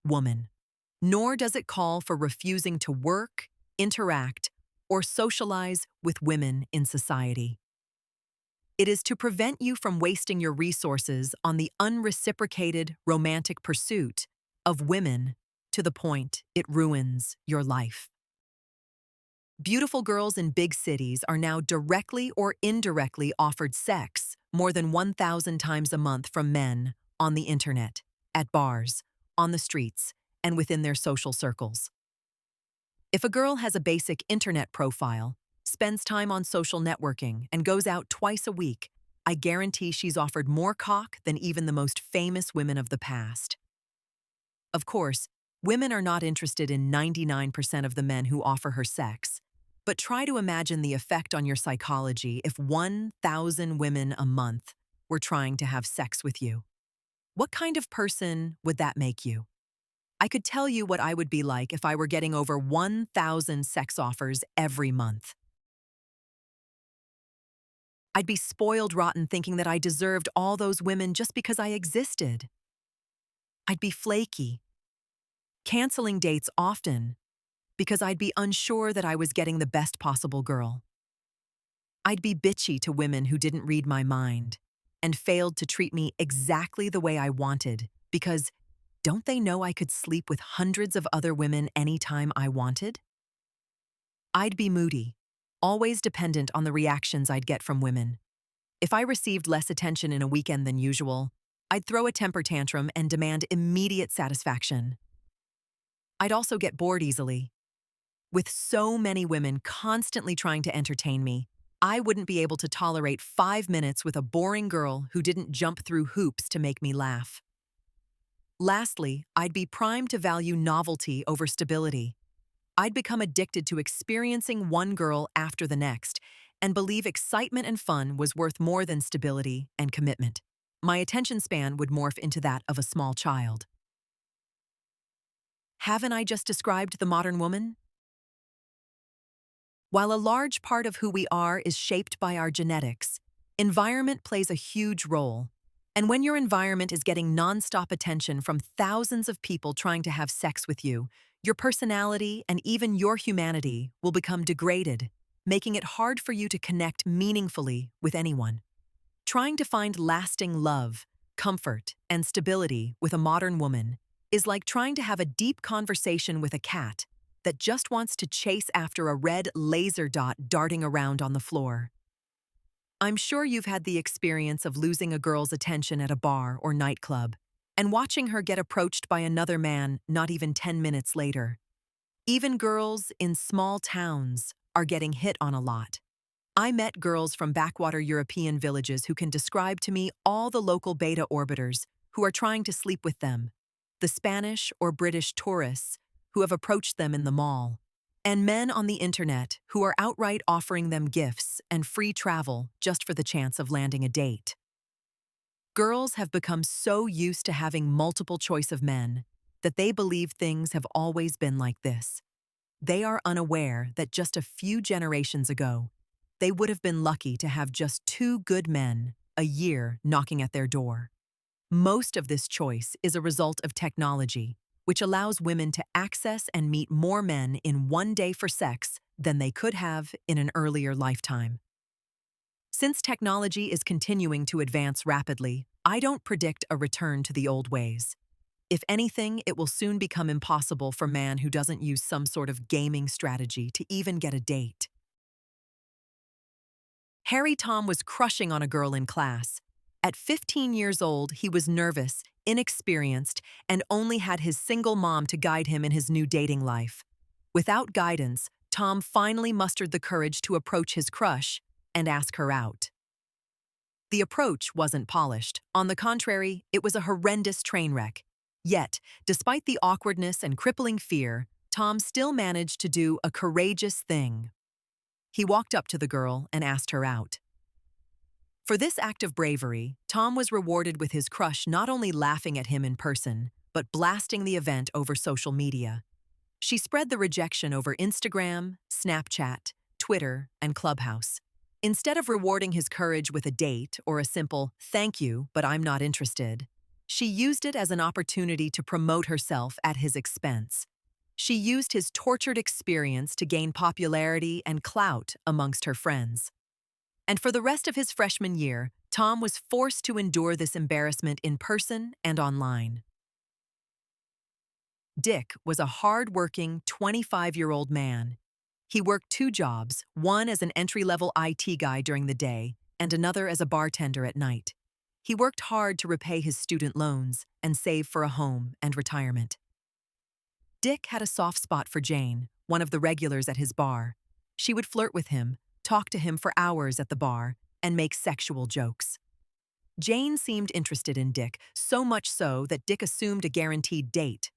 woman. Nor does it call for refusing to work, interact, or socialize with women in society. It is to prevent you from wasting your resources on the unreciprocated romantic pursuit of women to the point it ruins your life. Beautiful girls in big cities are now directly or indirectly offered sex more than 1,000 times a month from men on the internet, at bars, on the streets, and within their social circles. If a girl has a basic internet profile, spends time on social networking, and goes out twice a week, I guarantee she's offered more cock than even the most famous women of the past. Of course, women are not interested in 99% of the men who offer her sex, but try to imagine the effect on your psychology if 1,000 women a month were trying to have sex with you. What kind of person would that make you? I could tell you what I would be like if I were getting over 1,000 sex offers every month. I'd be spoiled rotten thinking that I deserved all those women just because I existed. I'd be flaky, canceling dates often because I'd be unsure that I was getting the best possible girl. I'd be bitchy to women who didn't read my mind and failed to treat me exactly the way I wanted because don't they know I could sleep with hundreds of other women anytime I wanted? I'd be moody, always dependent on the reactions I'd get from women. If I received less attention in a weekend than usual, I'd throw a temper tantrum and demand immediate satisfaction. I'd also get bored easily. With so many women constantly trying to entertain me, I wouldn't be able to tolerate 5 minutes with a boring girl who didn't jump through hoops to make me laugh. Lastly, I'd be primed to value novelty over stability. I'd become addicted to experiencing one girl after the next and believe excitement and fun was worth more than stability and commitment. My attention span would morph into that of a small child. Haven't I just described the modern woman? While a large part of who we are is shaped by our genetics, environment plays a huge role. And when your environment is getting nonstop attention from thousands of people trying to have sex with you, your personality and even your humanity will become degraded, making it hard for you to connect meaningfully with anyone. Trying to find lasting love, comfort, and stability with a modern woman is like trying to have a deep conversation with a cat that just wants to chase after a red laser dot darting around on the floor. I'm sure you've had the experience of losing a girl's attention at a bar or nightclub and watching her get approached by another man not even 10 minutes later. Even girls in small towns are getting hit on a lot. I met girls from backwater European villages who can describe to me all the local beta orbiters who are trying to sleep with them, the Spanish or British tourists who have approached them in the mall, and men on the internet who are outright offering them gifts and free travel just for the chance of landing a date. Girls have become so used to having multiple choice of men that they believe things have always been like this. They are unaware that just a few generations ago, they would have been lucky to have just 2 good men a year knocking at their door. Most of this choice is a result of technology, which allows women to access and meet more men in one day for sex than they could have in an earlier lifetime. Since technology is continuing to advance rapidly, I don't predict a return to the old ways. If anything, it will soon become impossible for a man who doesn't use some sort of gaming strategy to even get a date. Harry Tom was crushing on a girl in class. At 15 years old, he was nervous, inexperienced, and only had his single mom to guide him in his new dating life. Without guidance, Tom finally mustered the courage to approach his crush and ask her out. The approach wasn't polished. On the contrary, it was a horrendous train wreck. Yet, despite the awkwardness and crippling fear, Tom still managed to do a courageous thing. He walked up to the girl and asked her out. For this act of bravery, Tom was rewarded with his crush not only laughing at him in person, but blasting the event over social media. She spread the rejection over Instagram, Snapchat, Twitter, and Clubhouse. Instead of rewarding his courage with a date or a simple "thank you, but I'm not interested," She used it as an opportunity to promote herself at his expense. She used his tortured experience to gain popularity and clout amongst her friends. And for the rest of his freshman year, Tom was forced to endure this embarrassment in person and online. Dick was a hard-working, 25-year-old man. He worked two jobs, one as an entry-level IT guy during the day and another as a bartender at night. He worked hard to repay his student loans and save for a home and retirement. Dick had a soft spot for Jane, one of the regulars at his bar. She would flirt with him, talk to him for hours at the bar, and make sexual jokes. Jane seemed interested in Dick, so much so that Dick assumed a guaranteed date.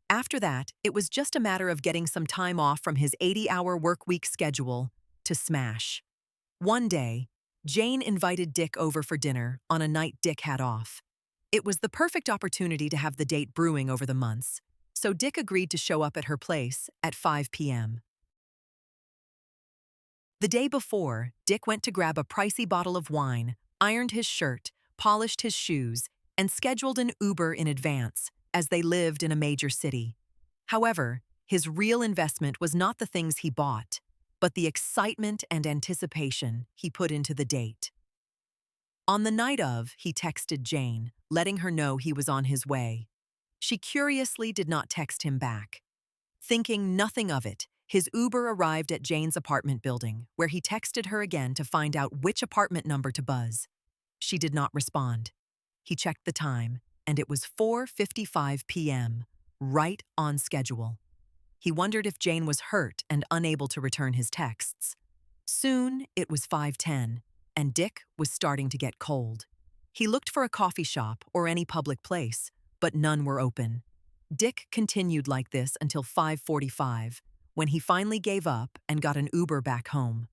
After that, it was just a matter of getting some time off from his 80-hour workweek schedule to smash. One day, Jane invited Dick over for dinner on a night Dick had off. It was the perfect opportunity to have the date brewing over the months, so Dick agreed to show up at her place at 5 p.m. The day before, Dick went to grab a pricey bottle of wine, ironed his shirt, polished his shoes, and scheduled an Uber in advance, as they lived in a major city. However, his real investment was not the things he bought, but the excitement and anticipation he put into the date. On the night of, he texted Jane, letting her know he was on his way. She curiously did not text him back. Thinking nothing of it, his Uber arrived at Jane's apartment building, where he texted her again to find out which apartment number to buzz. She did not respond. He checked the time, and it was 4:55 p.m., right on schedule. He wondered if Jane was hurt and unable to return his texts. Soon, it was 5:10, and Dick was starting to get cold. He looked for a coffee shop or any public place, but none were open. Dick continued like this until 5:45, when he finally gave up and got an Uber back home.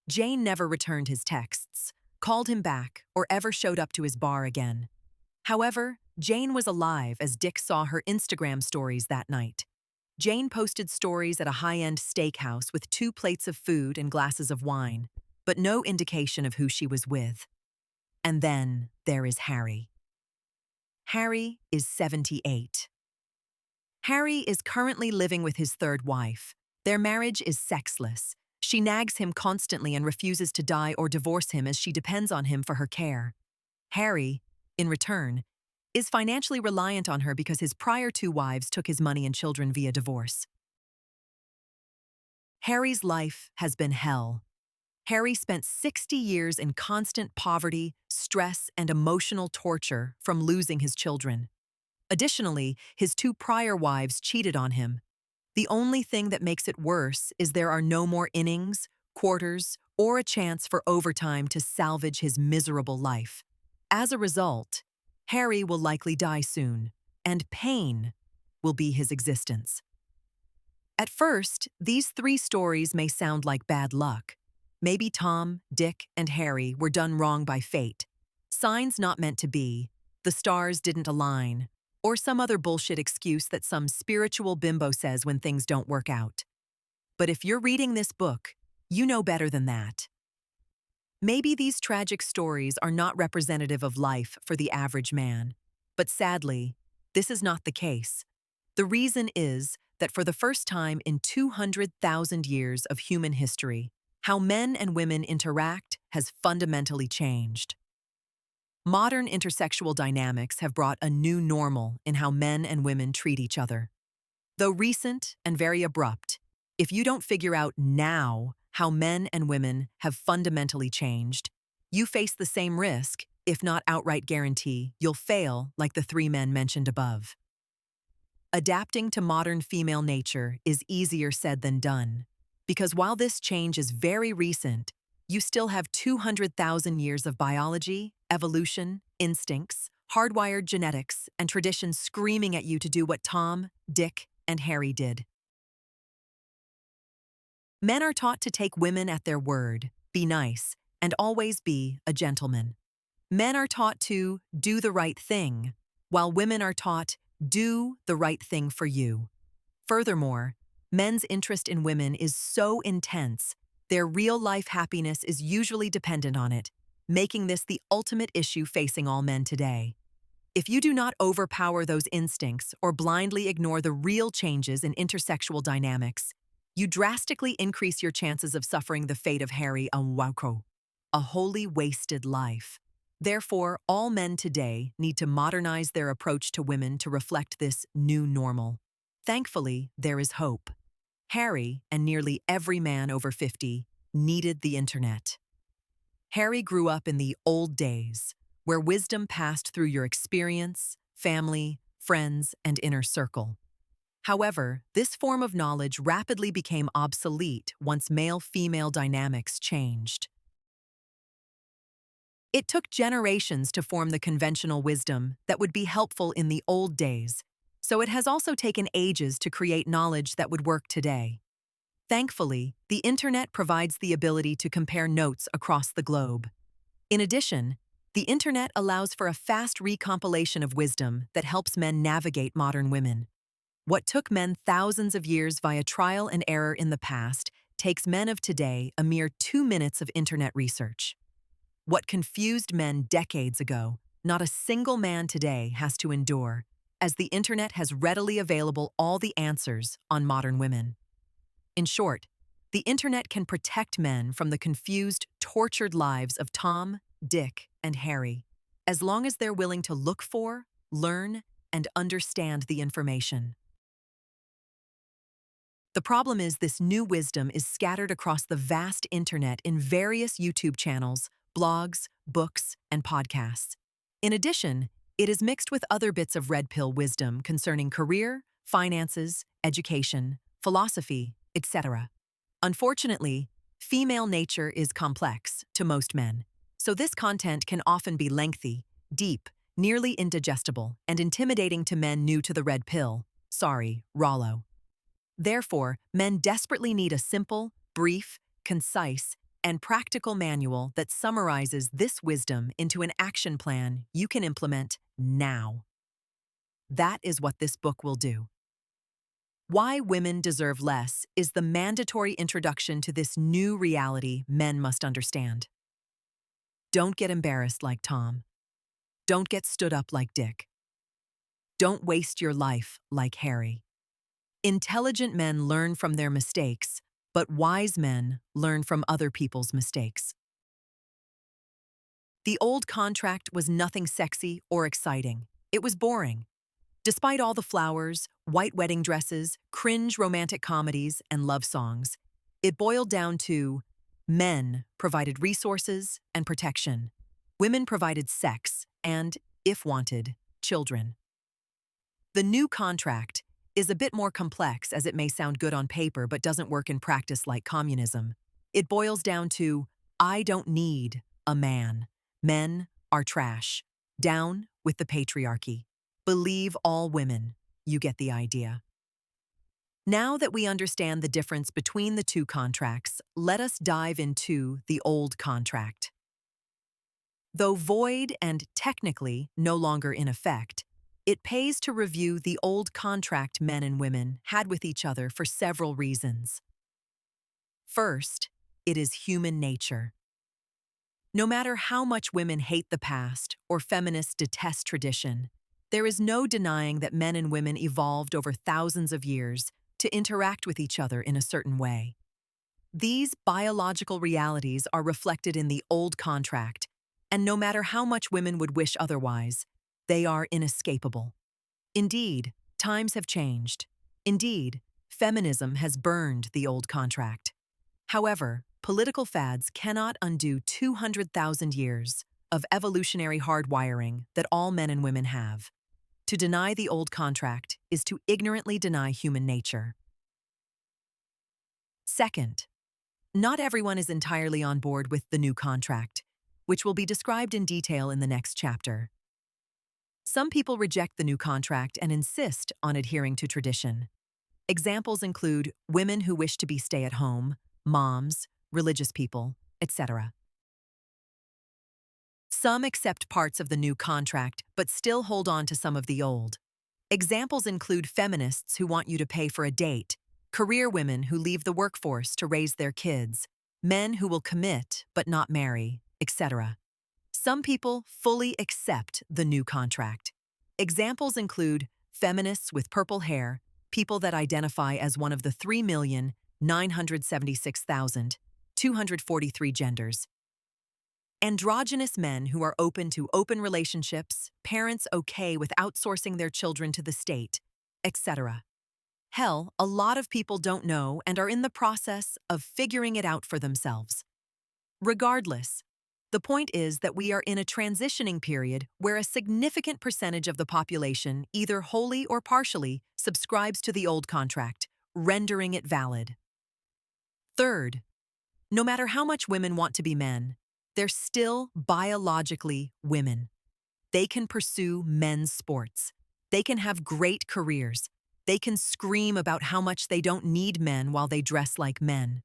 Jane never returned his texts, called him back, or ever showed up to his bar again. However, Jane was alive as Dick saw her Instagram stories that night. Jane posted stories at a high-end steakhouse with 2 plates of food and glasses of wine, but no indication of who she was with. And then there is Harry. Harry is 78. Harry is currently living with his third wife. Their marriage is sexless. She nags him constantly and refuses to die or divorce him as she depends on him for her care. Harry, in return, is financially reliant on her because his prior 2 wives took his money and children via divorce. Harry's life has been hell. Harry spent 60 years in constant poverty, stress, and emotional torture from losing his children. Additionally, his 2 prior wives cheated on him. The only thing that makes it worse is there are no more innings, quarters, or a chance for overtime to salvage his miserable life. As a result, Harry will likely die soon, and pain will be his existence. At first, these 3 stories may sound like bad luck. Maybe Tom, Dick, and Harry were done wrong by fate. Signs not meant to be, the stars didn't align, or some other bullshit excuse that some spiritual bimbo says when things don't work out. But if you're reading this book, you know better than that. Maybe these tragic stories are not representative of life for the average man, but sadly, this is not the case. The reason is that for the first time in 200,000 years of human history, how men and women interact has fundamentally changed. Modern intersexual dynamics have brought a new normal in how men and women treat each other. Though recent and very abrupt, if you don't figure out now how men and women have fundamentally changed, you face the same risk, if not outright guarantee, you'll fail like the 3 men mentioned above. Adapting to modern female nature is easier said than done, because while this change is very recent, you still have 200,000 years of biology, evolution, instincts, hardwired genetics, and traditions screaming at you to do what Tom, Dick, and Harry did. Men are taught to take women at their word, be nice, and always be a gentleman. Men are taught to do the right thing, while women are taught do the right thing for you. Furthermore, men's interest in women is so intense, their real-life happiness is usually dependent on it, making this the ultimate issue facing all men today. If you do not overpower those instincts or blindly ignore the real changes in intersexual dynamics, you drastically increase your chances of suffering the fate of Harry Unwauko, a wholly wasted life. Therefore, all men today need to modernize their approach to women to reflect this new normal. Thankfully, there is hope. Harry, and nearly every man over 50, needed the internet. Harry grew up in the old days, where wisdom passed through your experience, family, friends, and inner circle. However, this form of knowledge rapidly became obsolete once male-female dynamics changed. It took generations to form the conventional wisdom that would be helpful in the old days, so it has also taken ages to create knowledge that would work today. Thankfully, the internet provides the ability to compare notes across the globe. In addition, the internet allows for a fast recompilation of wisdom that helps men navigate modern women. What took men thousands of years via trial and error in the past takes men of today a mere 2 minutes of internet research. What confused men decades ago, not a single man today has to endure, as the internet has readily available all the answers on modern women. In short, the internet can protect men from the confused, tortured lives of Tom, Dick, and Harry, as long as they're willing to look for, learn, and understand the information. The problem is this new wisdom is scattered across the vast internet in various YouTube channels, blogs, books, and podcasts. In addition, it is mixed with other bits of red pill wisdom concerning career, finances, education, philosophy, etc. Unfortunately, female nature is complex to most men, so this content can often be lengthy, deep, nearly indigestible, and intimidating to men new to the red pill. Sorry, Rollo. Therefore, men desperately need a simple, brief, concise, and practical manual that summarizes this wisdom into an action plan you can implement now. That is what this book will do. Why Women Deserve Less is the mandatory introduction to this new reality men must understand. Don't get embarrassed like Tom. Don't get stood up like Dick. Don't waste your life like Harry. Intelligent men learn from their mistakes, but wise men learn from other people's mistakes. The old contract was nothing sexy or exciting. It was boring. Despite all the flowers, white wedding dresses, cringe romantic comedies, and love songs, it boiled down to men provided resources and protection. Women provided sex and, if wanted, children. The new contract is a bit more complex, as it may sound good on paper but doesn't work in practice like communism. It boils down to, I don't need a man. Men are trash. Down with the patriarchy. Believe all women. You get the idea. Now that we understand the difference between the two contracts, let us dive into the old contract. Though void and technically no longer in effect, it pays to review the old contract men and women had with each other for several reasons. First, it is human nature. No matter how much women hate the past or feminists detest tradition, there is no denying that men and women evolved over thousands of years to interact with each other in a certain way. These biological realities are reflected in the old contract, and no matter how much women would wish otherwise, they are inescapable. Indeed, times have changed. Indeed, feminism has burned the old contract. However, political fads cannot undo 200,000 years of evolutionary hardwiring that all men and women have. To deny the old contract is to ignorantly deny human nature. Second, not everyone is entirely on board with the new contract, which will be described in detail in the next chapter. Some people reject the new contract and insist on adhering to tradition. Examples include women who wish to be stay-at-home, moms, religious people, etc. Some accept parts of the new contract but still hold on to some of the old. Examples include feminists who want you to pay for a date, career women who leave the workforce to raise their kids, men who will commit but not marry, etc. Some people fully accept the new contract. Examples include feminists with purple hair, people that identify as one of the 3,976,243 genders, androgynous men who are open to open relationships, parents okay with outsourcing their children to the state, etc. Hell, a lot of people don't know and are in the process of figuring it out for themselves. Regardless, the point is that we are in a transitioning period where a significant percentage of the population, either wholly or partially, subscribes to the old contract, rendering it valid. Third, no matter how much women want to be men, they're still biologically women. They can pursue men's sports. They can have great careers. They can scream about how much they don't need men while they dress like men.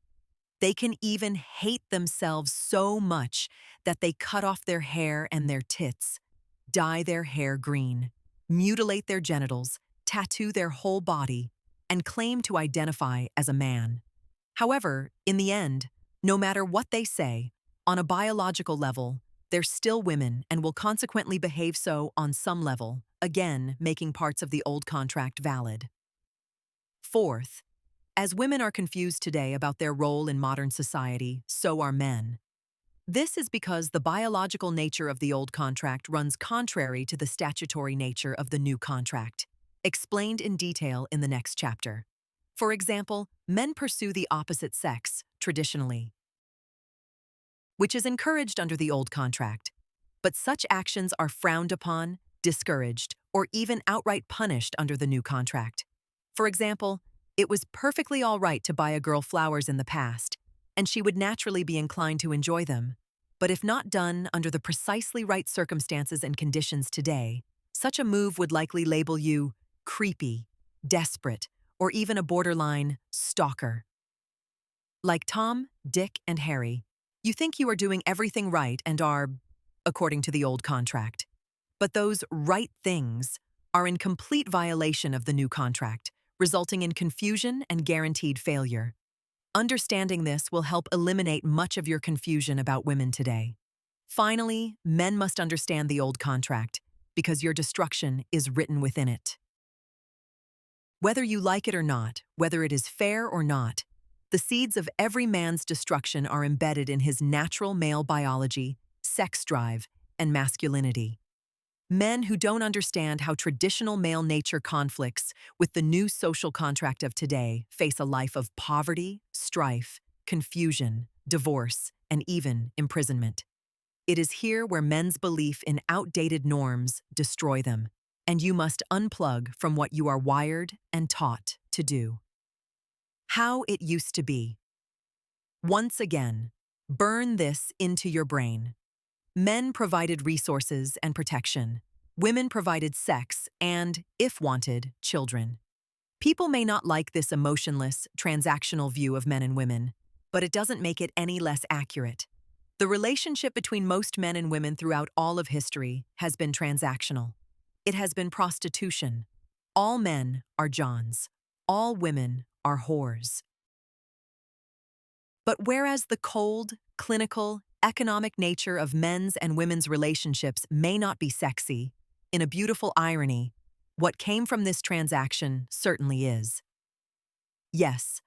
They can even hate themselves so much that they cut off their hair and their tits, dye their hair green, mutilate their genitals, tattoo their whole body, and claim to identify as a man. However, in the end, no matter what they say, on a biological level, they're still women and will consequently behave so on some level, again making parts of the old contract valid. Fourth, as women are confused today about their role in modern society, so are men. This is because the biological nature of the old contract runs contrary to the statutory nature of the new contract, explained in detail in the next chapter. For example, men pursue the opposite sex, traditionally, which is encouraged under the old contract, but such actions are frowned upon, discouraged, or even outright punished under the new contract. For example, it was perfectly all right to buy a girl flowers in the past, and she would naturally be inclined to enjoy them. But if not done under the precisely right circumstances and conditions today, such a move would likely label you creepy, desperate, or even a borderline stalker. Like Tom, Dick, and Harry, you think you are doing everything right and are, according to the old contract. But those right things are in complete violation of the new contract, resulting in confusion and guaranteed failure. Understanding this will help eliminate much of your confusion about women today. Finally, men must understand the old contract, because your destruction is written within it. Whether you like it or not, whether it is fair or not, the seeds of every man's destruction are embedded in his natural male biology, sex drive, and masculinity. Men who don't understand how traditional male nature conflicts with the new social contract of today face a life of poverty, strife, confusion, divorce, and even imprisonment. It is here where men's belief in outdated norms destroy them, and you must unplug from what you are wired and taught to do. How it used to be. Once again, burn this into your brain. Men provided resources and protection. Women provided sex and, if wanted, children. People may not like this emotionless, transactional view of men and women, but it doesn't make it any less accurate. The relationship between most men and women throughout all of history has been transactional. It has been prostitution. All men are Johns. All women are whores. But whereas the cold, clinical, economic nature of men's and women's relationships may not be sexy, in a beautiful irony, what came from this transaction certainly is. Yes,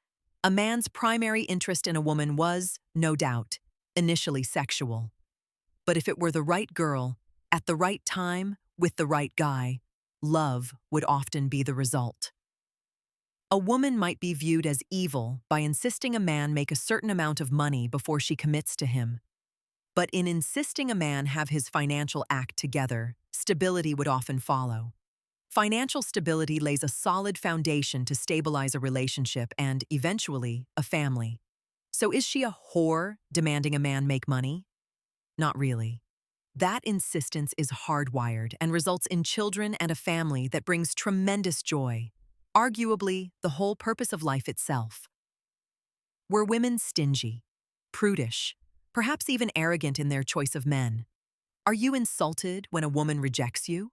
a man's primary interest in a woman was, no doubt, initially sexual. But if it were the right girl, at the right time, with the right guy, love would often be the result. A woman might be viewed as evil by insisting a man make a certain amount of money before she commits to him. But in insisting a man have his financial act together, stability would often follow. Financial stability lays a solid foundation to stabilize a relationship and, eventually, a family. So is she a whore demanding a man make money? Not really. That insistence is hardwired and results in children and a family that brings tremendous joy. Arguably, the whole purpose of life itself. Were women stingy, prudish, perhaps even arrogant in their choice of men? Are you insulted when a woman rejects you?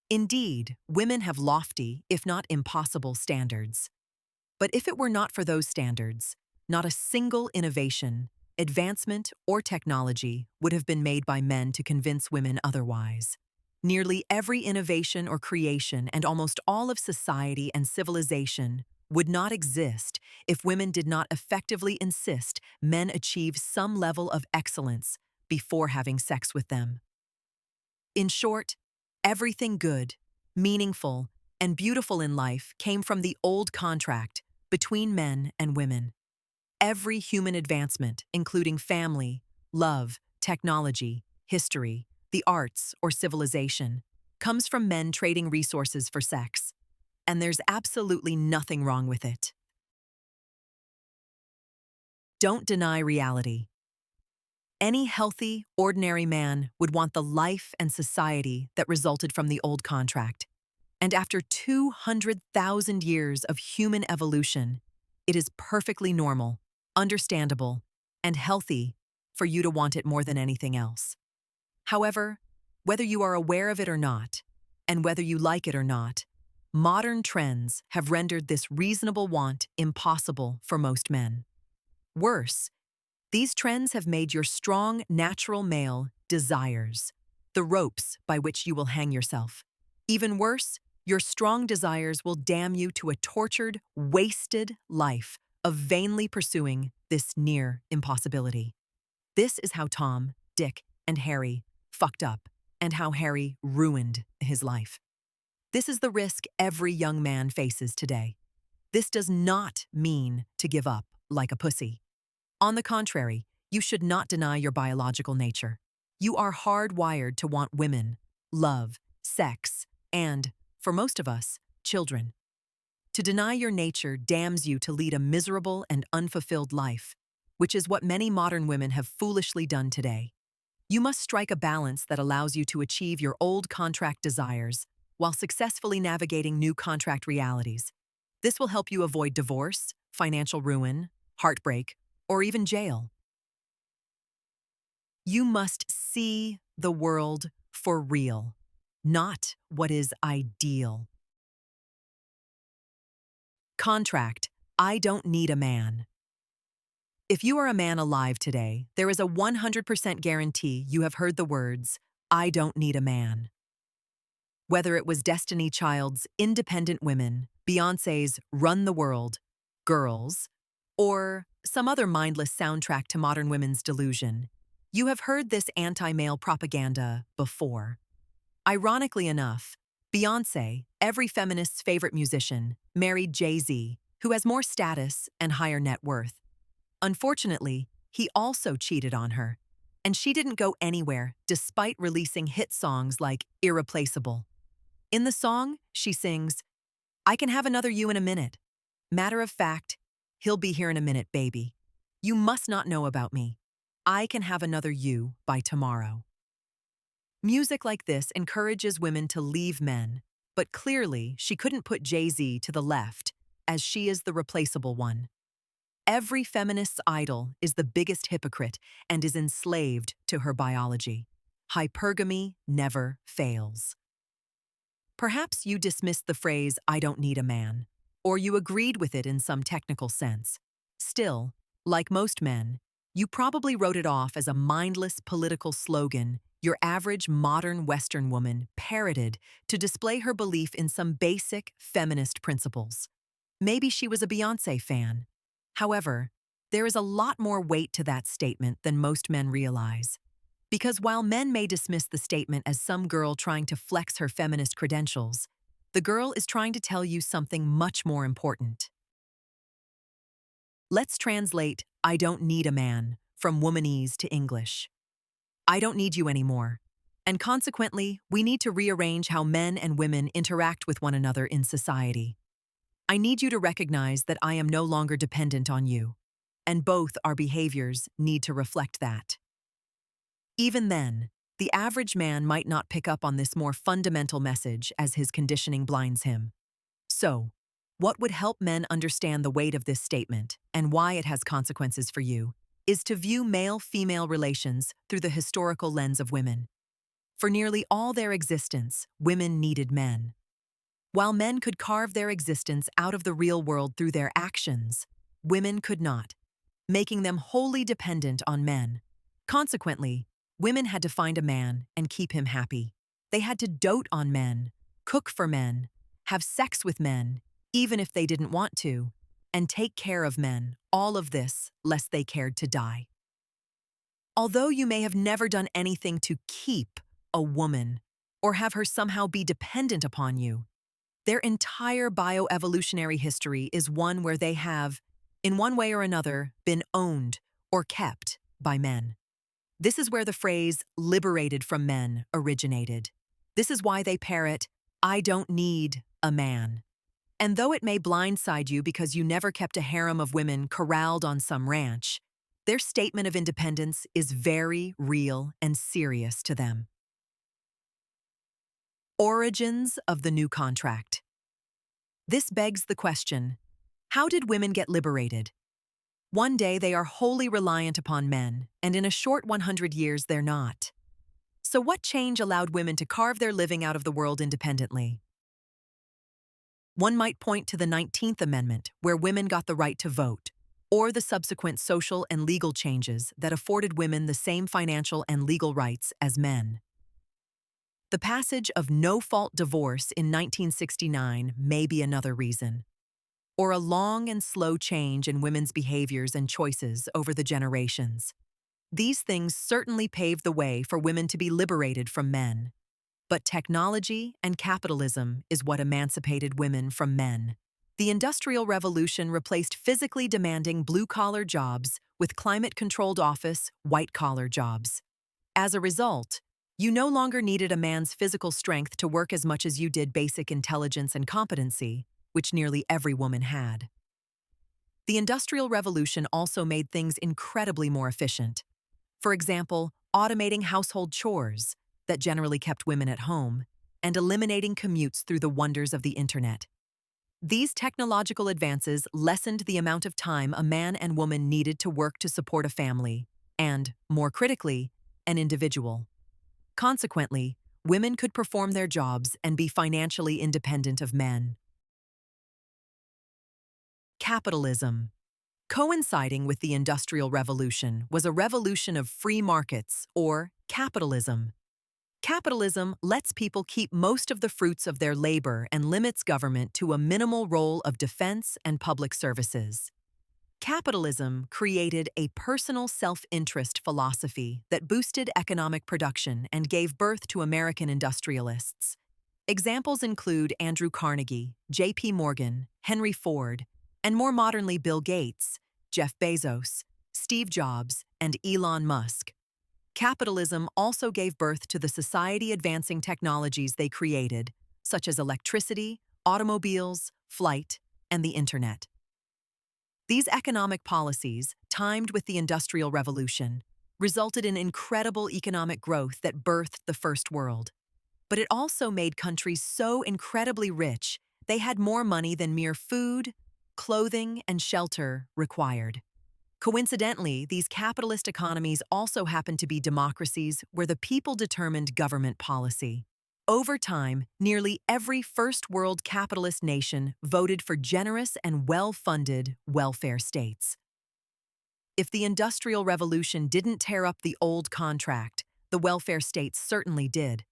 Indeed, women have lofty, if not impossible, standards. But if it were not for those standards, not a single innovation, advancement, or technology would have been made by men to convince women otherwise. Nearly every innovation or creation and almost all of society and civilization would not exist if women did not effectively insist men achieve some level of excellence before having sex with them. In short, everything good, meaningful, and beautiful in life came from the old contract between men and women. Every human advancement, including family, love, technology, history, the arts, or civilization, comes from men trading resources for sex. And there's absolutely nothing wrong with it. Don't deny reality. Any healthy, ordinary man would want the life and society that resulted from the old contract. And after 200,000 years of human evolution, it is perfectly normal, understandable, and healthy for you to want it more than anything else. However, whether you are aware of it or not, and whether you like it or not, modern trends have rendered this reasonable want impossible for most men. Worse, these trends have made your strong, natural male desires the ropes by which you will hang yourself. Even worse, your strong desires will damn you to a tortured, wasted life of vainly pursuing this near impossibility. This is how Tom, Dick, and Harry fucked up, and how Harry ruined his life. This is the risk every young man faces today. This does not mean to give up like a pussy. On the contrary, you should not deny your biological nature. You are hardwired to want women, love, sex, and, for most of us, children. To deny your nature damns you to lead a miserable and unfulfilled life, which is what many modern women have foolishly done today. You must strike a balance that allows you to achieve your old contract desires while successfully navigating new contract realities. This will help you avoid divorce, financial ruin, heartbreak, or even jail. You must see the world for real, not what is ideal. Contract, I don't need a man. If you are a man alive today, there is a 100% guarantee you have heard the words, I don't need a man. Whether it was Destiny Child's Independent Women, Beyoncé's Run the World, Girls, or some other mindless soundtrack to modern women's delusion, you have heard this anti-male propaganda before. Ironically enough, Beyoncé, every feminist's favorite musician, married Jay-Z, who has more status and higher net worth. Unfortunately, he also cheated on her, and she didn't go anywhere despite releasing hit songs like Irreplaceable. In the song, she sings, I can have another you in a minute. Matter of fact, he'll be here in a minute, baby. You must not know about me. I can have another you by tomorrow. Music like this encourages women to leave men, but clearly she couldn't put Jay-Z to the left, as she is the replaceable one. Every feminist's idol is the biggest hypocrite and is enslaved to her biology. Hypergamy never fails. Perhaps you dismissed the phrase, I don't need a man, or you agreed with it in some technical sense. Still, like most men, you probably wrote it off as a mindless political slogan your average modern Western woman parroted to display her belief in some basic feminist principles. Maybe she was a Beyoncé fan. However, there is a lot more weight to that statement than most men realize. Because while men may dismiss the statement as some girl trying to flex her feminist credentials, the girl is trying to tell you something much more important. Let's translate I don't need a man from womanese to English. I don't need you anymore. And consequently, we need to rearrange how men and women interact with one another in society. I need you to recognize that I am no longer dependent on you, and both our behaviors need to reflect that. Even then, the average man might not pick up on this more fundamental message as his conditioning blinds him. So, what would help men understand the weight of this statement and why it has consequences for you is to view male-female relations through the historical lens of women. For nearly all their existence, women needed men. While men could carve their existence out of the real world through their actions, women could not, making them wholly dependent on men. Consequently, women had to find a man and keep him happy. They had to dote on men, cook for men, have sex with men, even if they didn't want to, and take care of men, all of this lest they cared to die. Although you may have never done anything to keep a woman or have her somehow be dependent upon you, their entire bioevolutionary history is one where they have, in one way or another, been owned or kept by men. This is where the phrase liberated from men originated. This is why they parrot, "I don't need a man." And though it may blindside you because you never kept a harem of women corralled on some ranch, their statement of independence is very real and serious to them. Origins of the new contract. This begs the question, how did women get liberated? One day they are wholly reliant upon men, and in a short 100 years they're not. So what change allowed women to carve their living out of the world independently? One might point to the 19th Amendment, where women got the right to vote, or the subsequent social and legal changes that afforded women the same financial and legal rights as men. The passage of no-fault divorce in 1969 may be another reason, or a long and slow change in women's behaviors and choices over the generations. These things certainly paved the way for women to be liberated from men. But technology and capitalism is what emancipated women from men. The Industrial Revolution replaced physically demanding blue-collar jobs with climate-controlled office, white-collar jobs. As a result, you no longer needed a man's physical strength to work as much as you did basic intelligence and competency, which nearly every woman had. The Industrial Revolution also made things incredibly more efficient. For example, automating household chores that generally kept women at home, and eliminating commutes through the wonders of the internet. These technological advances lessened the amount of time a man and woman needed to work to support a family, and, more critically, an individual. Consequently, women could perform their jobs and be financially independent of men. Capitalism. Coinciding with the Industrial Revolution was a revolution of free markets, or capitalism. Capitalism lets people keep most of the fruits of their labor and limits government to a minimal role of defense and public services. Capitalism created a personal self-interest philosophy that boosted economic production and gave birth to American industrialists. Examples include Andrew Carnegie, J.P. Morgan, Henry Ford, and more modernly Bill Gates, Jeff Bezos, Steve Jobs, and Elon Musk. Capitalism also gave birth to the society-advancing technologies they created, such as electricity, automobiles, flight, and the internet. These economic policies, timed with the Industrial Revolution, resulted in incredible economic growth that birthed the First World. But it also made countries so incredibly rich, they had more money than mere food, clothing, and shelter required. Coincidentally, these capitalist economies also happened to be democracies where the people determined government policy. Over time, nearly every first-world capitalist nation voted for generous and well-funded welfare states. If the Industrial Revolution didn't tear up the old contract, the welfare states certainly did.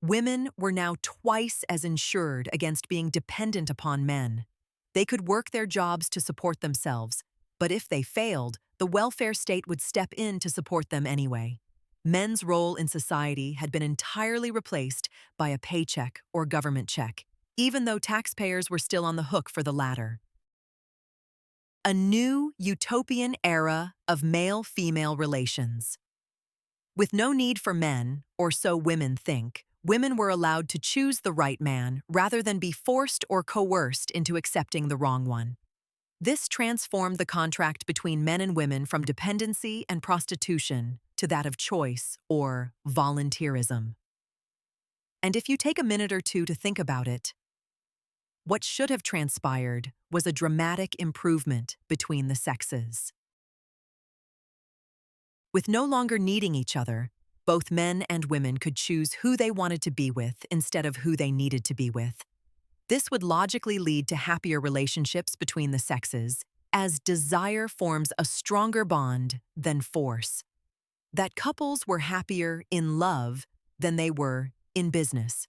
Women were now twice as insured against being dependent upon men. They could work their jobs to support themselves, but if they failed, the welfare state would step in to support them anyway. Men's role in society had been entirely replaced by a paycheck or government check, even though taxpayers were still on the hook for the latter. A new utopian era of male-female relations. With no need for men, or so women think, women were allowed to choose the right man rather than be forced or coerced into accepting the wrong one. This transformed the contract between men and women from dependency and prostitution to that of choice or volunteerism. And if you take a minute or two to think about it, what should have transpired was a dramatic improvement between the sexes. With no longer needing each other, both men and women could choose who they wanted to be with instead of who they needed to be with. This would logically lead to happier relationships between the sexes, as desire forms a stronger bond than force. That couples were happier in love than they were In business,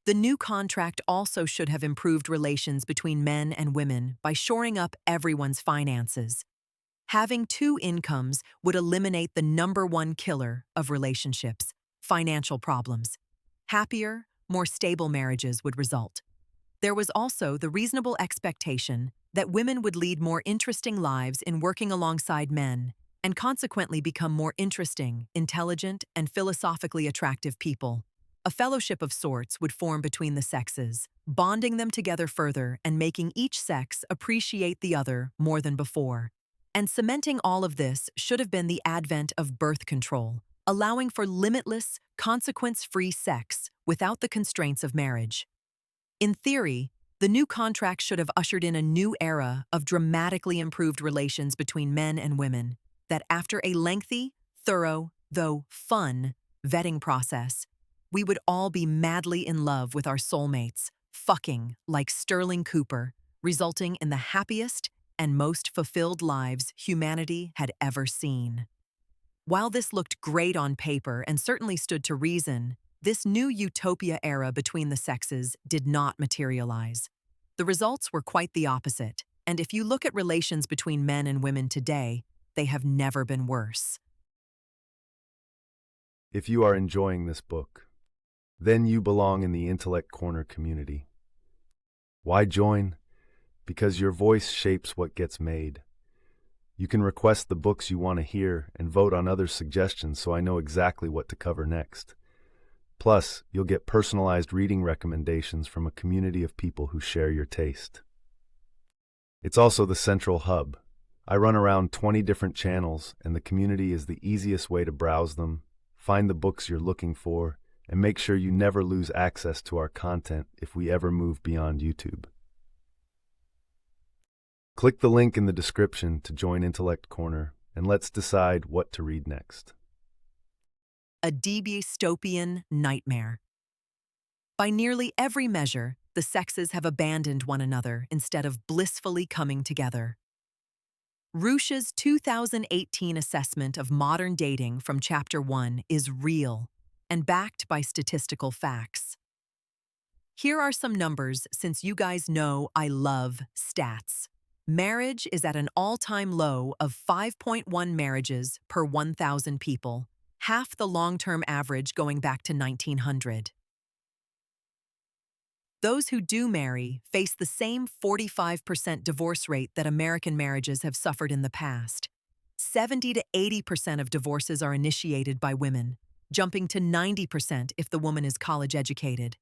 the new contract also should have improved relations between men and women by shoring up everyone's finances. Having two incomes would eliminate the number one killer of relationships: financial problems. Happier, more stable marriages would result. There was also the reasonable expectation that women would lead more interesting lives in working alongside men, and consequently become more interesting, intelligent, and philosophically attractive people. A fellowship of sorts would form between the sexes, bonding them together further and making each sex appreciate the other more than before. And cementing all of this should have been the advent of birth control, allowing for limitless, consequence-free sex without the constraints of marriage. In theory, the new contract should have ushered in a new era of dramatically improved relations between men and women, that after a lengthy, thorough, though fun, vetting process, we would all be madly in love with our soulmates, fucking like Sterling Cooper, resulting in the happiest and most fulfilled lives humanity had ever seen. While this looked great on paper and certainly stood to reason, this new utopia era between the sexes did not materialize. The results were quite the opposite, and if you look at relations between men and women today, they have never been worse. If you are enjoying this book, then you belong in the Intellect Corner community. Why join? Because your voice shapes what gets made. You can request the books you want to hear and vote on other suggestions so I know exactly what to cover next. Plus, you'll get personalized reading recommendations from a community of people who share your taste. It's also the central hub. I run around 20 different channels, and the community is the easiest way to browse them, find the books you're looking for, and make sure you never lose access to our content if we ever move beyond YouTube. Click the link in the description to join Intellect Corner, and let's decide what to read next. A dystopian nightmare. By nearly every measure, the sexes have abandoned one another instead of blissfully coming together. Ruch's 2018 assessment of modern dating from Chapter 1 is real and backed by statistical facts. Here are some numbers since you guys know I love stats. Marriage is at an all-time low of 5.1 marriages per 1,000 people, half the long-term average going back to 1900. Those who do marry face the same 45% divorce rate that American marriages have suffered in the past. 70 to 80% of divorces are initiated by women, jumping to 90% if the woman is college-educated.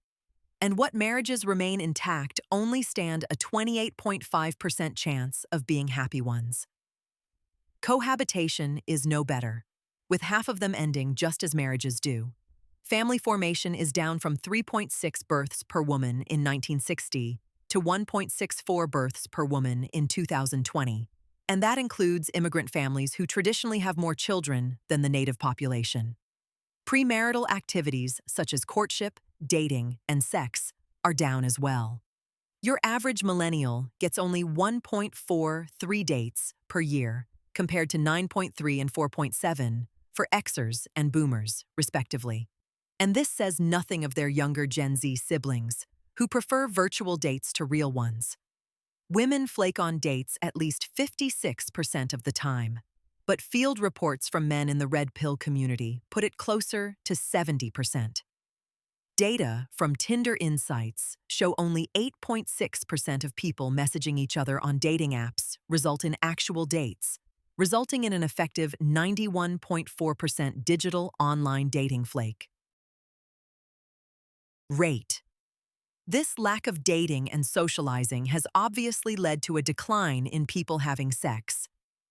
And what marriages remain intact only stand a 28.5% chance of being happy ones. Cohabitation is no better, with half of them ending just as marriages do. Family formation is down from 3.6 births per woman in 1960 to 1.64 births per woman in 2020, and that includes immigrant families who traditionally have more children than the native population. Premarital activities such as courtship, dating, and sex are down as well. Your average millennial gets only 1.43 dates per year, compared to 9.3 and 4.7 for Xers and Boomers, respectively. And this says nothing of their younger Gen Z siblings, who prefer virtual dates to real ones. Women flake on dates at least 56% of the time, but field reports from men in the red pill community put it closer to 70%. Data from Tinder Insights show only 8.6% of people messaging each other on dating apps result in actual dates, resulting in an effective 91.4% digital online dating flake. Rate. This lack of dating and socializing has obviously led to a decline in people having sex.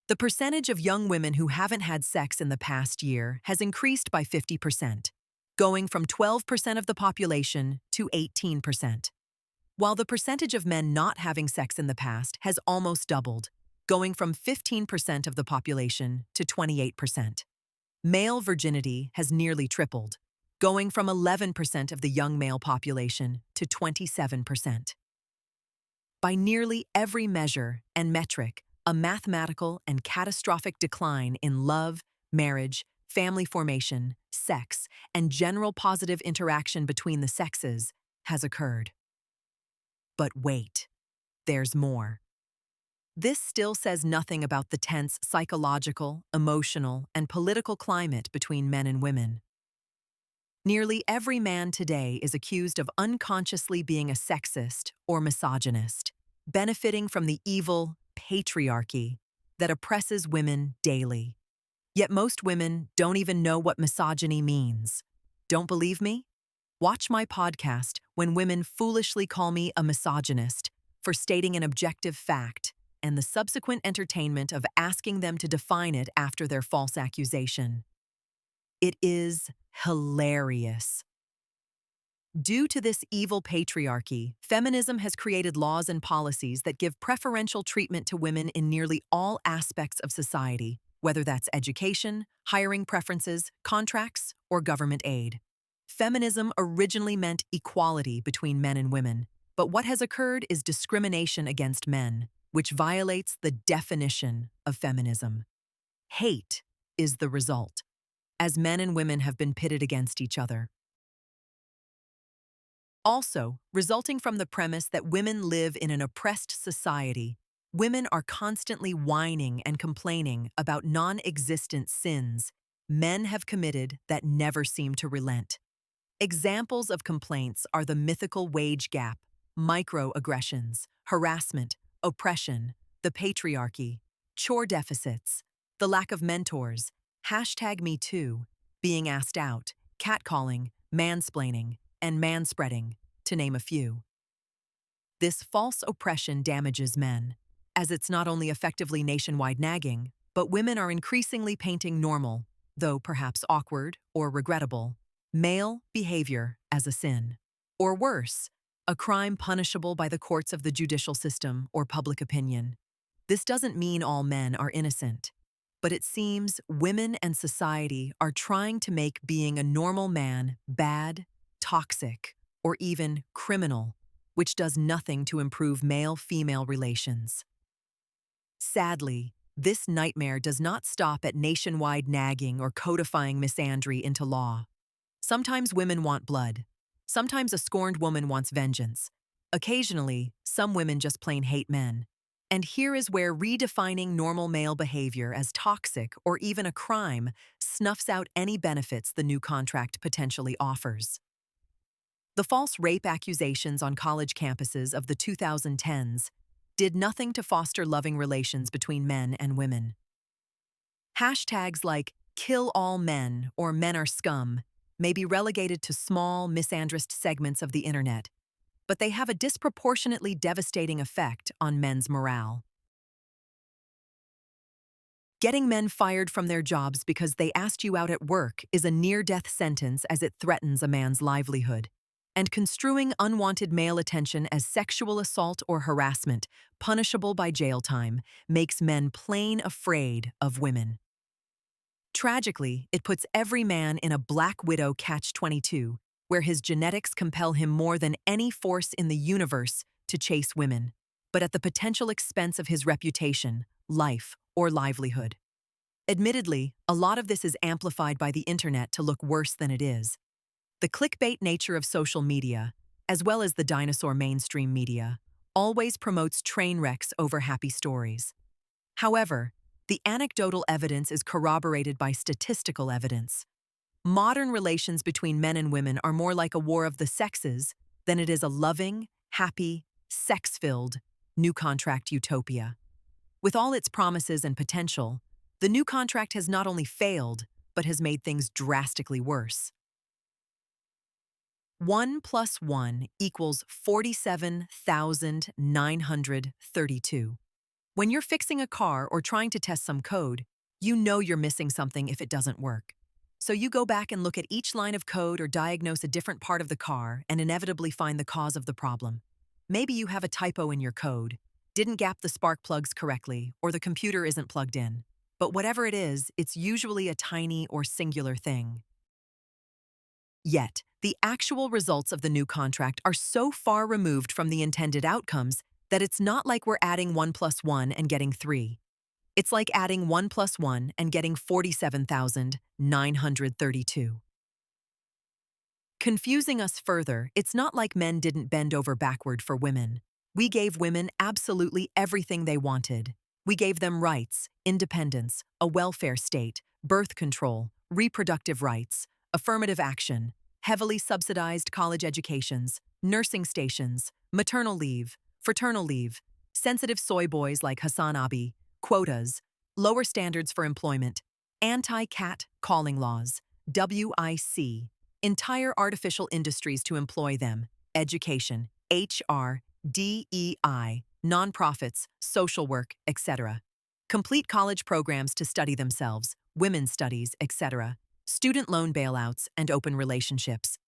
The percentage of young women who haven't had sex in the past year has increased by 50%, going from 12% of the population to 18%. While the percentage of men not having sex in the past has almost doubled, going from 15% of the population to 28%. Male virginity has nearly tripled, going from 11% of the young male population to 27%. By nearly every measure and metric, a mathematical and catastrophic decline in love, marriage, family formation, sex, and general positive interaction between the sexes has occurred. But wait, there's more. This still says nothing about the tense psychological, emotional, and political climate between men and women. Nearly every man today is accused of unconsciously being a sexist or misogynist, benefiting from the evil patriarchy that oppresses women daily. Yet most women don't even know what misogyny means. Don't believe me? Watch my podcast When Women Foolishly Call Me a Misogynist for stating an objective fact and the subsequent entertainment of asking them to define it after their false accusation. It is hilarious. Due to this evil patriarchy, feminism has created laws and policies that give preferential treatment to women in nearly all aspects of society, whether that's education, hiring preferences, contracts, or government aid. Feminism originally meant equality between men and women, but what has occurred is discrimination against men, which violates the definition of feminism. Hate is the result, as men and women have been pitted against each other. Also, resulting from the premise that women live in an oppressed society, women are constantly whining and complaining about non-existent sins men have committed that never seem to relent. Examples of complaints are the mythical wage gap, microaggressions, harassment, oppression, the patriarchy, chore deficits, the lack of mentors, #MeToo, being asked out, catcalling, mansplaining, and manspreading, to name a few. This false oppression damages men, as it's not only effectively nationwide nagging, but women are increasingly painting normal, though perhaps awkward or regrettable, male behavior as a sin. Or worse, a crime punishable by the courts of the judicial system or public opinion. This doesn't mean all men are innocent, but it seems women and society are trying to make being a normal man bad, toxic, or even criminal, which does nothing to improve male-female relations. Sadly, this nightmare does not stop at nationwide nagging or codifying misandry into law. Sometimes women want blood. Sometimes a scorned woman wants vengeance. Occasionally, some women just plain hate men. And here is where redefining normal male behavior as toxic or even a crime snuffs out any benefits the new contract potentially offers. The false rape accusations on college campuses of the 2010s did nothing to foster loving relations between men and women. Hashtags like "kill all men" or "men are scum" may be relegated to small, misandrist segments of the internet, but they have a disproportionately devastating effect on men's morale. Getting men fired from their jobs because they asked you out at work is a near-death sentence as it threatens a man's livelihood. And construing unwanted male attention as sexual assault or harassment, punishable by jail time, makes men plain afraid of women. Tragically, it puts every man in a Black Widow catch-22, where his genetics compel him more than any force in the universe to chase women, but at the potential expense of his reputation, life, or livelihood. Admittedly, a lot of this is amplified by the internet to look worse than it is. The clickbait nature of social media, as well as the dinosaur mainstream media, always promotes train wrecks over happy stories. However, the anecdotal evidence is corroborated by statistical evidence. Modern relations between men and women are more like a war of the sexes than it is a loving, happy, sex-filled new contract utopia. With all its promises and potential, the new contract has not only failed, but has made things drastically worse. 1 + 1 = 47,932. When you're fixing a car or trying to test some code, you know you're missing something if it doesn't work. So you go back and look at each line of code or diagnose a different part of the car and inevitably find the cause of the problem. Maybe you have a typo in your code, didn't gap the spark plugs correctly, or the computer isn't plugged in. But whatever it is, it's usually a tiny or singular thing. Yet, the actual results of the new contract are so far removed from the intended outcomes that it's not like we're adding 1 + 1 and getting 3. It's like adding 1 plus 1 and getting 47,932. Confusing us further, it's not like men didn't bend over backward for women. We gave women absolutely everything they wanted. We gave them rights, independence, a welfare state, birth control, reproductive rights, affirmative action, heavily subsidized college educations, nursing stations, maternal leave, fraternal leave, sensitive soy boys like Hassan Abi, quotas, lower standards for employment, anti-cat calling laws, WIC, entire artificial industries to employ them, education, HR, DEI, nonprofits, social work, etc. Complete college programs to study themselves, women's studies, etc. Student loan bailouts and open relationships.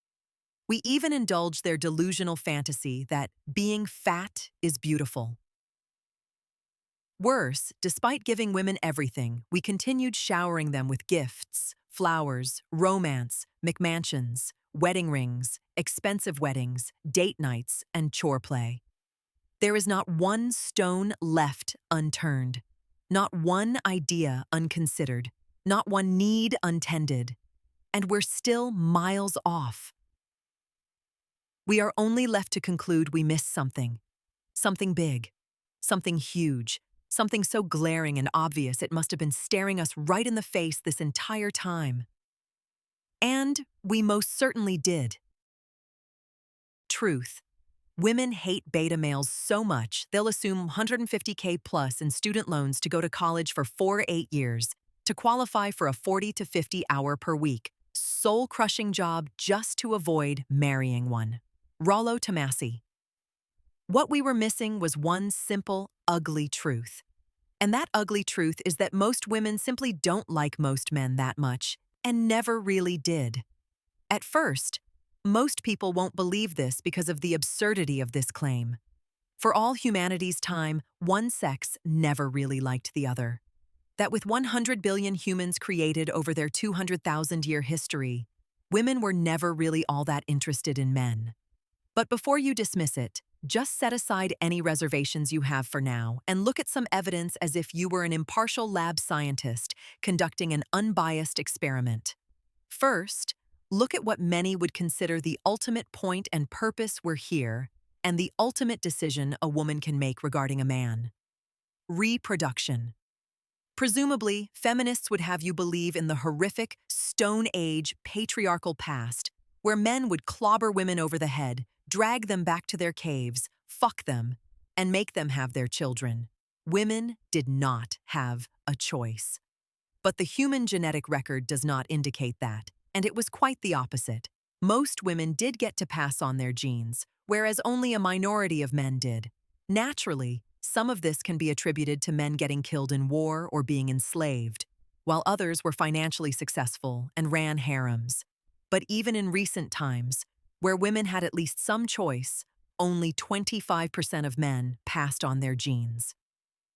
We even indulge their delusional fantasy that being fat is beautiful. Worse, despite giving women everything, we continued showering them with gifts, flowers, romance, McMansions, wedding rings, expensive weddings, date nights, and chore play. There is not one stone left unturned, not one idea unconsidered, not one need untended, and we're still miles off. We are only left to conclude we missed something big, something huge, something so glaring and obvious it must have been staring us right in the face this entire time. And we most certainly did. Truth. Women hate beta males so much they'll assume 150K plus in student loans to go to college for 4 to 8 years to qualify for a 40 to 50 hour per week, soul-crushing job just to avoid marrying one. Rollo Tomasi. What we were missing was one simple, ugly truth. And that ugly truth is that most women simply don't like most men that much, and never really did. At first, most people won't believe this because of the absurdity of this claim. For all humanity's time, one sex never really liked the other. That with 100 billion humans created over their 200,000-year history, women were never really all that interested in men. But before you dismiss it, just set aside any reservations you have for now and look at some evidence as if you were an impartial lab scientist conducting an unbiased experiment. First, look at what many would consider the ultimate point and purpose we're here, and the ultimate decision a woman can make regarding a man. Reproduction. Presumably, feminists would have you believe in the horrific, Stone Age, patriarchal past, where men would clobber women over the head, drag them back to their caves, fuck them, and make them have their children. Women did not have a choice. But the human genetic record does not indicate that, and it was quite the opposite. Most women did get to pass on their genes, whereas only a minority of men did. Naturally, some of this can be attributed to men getting killed in war or being enslaved, while others were financially successful and ran harems. But even in recent times, where women had at least some choice, only 25% of men passed on their genes.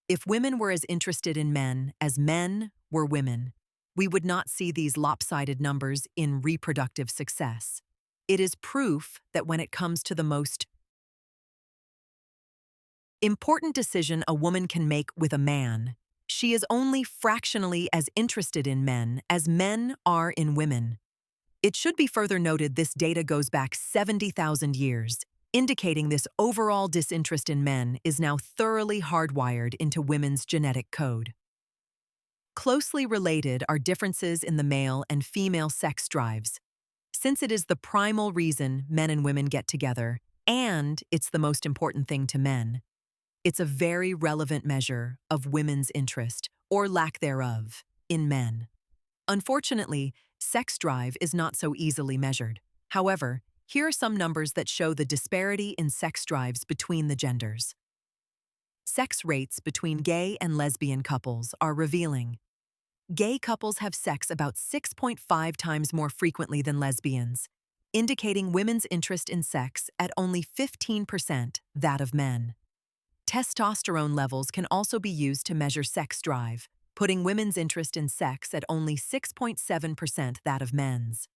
If women were as interested in men as men were women, we would not see these lopsided numbers in reproductive success. It is proof that when it comes to the most important decision a woman can make with a man, she is only fractionally as interested in men as men are in women. It should be further noted this data goes back 70,000 years, indicating this overall disinterest in men is now thoroughly hardwired into women's genetic code. Closely related are differences in the male and female sex drives. Since it is the primal reason men and women get together, and it's the most important thing to men, it's a very relevant measure of women's interest, or lack thereof, in men. Unfortunately, sex drive is not so easily measured. However, here are some numbers that show the disparity in sex drives between the genders. Sex rates between gay and lesbian couples are revealing. Gay couples have sex about 6.5 times more frequently than lesbians, indicating women's interest in sex at only 15% that of men. Testosterone levels can also be used to measure sex drive, putting women's interest in sex at only 6.7% that of men's.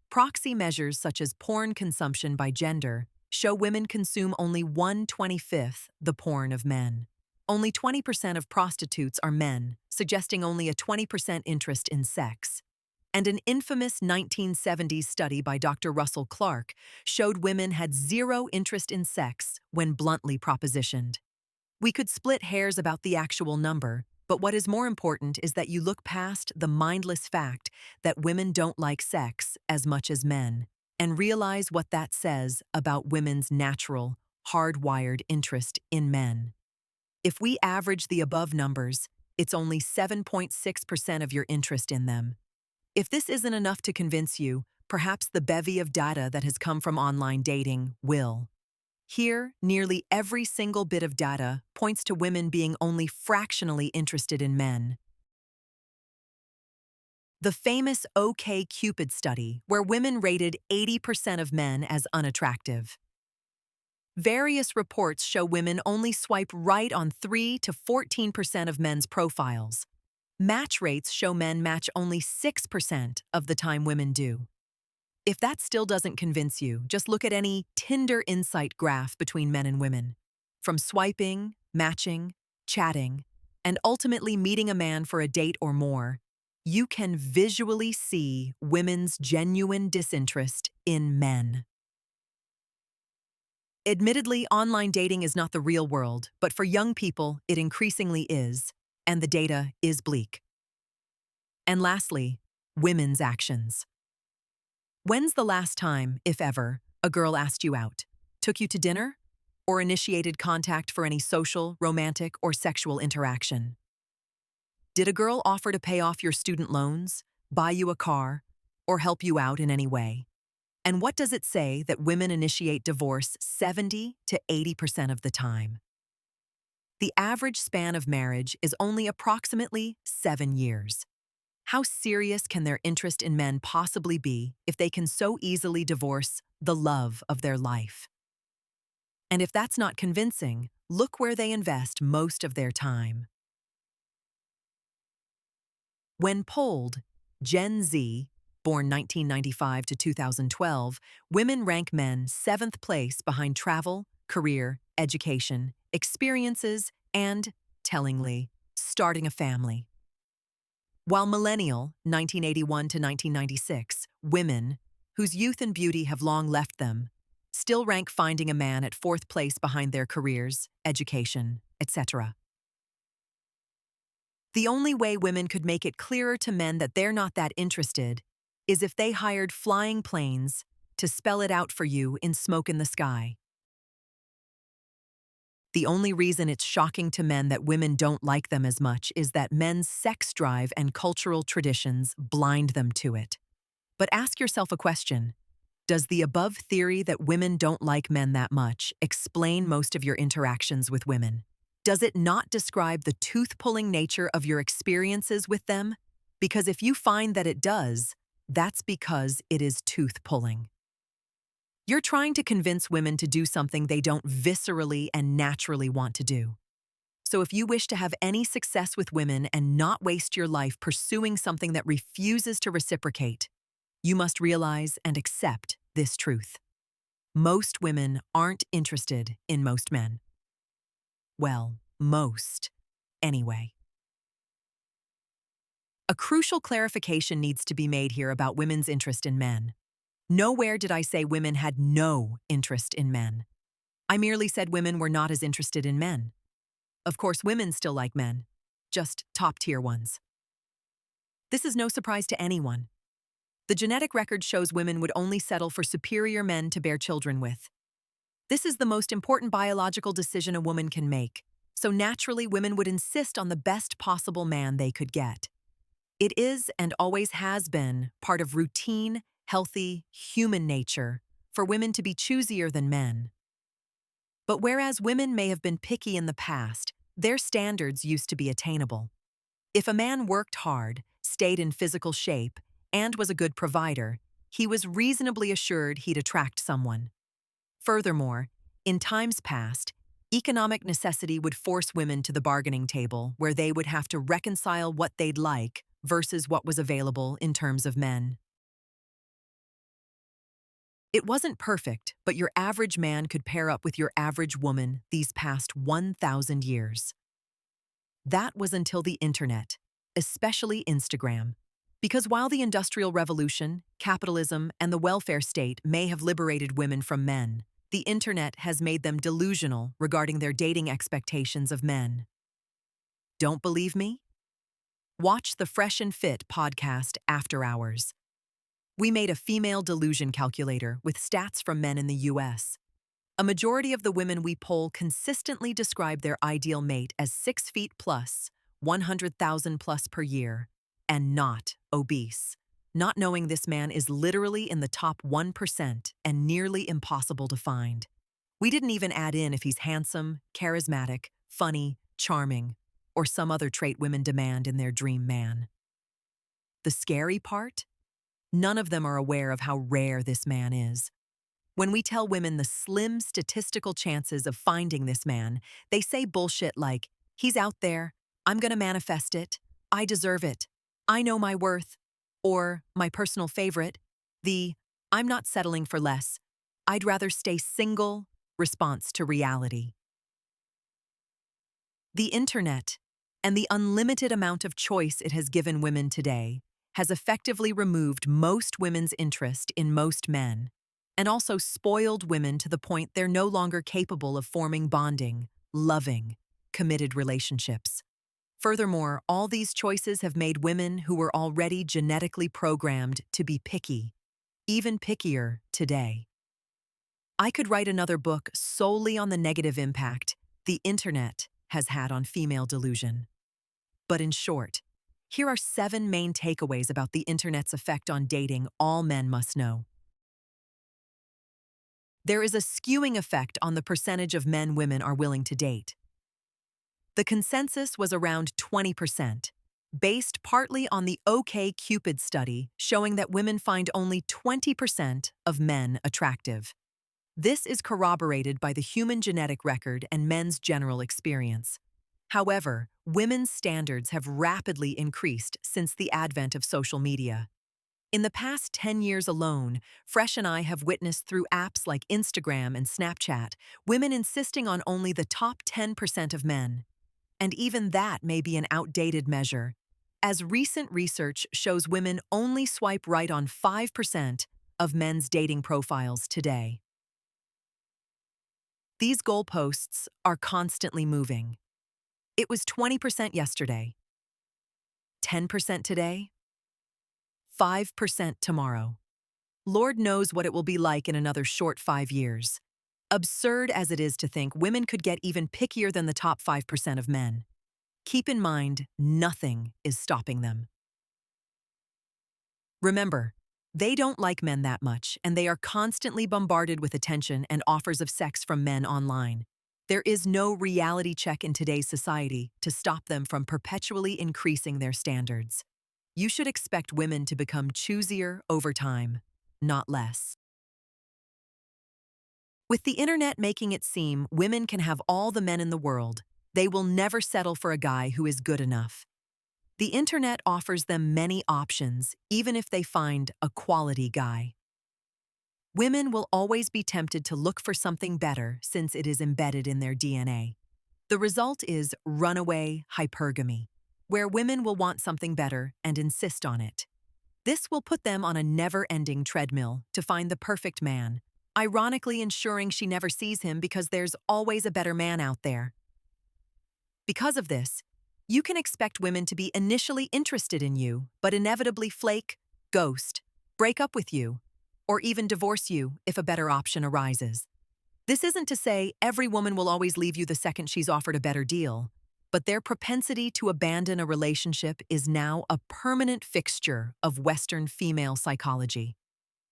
Proxy measures such as porn consumption by gender show women consume only 1/25 the porn of men. Only 20% of prostitutes are men, suggesting only a 20% interest in sex. And an infamous 1970s study by Dr. Russell Clark showed women had zero interest in sex when bluntly propositioned. We could split hairs about the actual number, but what is more important is that you look past the mindless fact that women don't like sex as much as men, and realize what that says about women's natural, hardwired interest in men. If we average the above numbers, it's only 7.6% of your interest in them. If this isn't enough to convince you, perhaps the bevy of data that has come from online dating will. Here, nearly every single bit of data points to women being only fractionally interested in men. The famous OkCupid study, where women rated 80% of men as unattractive. Various reports show women only swipe right on 3 to 14% of men's profiles. Match rates show men match only 6% of the time women do. If that still doesn't convince you, just look at any Tinder insight graph between men and women. From swiping, matching, chatting, and ultimately meeting a man for a date or more, you can visually see women's genuine disinterest in men. Admittedly, online dating is not the real world, but for young people, it increasingly is, and the data is bleak. And lastly, women's actions. When's the last time, if ever, a girl asked you out, took you to dinner, or initiated contact for any social, romantic, or sexual interaction? Did a girl offer to pay off your student loans, buy you a car, or help you out in any way? And what does it say that women initiate divorce 70 to 80% of the time? The average span of marriage is only approximately 7 years. How serious can their interest in men possibly be if they can so easily divorce the love of their life? And if that's not convincing, look where they invest most of their time. When polled, Gen Z, born 1995 to 2012, women rank men 7th place behind travel, career, education, experiences, and, tellingly, starting a family. While millennial, 1981 to 1996, women, whose youth and beauty have long left them, still rank finding a man at 4th place behind their careers, education, etc. The only way women could make it clearer to men that they're not that interested is if they hired flying planes to spell it out for you in smoke in the sky. The only reason it's shocking to men that women don't like them as much is that men's sex drive and cultural traditions blind them to it. But ask yourself a question. Does the above theory that women don't like men that much explain most of your interactions with women? Does it not describe the tooth-pulling nature of your experiences with them? Because if you find that it does, that's because it is tooth-pulling. You're trying to convince women to do something they don't viscerally and naturally want to do. So if you wish to have any success with women and not waste your life pursuing something that refuses to reciprocate, you must realize and accept this truth. Most women aren't interested in most men. Well, most, anyway. A crucial clarification needs to be made here about women's interest in men. Nowhere did I say women had no interest in men. I merely said women were not as interested in men. Of course, women still like men, just top-tier ones. This is no surprise to anyone. The genetic record shows women would only settle for superior men to bear children with. This is the most important biological decision a woman can make, so naturally women would insist on the best possible man they could get. It is and always has been part of routine, healthy, human nature for women to be choosier than men. But whereas women may have been picky in the past, their standards used to be attainable. If a man worked hard, stayed in physical shape, and was a good provider, he was reasonably assured he'd attract someone. Furthermore, in times past, economic necessity would force women to the bargaining table where they would have to reconcile what they'd like versus what was available in terms of men. It wasn't perfect, but your average man could pair up with your average woman these past 1,000 years. That was until the internet, especially Instagram. Because while the Industrial Revolution, capitalism, and the welfare state may have liberated women from men, the internet has made them delusional regarding their dating expectations of men. Don't believe me? Watch the Fresh and Fit podcast After Hours. We made a female delusion calculator with stats from men in the US. A majority of the women we poll consistently describe their ideal mate as 6 feet plus, 100,000 plus per year, and not obese. Not knowing this man is literally in the top 1% and nearly impossible to find. We didn't even add in if he's handsome, charismatic, funny, charming, or some other trait women demand in their dream man. The scary part? None of them are aware of how rare this man is. When we tell women the slim statistical chances of finding this man, they say bullshit like, he's out there, I'm gonna manifest it, I deserve it, I know my worth, or my personal favorite, the I'm not settling for less, I'd rather stay single response to reality. The internet, and the unlimited amount of choice it has given women today, has effectively removed most women's interest in most men, and also spoiled women to the point they're no longer capable of forming bonding, loving, committed relationships. Furthermore, all these choices have made women who were already genetically programmed to be picky, even pickier today. I could write another book solely on the negative impact the internet has had on female delusion. But in short, here are 7 main takeaways about the internet's effect on dating all men must know. There is a skewing effect on the percentage of men women are willing to date. The consensus was around 20%, based partly on the OkCupid study showing that women find only 20% of men attractive. This is corroborated by the human genetic record and men's general experience. However, women's standards have rapidly increased since the advent of social media. In the past 10 years alone, Fresh and I have witnessed through apps like Instagram and Snapchat, women insisting on only the top 10% of men. And even that may be an outdated measure, as recent research shows women only swipe right on 5% of men's dating profiles today. These goalposts are constantly moving. It was 20% yesterday, 10% today, 5% tomorrow. Lord knows what it will be like in another short 5 years. Absurd as it is to think women could get even pickier than the top 5% of men. Keep in mind, nothing is stopping them. Remember, they don't like men that much, and they are constantly bombarded with attention and offers of sex from men online. There is no reality check in today's society to stop them from perpetually increasing their standards. You should expect women to become choosier over time, not less. With the internet making it seem women can have all the men in the world, they will never settle for a guy who is good enough. The internet offers them many options, even if they find a quality guy. Women will always be tempted to look for something better since it is embedded in their DNA. The result is runaway hypergamy, where women will want something better and insist on it. This will put them on a never-ending treadmill to find the perfect man, ironically ensuring she never sees him because there's always a better man out there. Because of this, you can expect women to be initially interested in you, but inevitably flake, ghost, break up with you, or even divorce you if a better option arises. This isn't to say every woman will always leave you the second she's offered a better deal, but their propensity to abandon a relationship is now a permanent fixture of Western female psychology.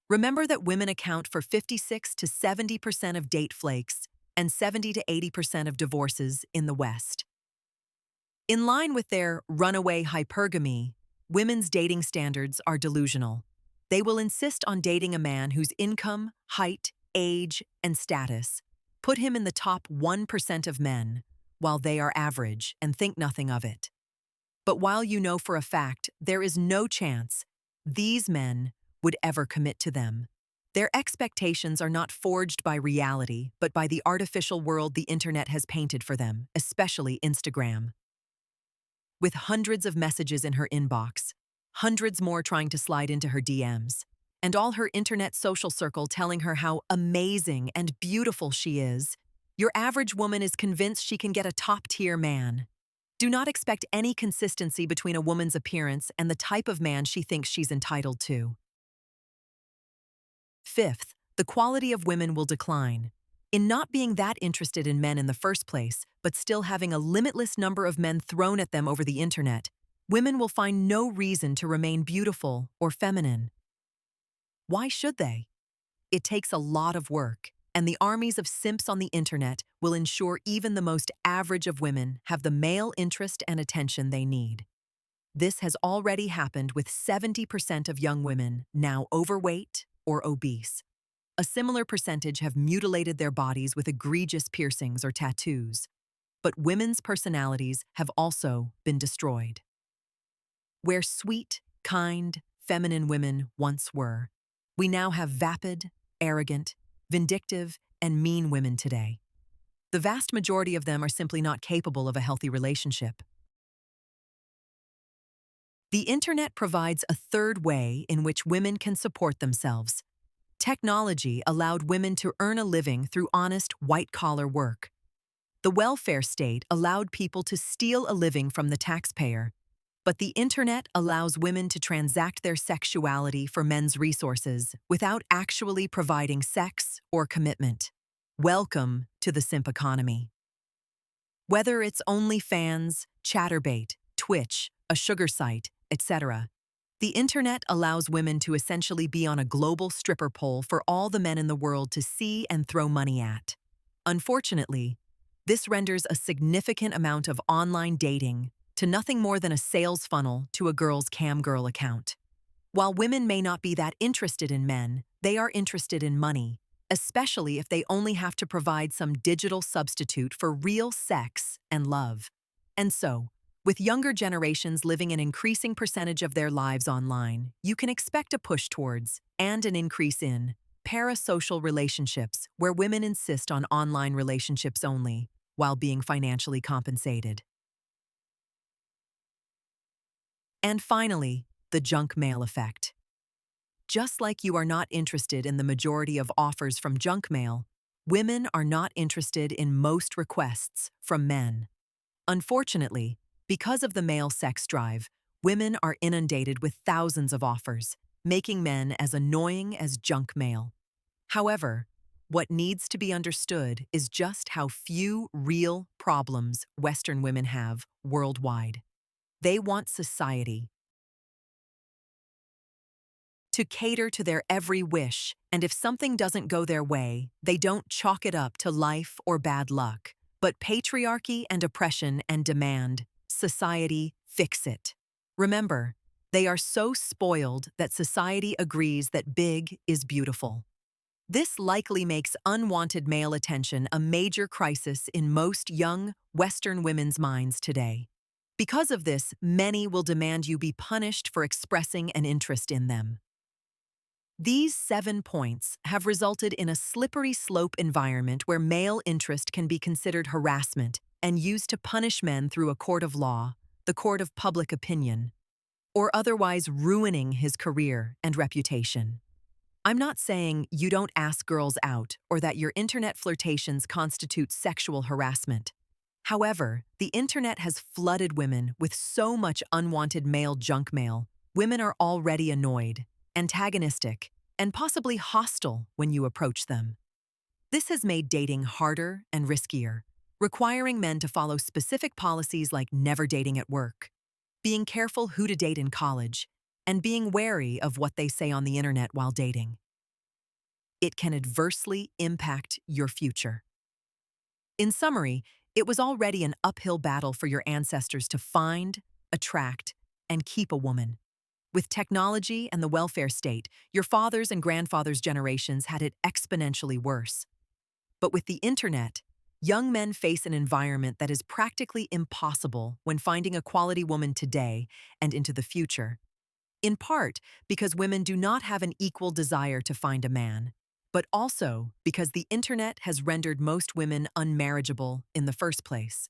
Remember that women account for 56 to 70% of date flakes and 70 to 80% of divorces in the West. In line with their runaway hypergamy, women's dating standards are delusional. They will insist on dating a man whose income, height, age, and status put him in the top 1% of men, while they are average and think nothing of it. But while you know for a fact there is no chance these men would ever commit to them, their expectations are not forged by reality, but by the artificial world the internet has painted for them, especially Instagram. with hundreds of messages in her inbox, hundreds more trying to slide into her DMs, and all her internet social circle telling her how amazing and beautiful she is, your average woman is convinced she can get a top-tier man. Do not expect any consistency between a woman's appearance and the type of man she thinks she's entitled to. Fifth, the quality of women will decline. In not being that interested in men in the first place, but still having a limitless number of men thrown at them over the internet, women will find no reason to remain beautiful or feminine. Why should they? It takes a lot of work, and the armies of simps on the internet will ensure even the most average of women have the male interest and attention they need. This has already happened with 70% of young women now overweight or obese. A similar percentage have mutilated their bodies with egregious piercings or tattoos. But women's personalities have also been destroyed. Where sweet, kind, feminine women once were, we now have vapid, arrogant, vindictive, and mean women today. The vast majority of them are simply not capable of a healthy relationship. The internet provides a third way in which women can support themselves. Technology allowed women to earn a living through honest, white-collar work. The welfare state allowed people to steal a living from the taxpayer, but the internet allows women to transact their sexuality for men's resources without actually providing sex or commitment. Welcome to the simp economy. Whether it's OnlyFans, Chatterbait, Twitch, a sugar site, etc., the internet allows women to essentially be on a global stripper pole for all the men in the world to see and throw money at. Unfortunately, this renders a significant amount of online dating to nothing more than a sales funnel to a girl's camgirl account. While women may not be that interested in men, they are interested in money, especially if they only have to provide some digital substitute for real sex and love. And so, with younger generations living an increasing percentage of their lives online, you can expect a push towards, and an increase in, parasocial relationships where women insist on online relationships only, while being financially compensated. And finally, the junk mail effect. Just like you are not interested in the majority of offers from junk mail, women are not interested in most requests from men. Unfortunately, because of the male sex drive, women are inundated with thousands of offers, making men as annoying as junk mail. However, what needs to be understood is just how few real problems Western women have worldwide. They want society to cater to their every wish, and if something doesn't go their way, they don't chalk it up to life or bad luck, but patriarchy and oppression and demand, society, fix it. Remember, they are so spoiled that society agrees that big is beautiful. This likely makes unwanted male attention a major crisis in most young, Western women's minds today. Because of this, many will demand you be punished for expressing an interest in them. These 7 points have resulted in a slippery slope environment where male interest can be considered harassment and used to punish men through a court of law, the court of public opinion, or otherwise ruining his career and reputation. I'm not saying you don't ask girls out or that your internet flirtations constitute sexual harassment. However, the internet has flooded women with so much unwanted male junk mail, women are already annoyed, antagonistic, and possibly hostile when you approach them. This has made dating harder and riskier, requiring men to follow specific policies like never dating at work, being careful who to date in college, and being wary of what they say on the internet while dating. It can adversely impact your future. In summary, it was already an uphill battle for your ancestors to find, attract, and keep a woman. With technology and the welfare state, your fathers' and grandfathers' generations had it exponentially worse. But with the internet, young men face an environment that is practically impossible when finding a quality woman today and into the future. In part because women do not have an equal desire to find a man, but also because the internet has rendered most women unmarriageable in the first place.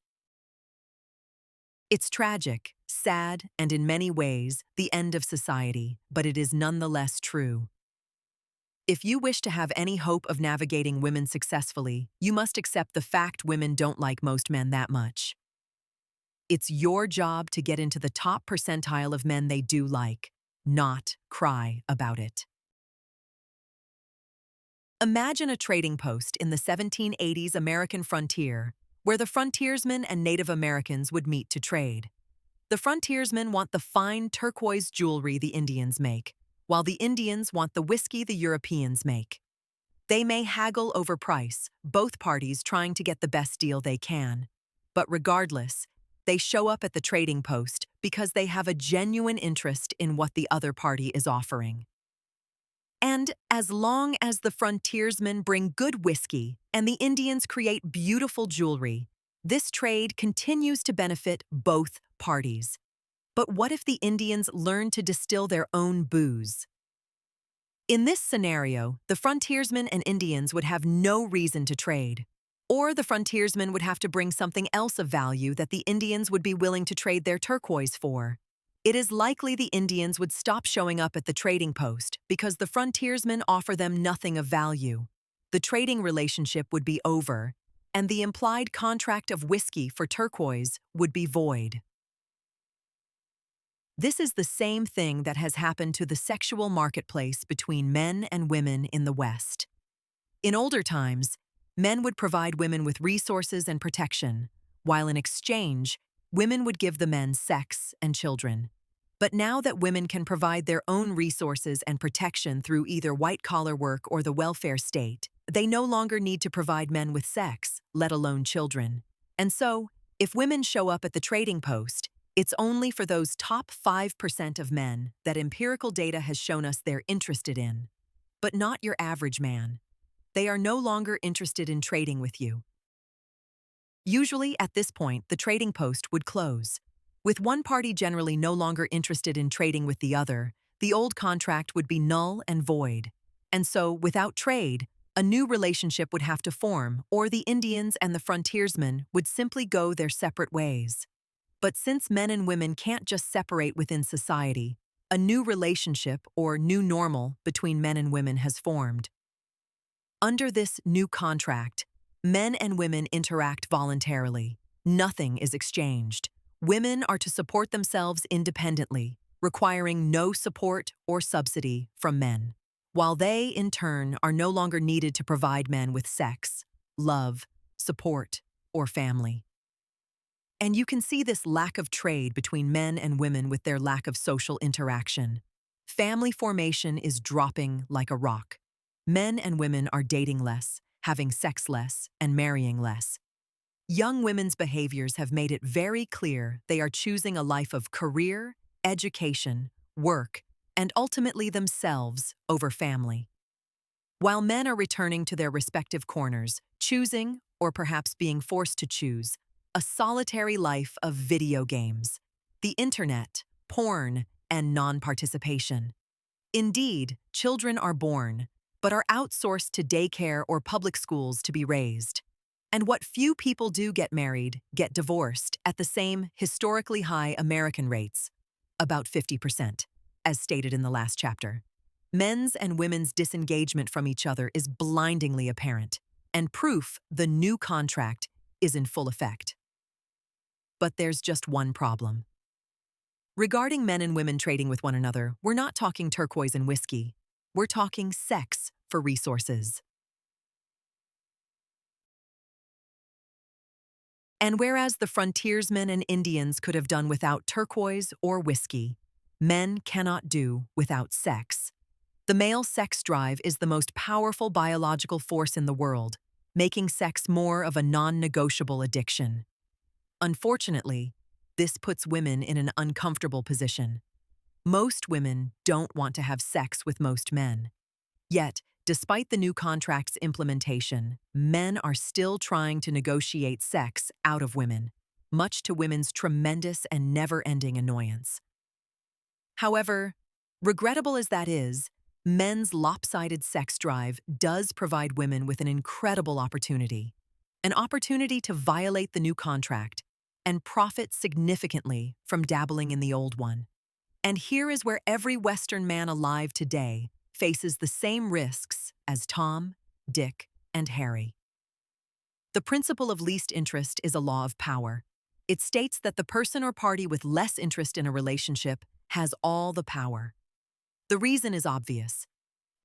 It's tragic, Sad and in many ways, the end of society, but it is nonetheless true. If you wish to have any hope of navigating women successfully, you must accept the fact women don't like most men that much. It's your job to get into the top percentile of men they do like, not cry about it. Imagine a trading post in the 1780s American frontier, where the frontiersmen and Native Americans would meet to trade. The frontiersmen want the fine turquoise jewelry the Indians make, while the Indians want the whiskey the Europeans make. They may haggle over price, both parties trying to get the best deal they can. But regardless, they show up at the trading post because they have a genuine interest in what the other party is offering. And as long as the frontiersmen bring good whiskey and the Indians create beautiful jewelry, this trade continues to benefit both parties. But what if the Indians learn to distill their own booze? In this scenario, the frontiersmen and Indians would have no reason to trade. Or the frontiersmen would have to bring something else of value that the Indians would be willing to trade their turquoise for. It is likely the Indians would stop showing up at the trading post because the frontiersmen offer them nothing of value. The trading relationship would be over, and the implied contract of whiskey for turquoise would be void. This is the same thing that has happened to the sexual marketplace between men and women in the West. In older times, men would provide women with resources and protection, while in exchange, women would give the men sex and children. But now that women can provide their own resources and protection through either white-collar work or the welfare state, they no longer need to provide men with sex, let alone children. And so, if women show up at the trading post, it's only for those top 5% of men that empirical data has shown us they're interested in. But not your average man. They are no longer interested in trading with you. Usually, at this point, the trading post would close. With one party generally no longer interested in trading with the other, the old contract would be null and void. And so, without trade, a new relationship would have to form, or the Indians and the frontiersmen would simply go their separate ways. But since men and women can't just separate within society, a new relationship or new normal between men and women has formed. Under this new contract, men and women interact voluntarily. Nothing is exchanged. Women are to support themselves independently, requiring no support or subsidy from men, while they, in turn, are no longer needed to provide men with sex, love, support, or family. And you can see this lack of trade between men and women with their lack of social interaction. Family formation is dropping like a rock. Men and women are dating less, having sex less, and marrying less. Young women's behaviors have made it very clear they are choosing a life of career, education, work, and ultimately themselves over family. While men are returning to their respective corners, choosing, or perhaps being forced to choose, a solitary life of video games, the internet, porn, and non-participation. Indeed, children are born, but are outsourced to daycare or public schools to be raised. And what few people do get married, get divorced at the same historically high American rates, about 50%, as stated in the last chapter. Men's and women's disengagement from each other is blindingly apparent, and proof the new contract is in full effect. But there's just one problem. Regarding men and women trading with one another, we're not talking turquoise and whiskey. We're talking sex for resources. And whereas the frontiersmen and Indians could have done without turquoise or whiskey, men cannot do without sex. The male sex drive is the most powerful biological force in the world, making sex more of a non-negotiable addiction. Unfortunately, this puts women in an uncomfortable position. Most women don't want to have sex with most men. Yet, despite the new contract's implementation, men are still trying to negotiate sex out of women, much to women's tremendous and never-ending annoyance. However, regrettable as that is, men's lopsided sex drive does provide women with an incredible opportunity. An opportunity to violate the new contract and profit significantly from dabbling in the old one. And here is where every Western man alive today faces the same risks as Tom, Dick, and Harry. The principle of least interest is a law of power. It states that the person or party with less interest in a relationship has all the power. The reason is obvious.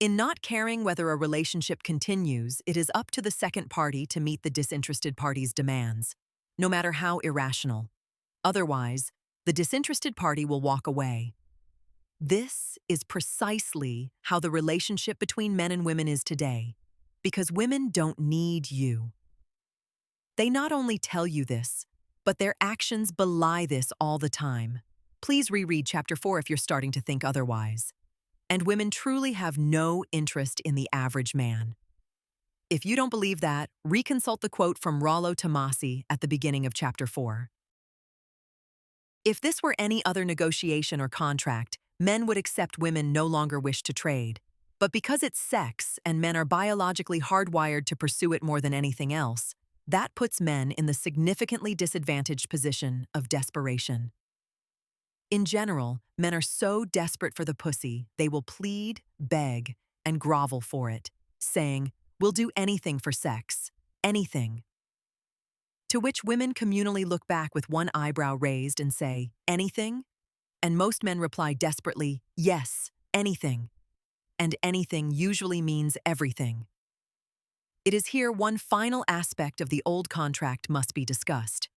In not caring whether a relationship continues, it is up to the second party to meet the disinterested party's demands, no matter how irrational. Otherwise, the disinterested party will walk away. This is precisely how the relationship between men and women is today, because women don't need you. They not only tell you this, but their actions belie this all the time. Please reread Chapter 4 if you're starting to think otherwise. And women truly have no interest in the average man. If you don't believe that, reconsult the quote from Rollo Tomasi at the beginning of Chapter 4. If this were any other negotiation or contract, men would accept women no longer wish to trade. But because it's sex and men are biologically hardwired to pursue it more than anything else, that puts men in the significantly disadvantaged position of desperation. In general, men are so desperate for the pussy, they will plead, beg, and grovel for it, saying, "We'll do anything for sex, anything." To which women communally look back with one eyebrow raised and say, "Anything?" And most men reply desperately, "Yes, anything." And anything usually means everything. It is here one final aspect of the old contract must be discussed.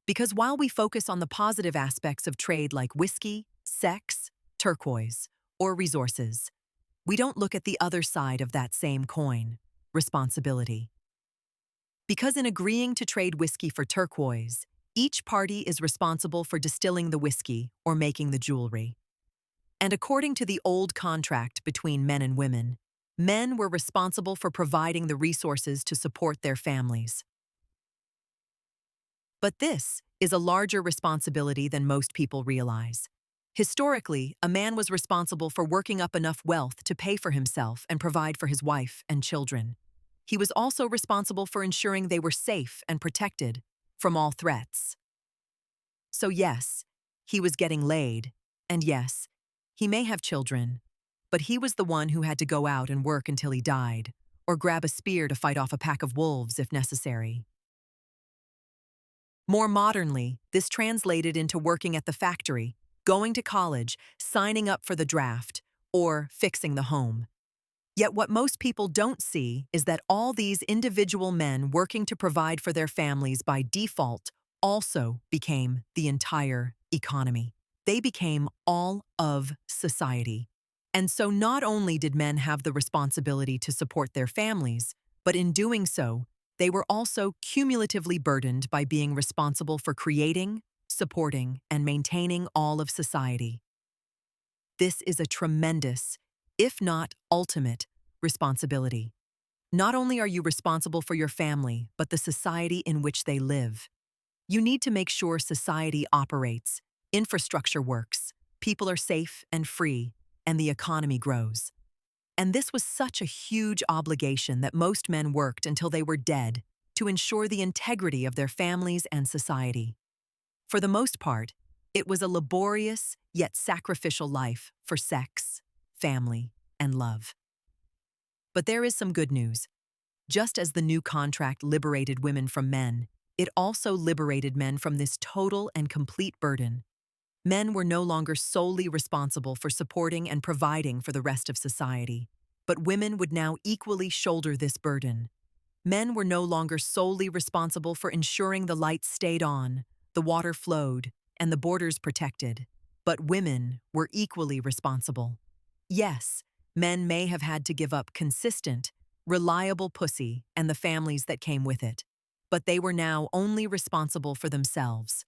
Because while we focus on the positive aspects of trade like whiskey, sex, turquoise, or resources, we don't look at the other side of that same coin, responsibility. Because in agreeing to trade whiskey for turquoise, each party is responsible for distilling the whiskey or making the jewelry. And according to the old contract between men and women, men were responsible for providing the resources to support their families. But this is a larger responsibility than most people realize. Historically, a man was responsible for working up enough wealth to pay for himself and provide for his wife and children. He was also responsible for ensuring they were safe and protected from all threats. So yes, he was getting laid, and yes, he may have children, but he was the one who had to go out and work until he died, or grab a spear to fight off a pack of wolves if necessary. More modernly, this translated into working at the factory, going to college, signing up for the draft, or fixing the home. Yet what most people don't see is that all these individual men working to provide for their families by default also became the entire economy. They became all of society. And so not only did men have the responsibility to support their families, but in doing so, they were also cumulatively burdened by being responsible for creating, supporting, and maintaining all of society. This is a tremendous, if not ultimate, responsibility. Not only are you responsible for your family, but the society in which they live. You need to make sure society operates, infrastructure works, people are safe and free, and the economy grows. And this was such a huge obligation that most men worked until they were dead to ensure the integrity of their families and society. For the most part, it was a laborious yet sacrificial life for sex, family, and love. But there is some good news. Just as the new contract liberated women from men, it also liberated men from this total and complete burden. Men were no longer solely responsible for supporting and providing for the rest of society, but women would now equally shoulder this burden. Men were no longer solely responsible for ensuring the lights stayed on, the water flowed, and the borders protected, but women were equally responsible. Yes, men may have had to give up consistent, reliable pussy and the families that came with it, but they were now only responsible for themselves.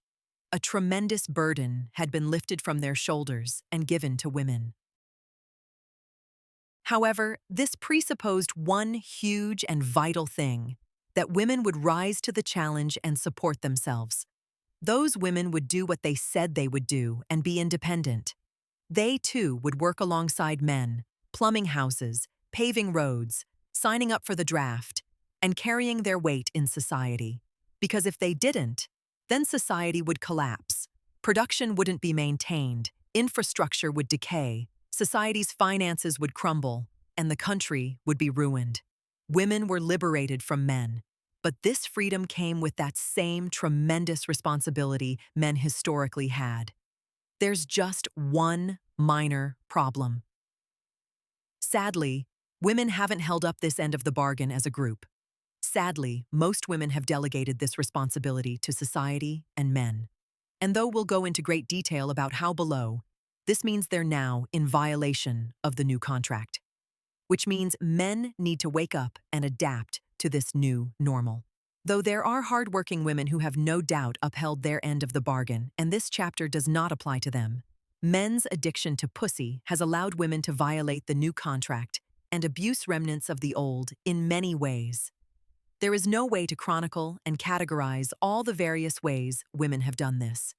A tremendous burden had been lifted from their shoulders and given to women. However, this presupposed one huge and vital thing, that women would rise to the challenge and support themselves. Those women would do what they said they would do and be independent. They, too, would work alongside men, plumbing houses, paving roads, signing up for the draft, and carrying their weight in society. Because if they didn't, then society would collapse. Production wouldn't be maintained, infrastructure would decay, society's finances would crumble, and the country would be ruined. Women were liberated from men, but this freedom came with that same tremendous responsibility men historically had. There's just one minor problem. Sadly, women haven't held up this end of the bargain as a group. Sadly, most women have delegated this responsibility to society and men. And though we'll go into great detail about how below, this means they're now in violation of the new contract, which means men need to wake up and adapt to this new normal. Though there are hardworking women who have no doubt upheld their end of the bargain, and this chapter does not apply to them, men's addiction to pussy has allowed women to violate the new contract and abuse remnants of the old in many ways. There is no way to chronicle and categorize all the various ways women have done this.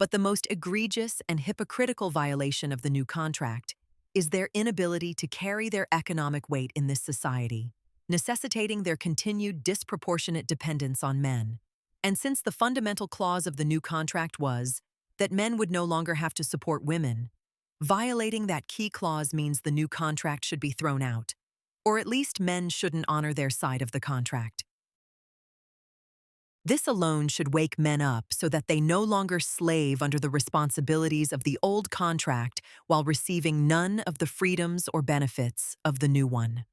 But the most egregious and hypocritical violation of the new contract is their inability to carry their economic weight in this society, necessitating their continued disproportionate dependence on men. And since the fundamental clause of the new contract was that men would no longer have to support women, violating that key clause means the new contract should be thrown out, or at least men shouldn't honor their side of the contract. This alone should wake men up so that they no longer slave under the responsibilities of the old contract while receiving none of the freedoms or benefits of the new one.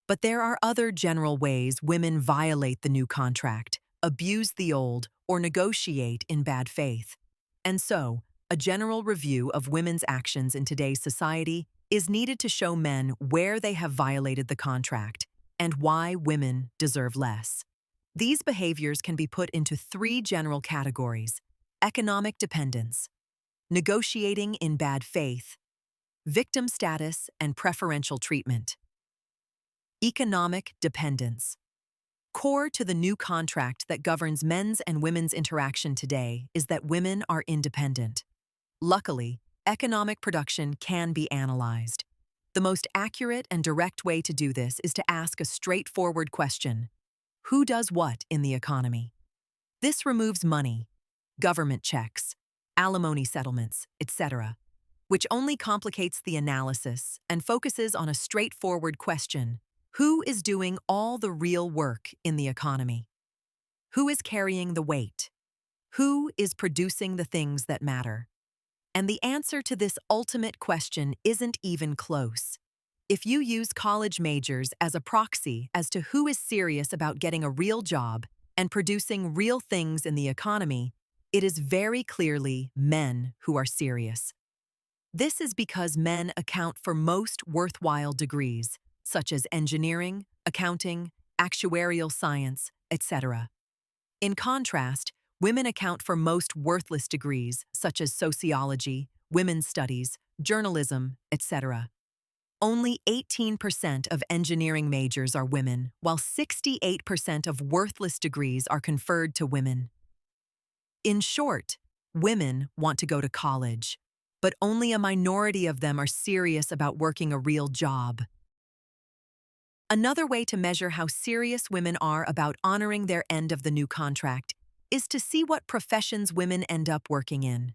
But there are other general ways women violate the new contract, abuse the old, or negotiate in bad faith. And so, a general review of women's actions in today's society is needed to show men where they have violated the contract and why women deserve less. These behaviors can be put into three general categories: economic dependence, negotiating in bad faith, victim status and preferential treatment. Economic dependence. Core to the new contract that governs men's and women's interaction today is that women are independent. Luckily, economic production can be analyzed. The most accurate and direct way to do this is to ask a straightforward question: who does what in the economy? This removes money, government checks, alimony settlements, etc., which only complicates the analysis and focuses on a straightforward question: who is doing all the real work in the economy? Who is carrying the weight? Who is producing the things that matter? And the answer to this ultimate question isn't even close. If you use college majors as a proxy as to who is serious about getting a real job and producing real things in the economy, it is very clearly men who are serious. This is because men account for most worthwhile degrees, such as engineering, accounting, actuarial science, etc. In contrast, women account for most worthless degrees, such as sociology, women's studies, journalism, etc. Only 18% of engineering majors are women, while 68% of worthless degrees are conferred to women. In short, women want to go to college, but only a minority of them are serious about working a real job. Another way to measure how serious women are about honoring their end of the new contract is to see what professions women end up working in.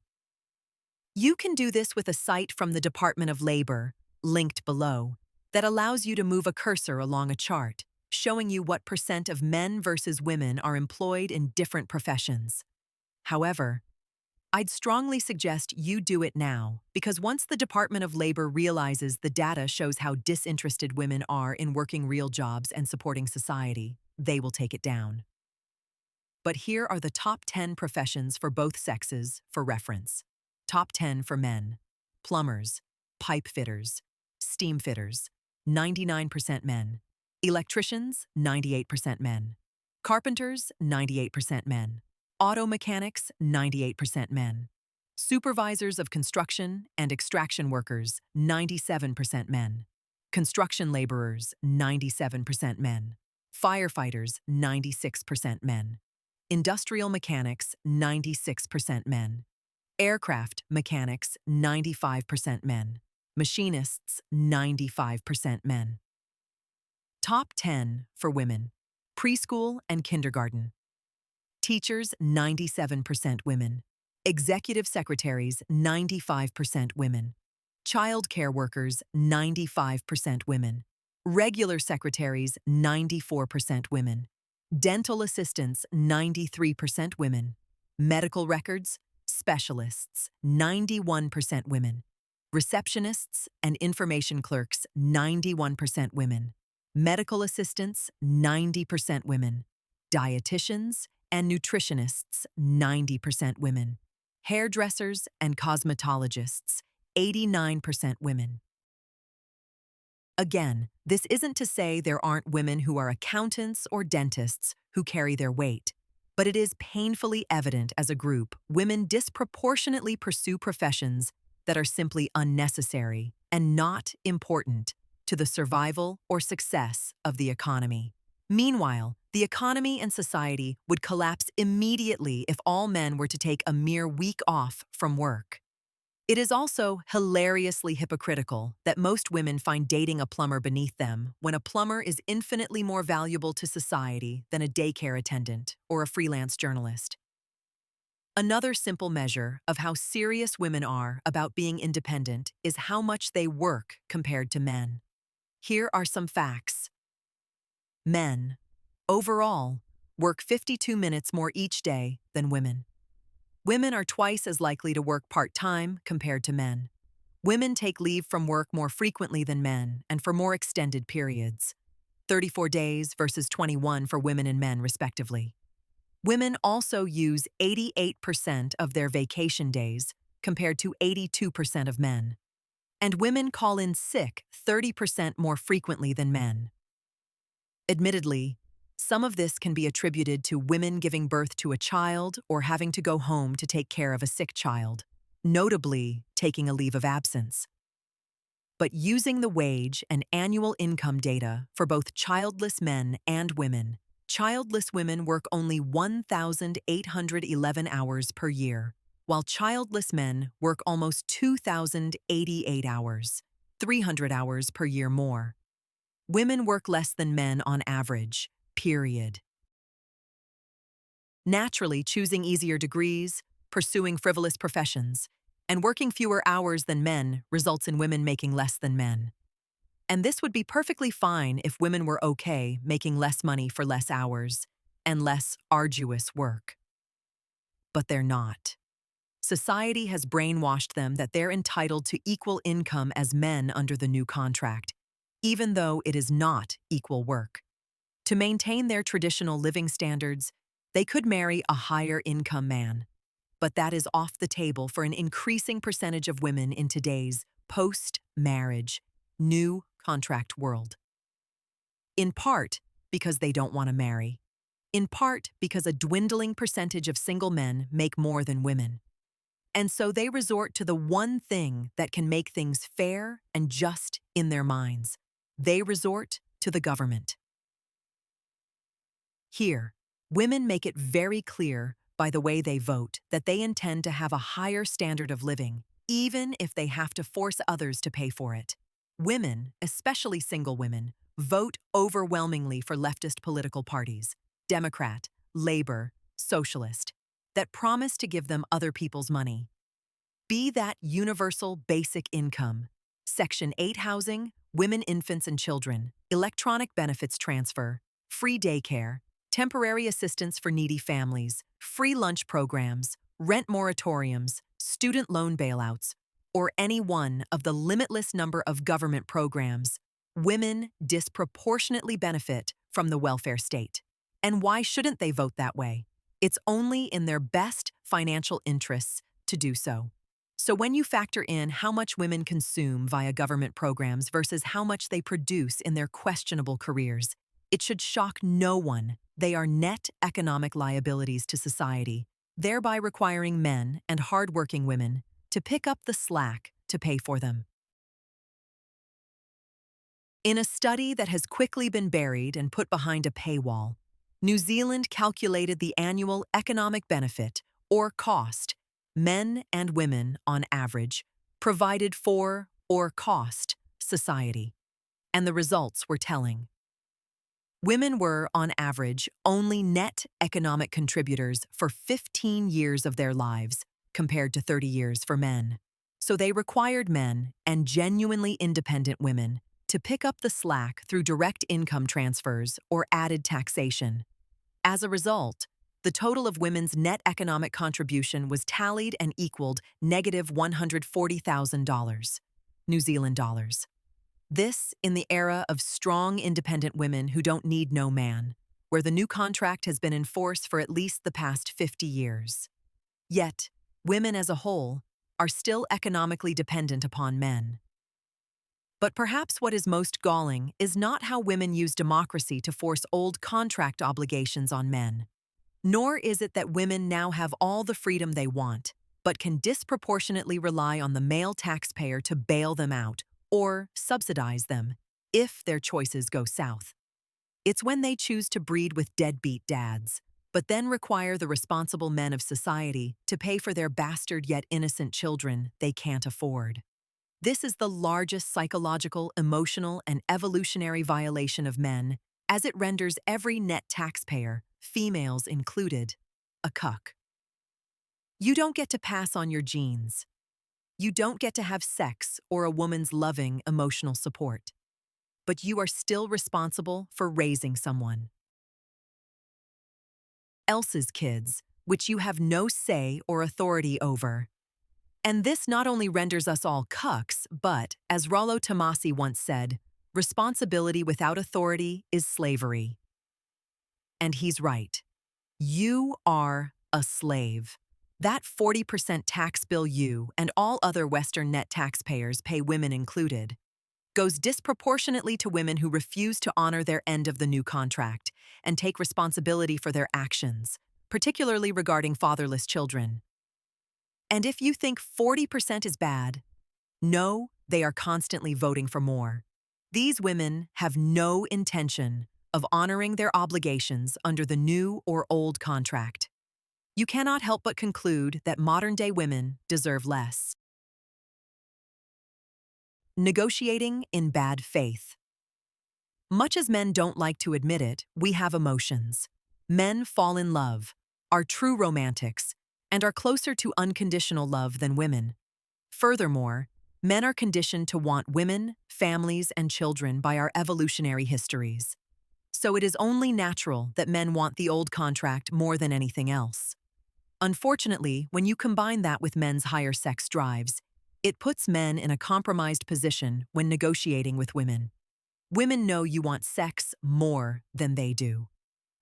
You can do this with a site from the Department of Labor, linked below, that allows you to move a cursor along a chart, showing you what % of men versus women are employed in different professions. However, I'd strongly suggest you do it now, because once the Department of Labor realizes the data shows how disinterested women are in working real jobs and supporting society, they will take it down. But here are the top 10 professions for both sexes for reference. Top 10 for men: plumbers, pipe fitters, steam fitters, 99% men; electricians, 98% men; carpenters, 98% men; auto mechanics, 98% men; supervisors of construction and extraction workers, 97% men; construction laborers, 97% men; firefighters, 96% men; industrial mechanics, 96% men; aircraft mechanics, 95% men; machinists, 95% men. Top 10 for women: preschool and kindergarten. Teachers, 97% women. Executive secretaries, 95% women. Child care workers, 95% women. Regular secretaries, 94% women. Dental assistants, 93% women. Medical records, specialists, 91% women. Receptionists and information clerks, 91% women. Medical assistants, 90% women. Dietitians and nutritionists, 90% women. Hairdressers and cosmetologists, 89% women. Again, this isn't to say there aren't women who are accountants or dentists who carry their weight, but it is painfully evident as a group, women disproportionately pursue professions that are simply unnecessary and not important to the survival or success of the economy. Meanwhile, the economy and society would collapse immediately if all men were to take a mere week off from work. It is also hilariously hypocritical that most women find dating a plumber beneath them when a plumber is infinitely more valuable to society than a daycare attendant or a freelance journalist. Another simple measure of how serious women are about being independent is how much they work compared to men. Here are some facts. Men, overall, work 52 minutes more each day than women. Women are twice as likely to work part-time compared to men. Women take leave from work more frequently than men and for more extended periods, 34 days versus 21 for women and men, respectively. Women also use 88% of their vacation days compared to 82% of men. And women call in sick 30% more frequently than men. Admittedly, some of this can be attributed to women giving birth to a child or having to go home to take care of a sick child, notably taking a leave of absence. But using the wage and annual income data for both childless men and women, childless women work only 1,811 hours per year, while childless men work almost 2,088 hours, 300 hours per year more. Women work less than men on average, period. Naturally, choosing easier degrees, pursuing frivolous professions, and working fewer hours than men results in women making less than men. And this would be perfectly fine if women were okay making less money for less hours and less arduous work. But they're not. Society has brainwashed them that they're entitled to equal income as men under the new contract, even though it is not equal work. To maintain their traditional living standards, they could marry a higher income man. But that is off the table for an increasing percentage of women in today's post-marriage, new contract world. In part because they don't want to marry. In part because a dwindling percentage of single men make more than women. And so they resort to the one thing that can make things fair and just in their minds. They resort to the government. Here, women make it very clear by the way they vote that they intend to have a higher standard of living, even if they have to force others to pay for it. Women, especially single women, vote overwhelmingly for leftist political parties, Democrat, Labor, Socialist, that promise to give them other people's money. Be that universal basic income, Section 8 housing, women, infants, and children, electronic benefits transfer, free daycare, temporary assistance for needy families, free lunch programs, rent moratoriums, student loan bailouts, or any one of the limitless number of government programs, women disproportionately benefit from the welfare state. And why shouldn't they vote that way? It's only in their best financial interests to do so. So when you factor in how much women consume via government programs versus how much they produce in their questionable careers, it should shock no one they are net economic liabilities to society, thereby requiring men and hard-working women to pick up the slack to pay for them. In a study that has quickly been buried and put behind a paywall, New Zealand calculated the annual economic benefit, or cost, men and women, on average, provided for or cost society. And the results were telling. Women were, on average, only net economic contributors for 15 years of their lives, compared to 30 years for men. So they required men, and genuinely independent women, to pick up the slack through direct income transfers or added taxation. As a result, the total of women's net economic contribution was tallied and equaled negative $140,000, New Zealand dollars. This in the era of strong independent women who don't need no man, where the new contract has been in force for at least the past 50 years. Yet, women as a whole are still economically dependent upon men. But perhaps what is most galling is not how women use democracy to force old contract obligations on men. Nor is it that women now have all the freedom they want, but can disproportionately rely on the male taxpayer to bail them out or subsidize them if their choices go south. It's when they choose to breed with deadbeat dads, but then require the responsible men of society to pay for their bastard yet innocent children they can't afford. This is the largest psychological, emotional, and evolutionary violation of men, as it renders every net taxpayer, females included, a cuck. You don't get to pass on your genes. You don't get to have sex or a woman's loving, emotional support. But you are still responsible for raising someone else's kids, which you have no say or authority over. And this not only renders us all cucks, but, as Rollo Tomasi once said, responsibility without authority is slavery. And he's right. You are a slave. That 40% tax bill you and all other Western net taxpayers pay, women included, goes disproportionately to women who refuse to honor their end of the new contract and take responsibility for their actions, particularly regarding fatherless children. And if you think 40% is bad, no, they are constantly voting for more. These women have no intention of honoring their obligations under the new or old contract. You cannot help but conclude that modern-day women deserve less. Negotiating in bad faith. Much as men don't like to admit it, we have emotions. Men fall in love, are true romantics, and are closer to unconditional love than women. Furthermore, men are conditioned to want women, families, and children by our evolutionary histories. So it is only natural that men want the old contract more than anything else. Unfortunately, when you combine that with men's higher sex drives, it puts men in a compromised position when negotiating with women. Women know you want sex more than they do.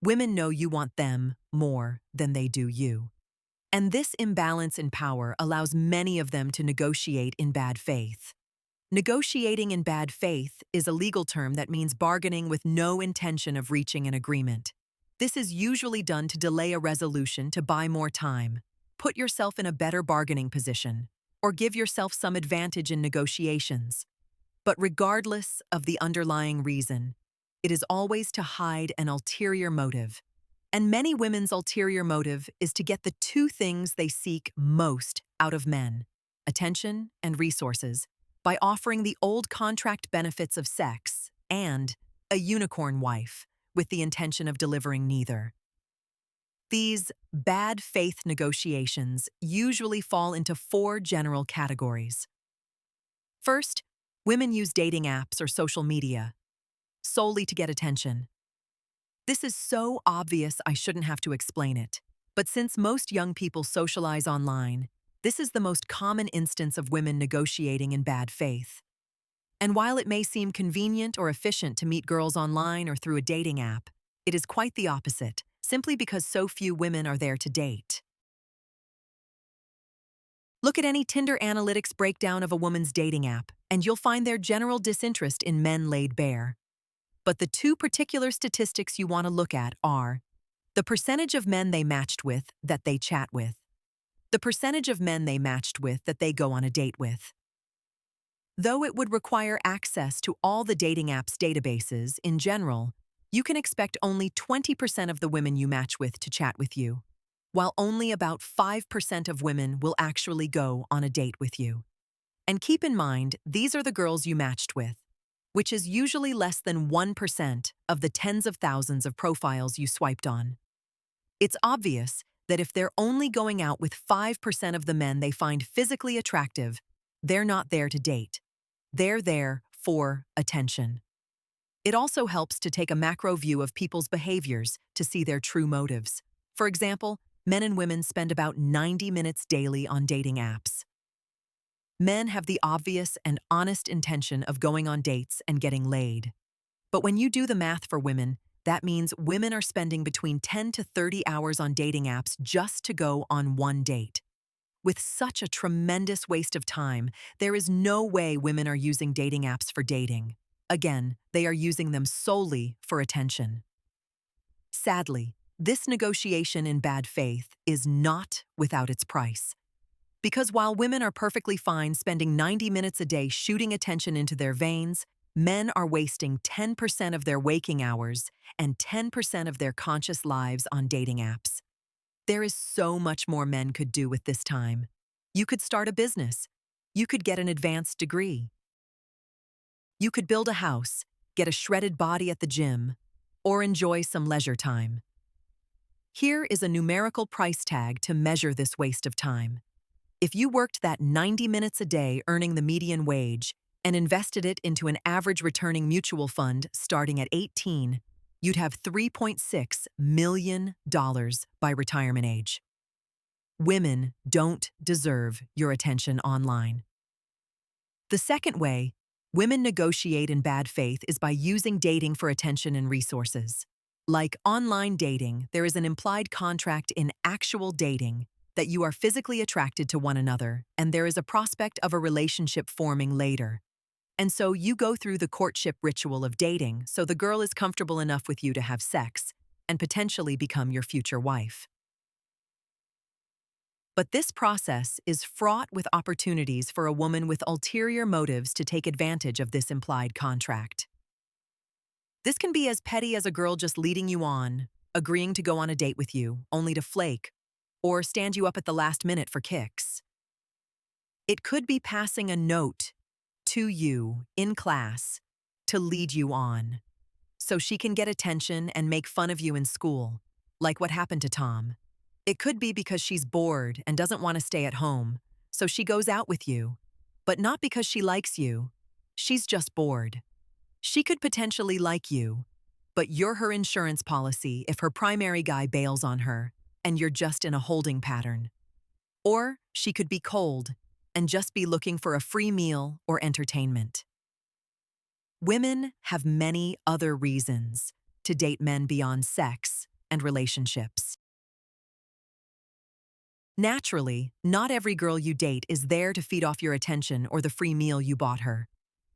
Women know you want them more than they do you. And this imbalance in power allows many of them to negotiate in bad faith. Negotiating in bad faith is a legal term that means bargaining with no intention of reaching an agreement. This is usually done to delay a resolution to buy more time, put yourself in a better bargaining position, or give yourself some advantage in negotiations. But regardless of the underlying reason, it is always to hide an ulterior motive. And many women's ulterior motive is to get the two things they seek most out of men, attention and resources, by offering the old contract benefits of sex and a unicorn wife, with the intention of delivering neither. These bad faith negotiations usually fall into 4 general categories. First, women use dating apps or social media solely to get attention. This is so obvious I shouldn't have to explain it. But since most young people socialize online, this is the most common instance of women negotiating in bad faith. And while it may seem convenient or efficient to meet girls online or through a dating app, it is quite the opposite, simply because so few women are there to date. Look at any Tinder analytics breakdown of a woman's dating app, and you'll find their general disinterest in men laid bare. But the 2 particular statistics you want to look at are the percentage of men they matched with that they chat with, the percentage of men they matched with that they go on a date with. Though it would require access to all the dating apps' databases in general, you can expect only 20% of the women you match with to chat with you, while only about 5% of women will actually go on a date with you. And keep in mind, these are the girls you matched with. which is usually less than 1% of the tens of thousands of profiles you swiped on. It's obvious that if they're only going out with 5% of the men they find physically attractive, they're not there to date. They're there for attention. It also helps to take a macro view of people's behaviors to see their true motives. For example, men and women spend about 90 minutes daily on dating apps. Men have the obvious and honest intention of going on dates and getting laid. But when you do the math for women, that means women are spending between 10 to 30 hours on dating apps just to go on one date. With such a tremendous waste of time, there is no way women are using dating apps for dating. Again, they are using them solely for attention. Sadly, this negotiation in bad faith is not without its price. Because while women are perfectly fine spending 90 minutes a day shooting attention into their veins, men are wasting 10% of their waking hours and 10% of their conscious lives on dating apps. There is so much more men could do with this time. You could start a business. You could get an advanced degree. You could build a house, get a shredded body at the gym, or enjoy some leisure time. Here is a numerical price tag to measure this waste of time. If you worked that 90 minutes a day earning the median wage and invested it into an average returning mutual fund starting at 18, you'd have $3.6 million by retirement age. Women don't deserve your attention online. The second way women negotiate in bad faith is by using dating for attention and resources. Like online dating, there is an implied contract in actual dating that you are physically attracted to one another, and there is a prospect of a relationship forming later. And so you go through the courtship ritual of dating so the girl is comfortable enough with you to have sex and potentially become your future wife. But this process is fraught with opportunities for a woman with ulterior motives to take advantage of this implied contract. This can be as petty as a girl just leading you on, agreeing to go on a date with you, only to flake, or stand you up at the last minute for kicks. It could be passing a note to you in class to lead you on, so she can get attention and make fun of you in school, like what happened to Tom. It could be because she's bored and doesn't want to stay at home, so she goes out with you, but not because she likes you. She's just bored. She could potentially like you, but you're her insurance policy if her primary guy bails on her and you're just in a holding pattern. Or she could be cold and just be looking for a free meal or entertainment. Women have many other reasons to date men beyond sex and relationships. Naturally, not every girl you date is there to feed off your attention or the free meal you bought her.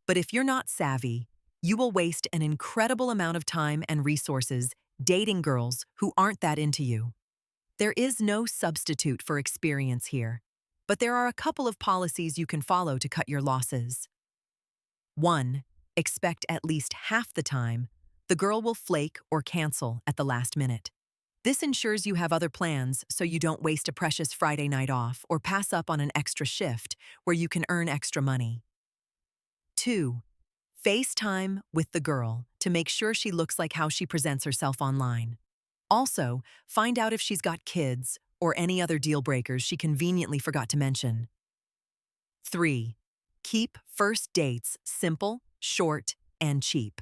But if you're not savvy, you will waste an incredible amount of time and resources dating girls who aren't that into you. There is no substitute for experience here, but there are a couple of policies you can follow to cut your losses. 1. Expect at least half the time the girl will flake or cancel at the last minute. This ensures you have other plans so you don't waste a precious Friday night off or pass up on an extra shift where you can earn extra money. 2. FaceTime with the girl to make sure she looks like how she presents herself online. Also, find out if she's got kids or any other deal breakers she conveniently forgot to mention. 3. Keep first dates simple, short, and cheap.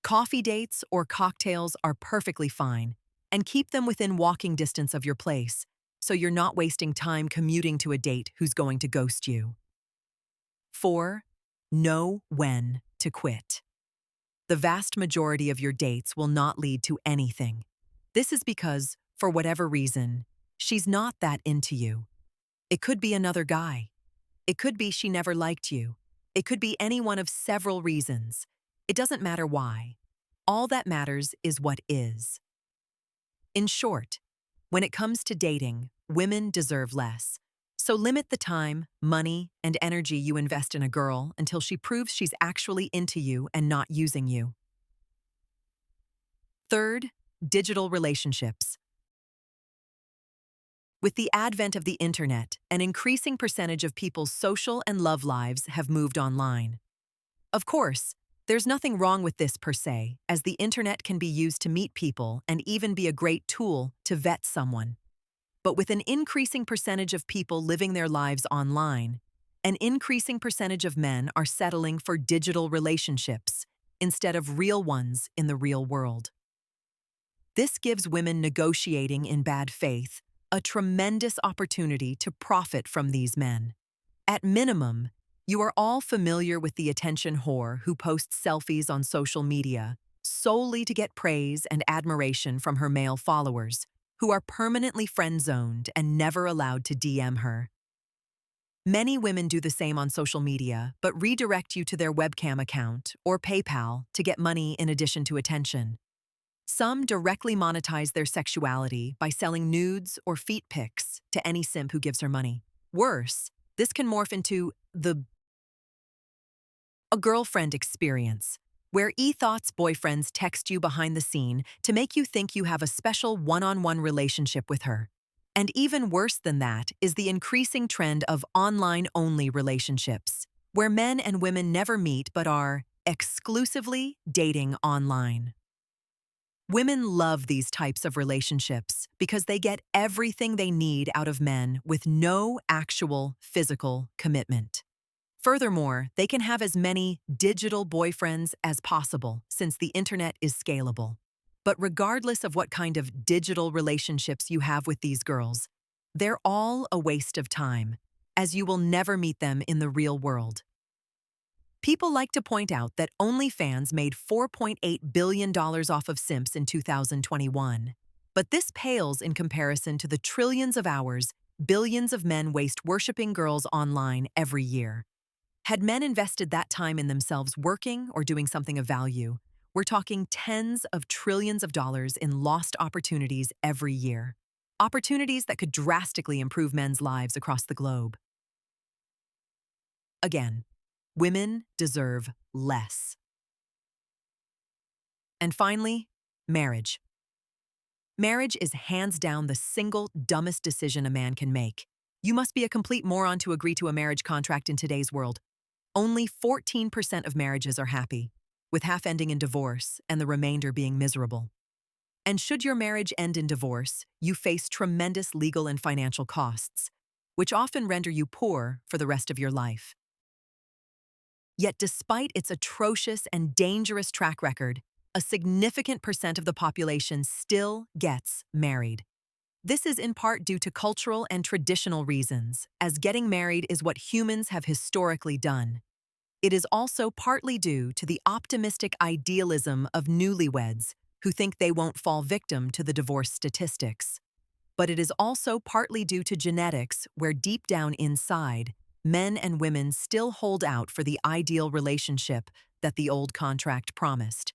Coffee dates or cocktails are perfectly fine, and keep them within walking distance of your place so you're not wasting time commuting to a date who's going to ghost you. 4. Know when to quit. The vast majority of your dates will not lead to anything. This is because, for whatever reason, she's not that into you. It could be another guy. It could be she never liked you. It could be any one of several reasons. It doesn't matter why. All that matters is what is. In short, when it comes to dating, women deserve less. So limit the time, money, and energy you invest in a girl until she proves she's actually into you and not using you. Third, digital relationships. With the advent of the internet, an increasing percentage of people's social and love lives have moved online. Of course, There's nothing wrong with this per se, as the internet can be used to meet people and even be a great tool to vet someone. But with an increasing percentage of people living their lives online, an increasing percentage of men are settling for digital relationships instead of real ones in the real world. This gives women negotiating in bad faith a tremendous opportunity to profit from these men. At minimum, you are all familiar with the attention whore who posts selfies on social media solely to get praise and admiration from her male followers, who are permanently friend-zoned and never allowed to DM her. Many women do the same on social media, but redirect you to their webcam account or PayPal to get money in addition to attention. Some directly monetize their sexuality by selling nudes or feet pics to any simp who gives her money. Worse, this can morph into a girlfriend experience, where e-thoughts boyfriends text you behind the scene to make you think you have a special one-on-one relationship with her. And even worse than that is the increasing trend of online-only relationships, where men and women never meet but are exclusively dating online. Women love these types of relationships because they get everything they need out of men with no actual physical commitment. Furthermore, they can have as many digital boyfriends as possible since the internet is scalable. But regardless of what kind of digital relationships you have with these girls, they're all a waste of time, as you will never meet them in the real world. People like to point out that OnlyFans made $4.8 billion off of simps in 2021. But this pales in comparison to the trillions of hours billions of men waste worshiping girls online every year. Had men invested that time in themselves working or doing something of value, we're talking tens of trillions of dollars in lost opportunities every year. Opportunities that could drastically improve men's lives across the globe. Again, women deserve less. And finally, marriage. Marriage is hands down the single dumbest decision a man can make. You must be a complete moron to agree to a marriage contract in today's world. Only 14% of marriages are happy, with half ending in divorce and the remainder being miserable. And should your marriage end in divorce, you face tremendous legal and financial costs, which often render you poor for the rest of your life. Yet despite its atrocious and dangerous track record, a significant percent of the population still gets married. This is in part due to cultural and traditional reasons, as getting married is what humans have historically done. It is also partly due to the optimistic idealism of newlyweds who think they won't fall victim to the divorce statistics. But it is also partly due to genetics where deep down inside, men and women still hold out for the ideal relationship that the old contract promised.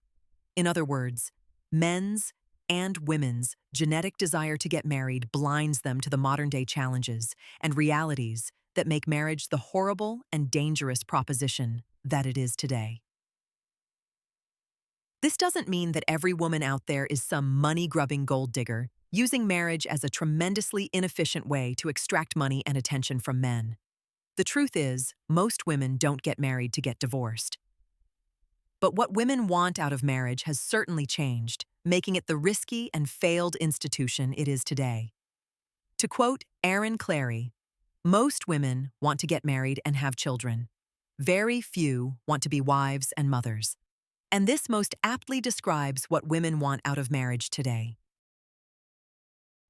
In other words, men's and women's genetic desire to get married blinds them to the modern-day challenges and realities that make marriage the horrible and dangerous proposition that it is today. This doesn't mean that every woman out there is some money-grubbing gold digger, using marriage as a tremendously inefficient way to extract money and attention from men. The truth is, most women don't get married to get divorced. But what women want out of marriage has certainly changed, making it the risky and failed institution it is today. To quote Erin Clary, "Most women want to get married and have children. Very few want to be wives and mothers." And this most aptly describes what women want out of marriage today.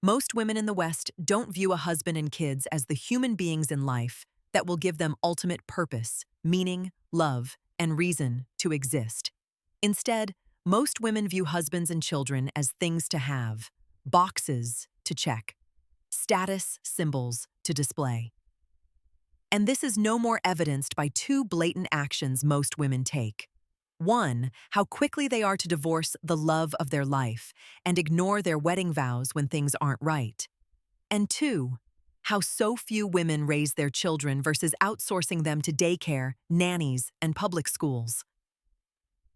Most women in the West don't view a husband and kids as the human beings in life that will give them ultimate purpose, meaning, love, and reason to exist. Instead, most women view husbands and children as things to have, boxes to check, status symbols to display. And this is no more evidenced by two blatant actions most women take. One, how quickly they are to divorce the love of their life and ignore their wedding vows when things aren't right. And two, how so few women raise their children versus outsourcing them to daycare, nannies, and public schools.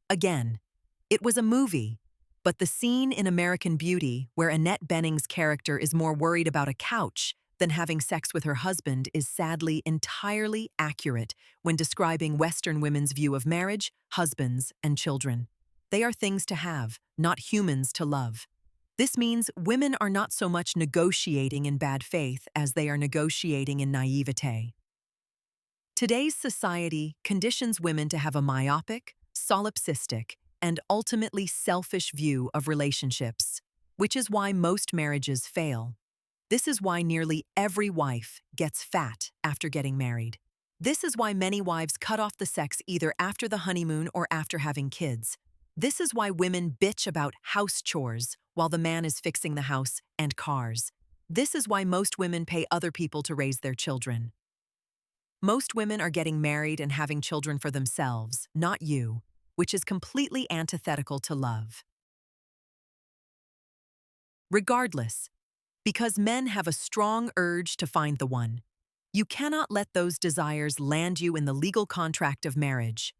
Again, it was a movie, but the scene in American Beauty where Annette Bening's character is more worried about a couch than having sex with her husband is sadly entirely accurate when describing Western women's view of marriage, husbands, and children. They are things to have, not humans to love. This means women are not so much negotiating in bad faith as they are negotiating in naivete. Today's society conditions women to have a myopic, solipsistic, and ultimately selfish view of relationships, which is why most marriages fail. This is why nearly every wife gets fat after getting married. This is why many wives cut off the sex either after the honeymoon or after having kids. This is why women bitch about house chores while the man is fixing the house and cars. This is why most women pay other people to raise their children. Most women are getting married and having children for themselves, not you, which is completely antithetical to love. Regardless, because men have a strong urge to find the one, you cannot let those desires land you in the legal contract of marriage.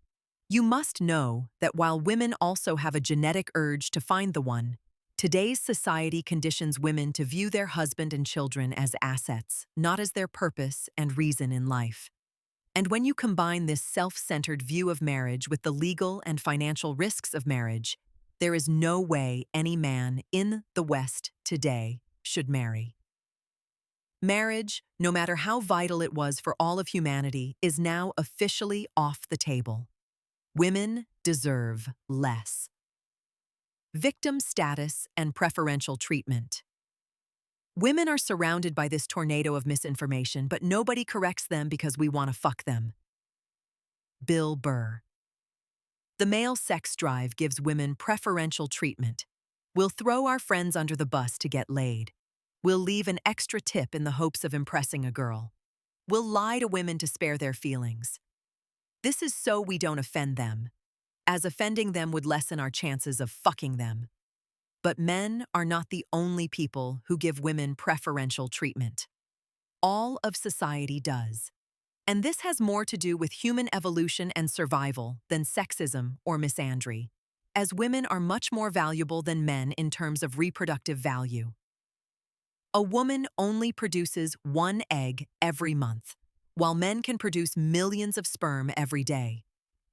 You must know that while women also have a genetic urge to find the one, today's society conditions women to view their husband and children as assets, not as their purpose and reason in life. And when you combine this self-centered view of marriage with the legal and financial risks of marriage, there is no way any man in the West today should marry. Marriage, no matter how vital it was for all of humanity, is now officially off the table. Women deserve less. Victim status and preferential treatment. Women are surrounded by this tornado of misinformation, but nobody corrects them because we want to fuck them. Bill Burr. The male sex drive gives women preferential treatment. We'll throw our friends under the bus to get laid. We'll leave an extra tip in the hopes of impressing a girl. We'll lie to women to spare their feelings. This is so we don't offend them, as offending them would lessen our chances of fucking them. But men are not the only people who give women preferential treatment. All of society does. And this has more to do with human evolution and survival than sexism or misandry, as women are much more valuable than men in terms of reproductive value. A woman only produces 1 egg every month, while men can produce millions of sperm every day.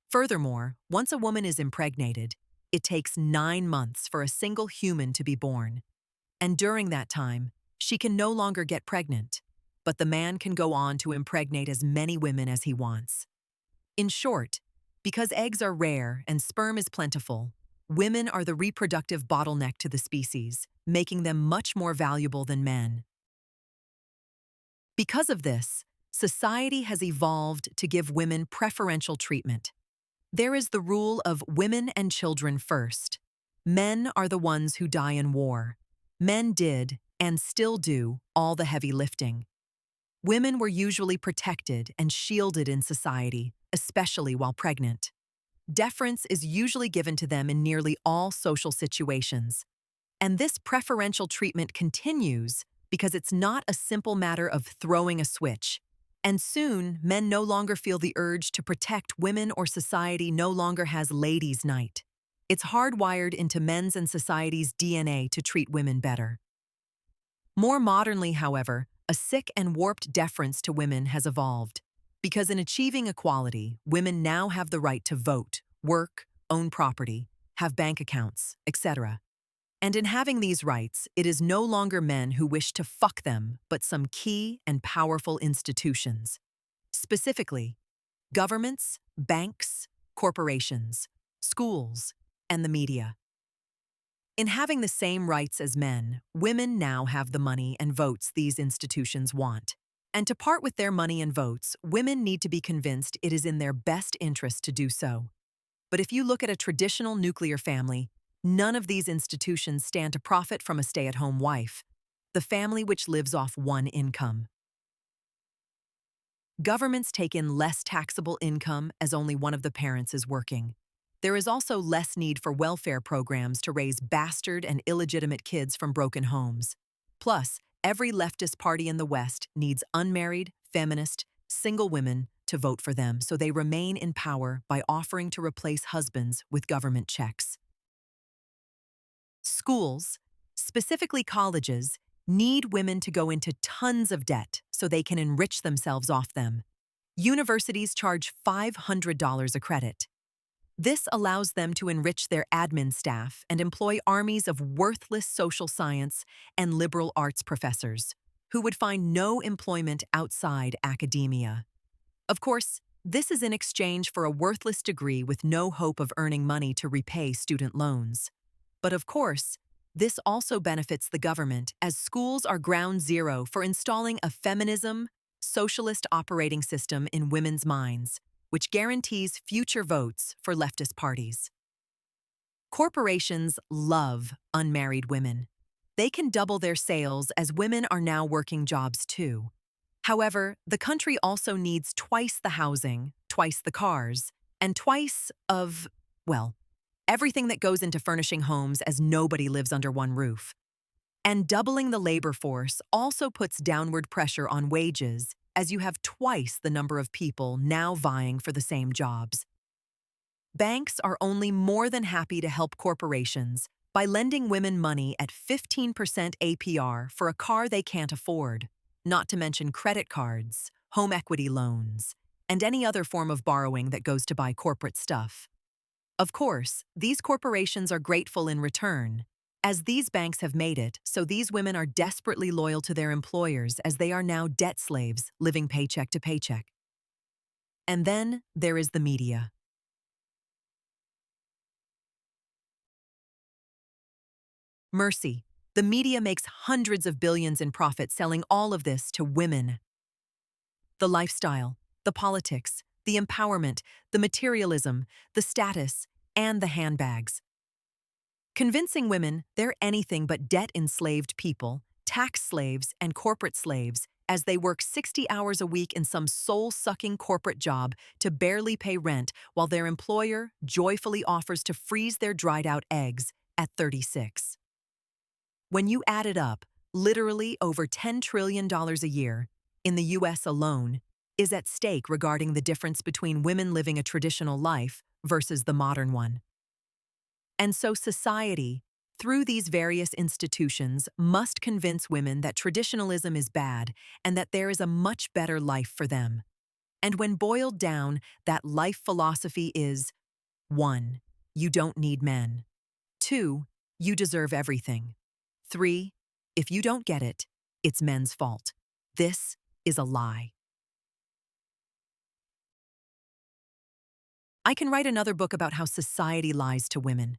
Furthermore, once a woman is impregnated, it takes 9 months for a single human to be born. And during that time, she can no longer get pregnant, but the man can go on to impregnate as many women as he wants. In short, because eggs are rare and sperm is plentiful, women are the reproductive bottleneck to the species, making them much more valuable than men. Because of this, society has evolved to give women preferential treatment. There is the rule of women and children first. Men are the ones who die in war. Men did, and still do, all the heavy lifting. Women were usually protected and shielded in society, especially while pregnant. Deference is usually given to them in nearly all social situations. And this preferential treatment continues because it's not a simple matter of throwing a switch. And soon, men no longer feel the urge to protect women, or society no longer has ladies' night. It's hardwired into men's and society's DNA to treat women better. More modernly, however, a sick and warped deference to women has evolved. Because in achieving equality, women now have the right to vote, work, own property, have bank accounts, etc. And in having these rights, it is no longer men who wish to fuck them, but some key and powerful institutions. Specifically, governments, banks, corporations, schools, and the media. In having the same rights as men, women now have the money and votes these institutions want. And to part with their money and votes, women need to be convinced it is in their best interest to do so. But if you look at a traditional nuclear family, none of these institutions stand to profit from a stay-at-home wife, the family which lives off one income. Governments take in less taxable income as only one of the parents is working. There is also less need for welfare programs to raise bastard and illegitimate kids from broken homes. Plus, every leftist party in the West needs unmarried, feminist, single women to vote for them so they remain in power by offering to replace husbands with government checks. Schools, specifically colleges, need women to go into tons of debt so they can enrich themselves off them. Universities charge $500 a credit. This allows them to enrich their admin staff and employ armies of worthless social science and liberal arts professors who would find no employment outside academia. Of course, this is in exchange for a worthless degree with no hope of earning money to repay student loans. But of course, this also benefits the government as schools are ground zero for installing a feminism, socialist operating system in women's minds, which guarantees future votes for leftist parties. Corporations love unmarried women. They can double their sales as women are now working jobs too. However, the country also needs twice the housing, twice the cars, and twice of, well, everything that goes into furnishing homes as nobody lives under one roof. And doubling the labor force also puts downward pressure on wages as you have twice the number of people now vying for the same jobs. Banks are only more than happy to help corporations by lending women money at 15% APR for a car they can't afford, not to mention credit cards, home equity loans, and any other form of borrowing that goes to buy corporate stuff. Of course, these corporations are grateful in return, as these banks have made it so these women are desperately loyal to their employers as they are now debt slaves living paycheck to paycheck. And then there is the media. Mercy. The media makes hundreds of billions in profit selling all of this to women. The lifestyle, the politics, the empowerment, the materialism, the status, and the handbags. Convincing women they're anything but debt-enslaved people, tax slaves, and corporate slaves as they work 60 hours a week in some soul-sucking corporate job to barely pay rent while their employer joyfully offers to freeze their dried-out eggs at 36. When you add it up, literally over $10 trillion a year, in the US alone, is at stake regarding the difference between women living a traditional life versus the modern one. And so society, through these various institutions, must convince women that traditionalism is bad and that there is a much better life for them. And when boiled down, that life philosophy is 1. You don't need men. 2. You deserve everything. 3. If you don't get it, it's men's fault. This is a lie. I can write another book about how society lies to women.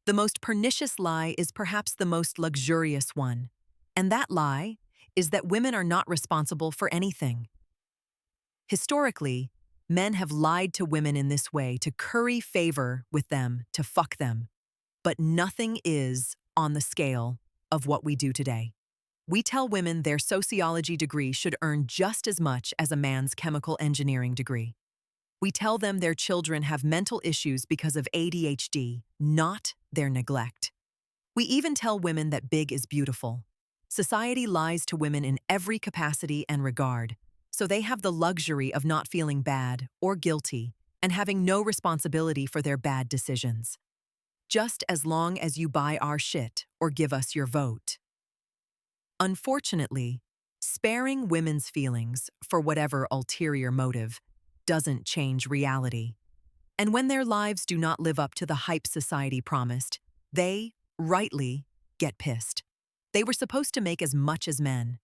The most pernicious lie is perhaps the most luxurious one, and that lie is that women are not responsible for anything. Historically, men have lied to women in this way to curry favor with them, to fuck them. But nothing is on the scale of what we do today. We tell women their sociology degree should earn just as much as a man's chemical engineering degree. We tell them their children have mental issues because of ADHD, not their neglect. We even tell women that big is beautiful. Society lies to women in every capacity and regard, so they have the luxury of not feeling bad or guilty and having no responsibility for their bad decisions. Just as long as you buy our shit or give us your vote. Unfortunately, sparing women's feelings for whatever ulterior motive doesn't change reality. And when their lives do not live up to the hype society promised, they, rightly, get pissed. They were supposed to make as much as men.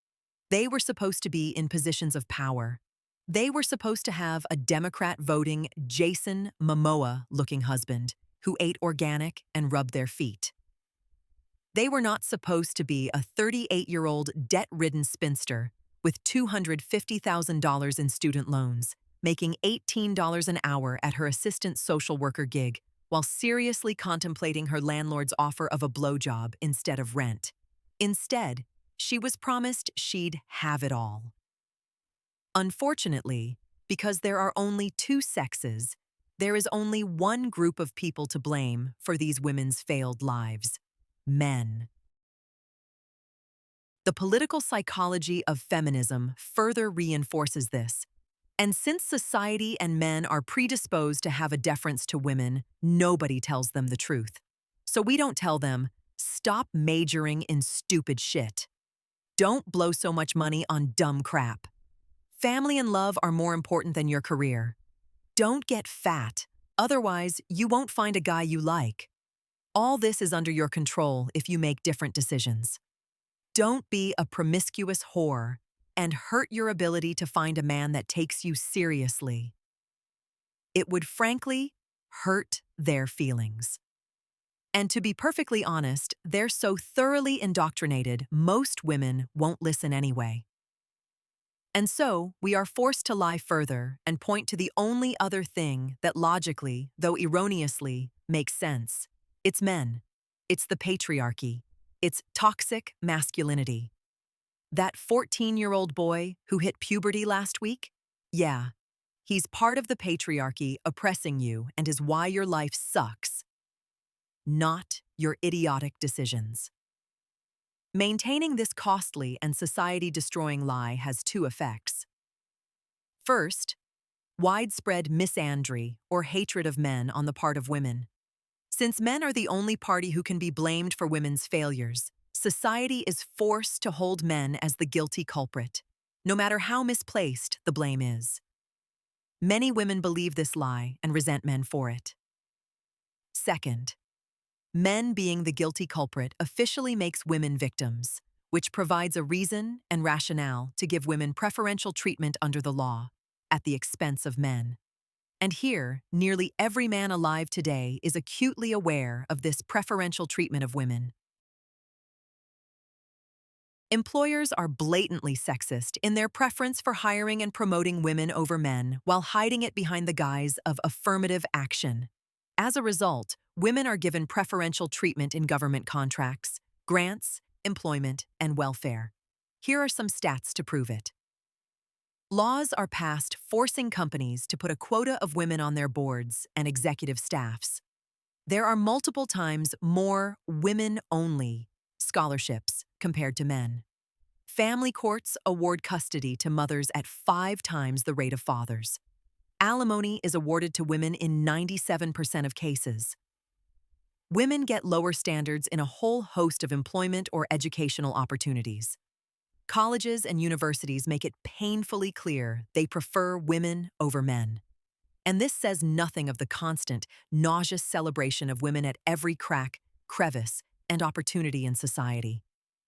They were supposed to be in positions of power. They were supposed to have a Democrat-voting Jason Momoa-looking husband who ate organic and rubbed their feet. They were not supposed to be a 38-year-old debt-ridden spinster with $250,000 in student loans, making $18 an hour at her assistant social worker gig while seriously contemplating her landlord's offer of a blowjob instead of rent. Instead, she was promised she'd have it all. Unfortunately, because there are only two sexes, there is only one group of people to blame for these women's failed lives: men. The political psychology of feminism further reinforces this. And since society and men are predisposed to have a deference to women, nobody tells them the truth. So we don't tell them, stop majoring in stupid shit. Don't blow so much money on dumb crap. Family and love are more important than your career. Don't get fat, otherwise you won't find a guy you like. All this is under your control if you make different decisions. Don't be a promiscuous whore and hurt your ability to find a man that takes you seriously. It would frankly hurt their feelings. And to be perfectly honest, they're so thoroughly indoctrinated, most women won't listen anyway. And so, we are forced to lie further and point to the only other thing that logically, though erroneously, makes sense. It's men. It's the patriarchy. It's toxic masculinity. That 14-year-old boy who hit puberty last week? Yeah, he's part of the patriarchy oppressing you and is why your life sucks, not your idiotic decisions. Maintaining this costly and society-destroying lie has two effects. First, widespread misandry or hatred of men on the part of women. Since men are the only party who can be blamed for women's failures, society is forced to hold men as the guilty culprit, no matter how misplaced the blame is. Many women believe this lie and resent men for it. Second, men being the guilty culprit officially makes women victims, which provides a reason and rationale to give women preferential treatment under the law, at the expense of men. And here, nearly every man alive today is acutely aware of this preferential treatment of women. Employers are blatantly sexist in their preference for hiring and promoting women over men while hiding it behind the guise of affirmative action. As a result, women are given preferential treatment in government contracts, grants, employment, and welfare. Here are some stats to prove it. Laws are passed forcing companies to put a quota of women on their boards and executive staffs. There are multiple times more women-only scholarships compared to men. Family courts award custody to mothers at 5 times the rate of fathers. Alimony is awarded to women in 97% of cases. Women get lower standards in a whole host of employment or educational opportunities. Colleges and universities make it painfully clear they prefer women over men. And this says nothing of the constant, nauseous celebration of women at every crack, crevice, and opportunity in society.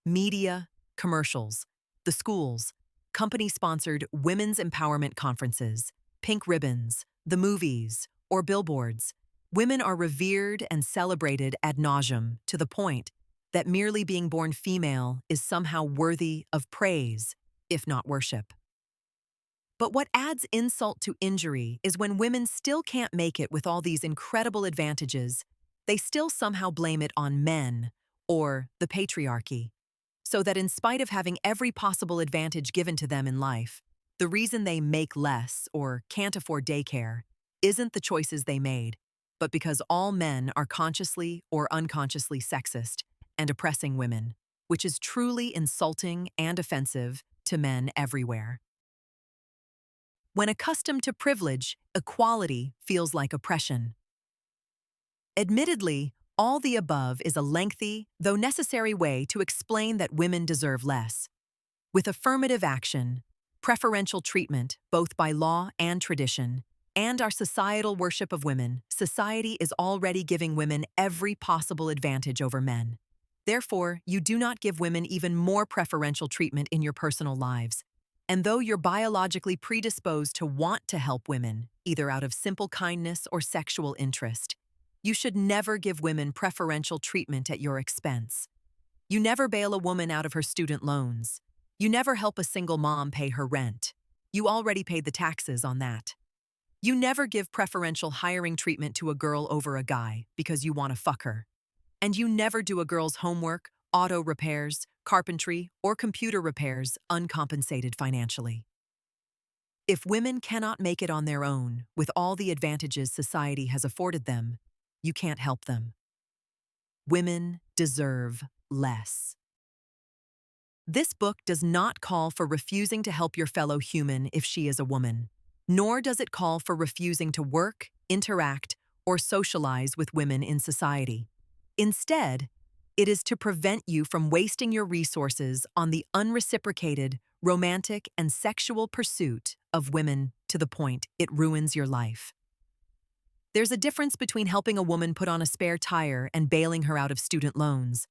Media, commercials, the schools, company-sponsored women's empowerment conferences, pink ribbons, the movies, or billboards. Women are revered and celebrated ad nauseam to the point that merely being born female is somehow worthy of praise, if not worship. But what adds insult to injury is when women still can't make it with all these incredible advantages, they still somehow blame it on men or the patriarchy. So that in spite of having every possible advantage given to them in life, the reason they make less or can't afford daycare isn't the choices they made, but because all men are consciously or unconsciously sexist and oppressing women, which is truly insulting and offensive to men everywhere. When accustomed to privilege, equality feels like oppression. Admittedly, all the above is a lengthy, though necessary way to explain that women deserve less. With affirmative action, preferential treatment, both by law and tradition, and our societal worship of women, society is already giving women every possible advantage over men. Therefore, you do not give women even more preferential treatment in your personal lives. And though you're biologically predisposed to want to help women, either out of simple kindness or sexual interest, you should never give women preferential treatment at your expense. You never bail a woman out of her student loans. You never help a single mom pay her rent. You already paid the taxes on that. You never give preferential hiring treatment to a girl over a guy because you want to fuck her. And you never do a girl's homework, auto repairs, carpentry, or computer repairs uncompensated financially. If women cannot make it on their own with all the advantages society has afforded them, you can't help them. Women deserve less. This book does not call for refusing to help your fellow human if she is a woman, nor does it call for refusing to work, interact, or socialize with women in society. Instead, It is to prevent you from wasting your resources on the unreciprocated, romantic, and sexual pursuit of women to the point it ruins your life. There's a difference between helping a woman put on a spare tire and bailing her out of student loans,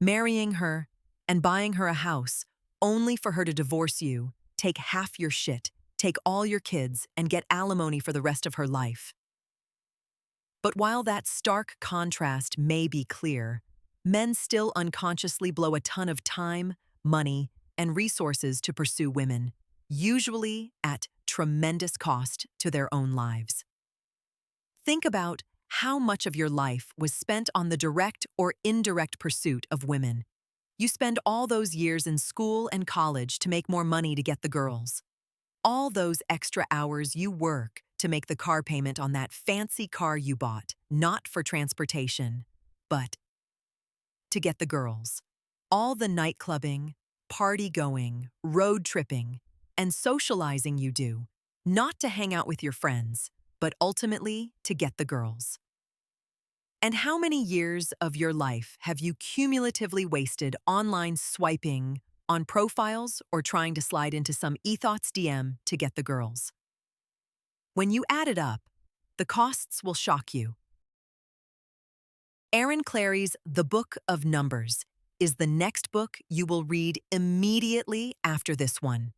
marrying her, and buying her a house only for her to divorce you, take half your shit, take all your kids, and get alimony for the rest of her life. But while that stark contrast may be clear, men still unconsciously blow a ton of time, money, and resources to pursue women, usually at tremendous cost to their own lives. Think about how much of your life was spent on the direct or indirect pursuit of women. You spend all those years in school and college to make more money to get the girls. All those extra hours you work to make the car payment on that fancy car you bought, not for transportation, but to get the girls. All the night clubbing, party going, road tripping, and socializing you do, not to hang out with your friends, but ultimately to get the girls. And how many years of your life have you cumulatively wasted online swiping on profiles or trying to slide into some ethot's DM to get the girls? When you add it up, the costs will shock you. Aaron Clary's The Book of Numbers is the next book you will read immediately after this one.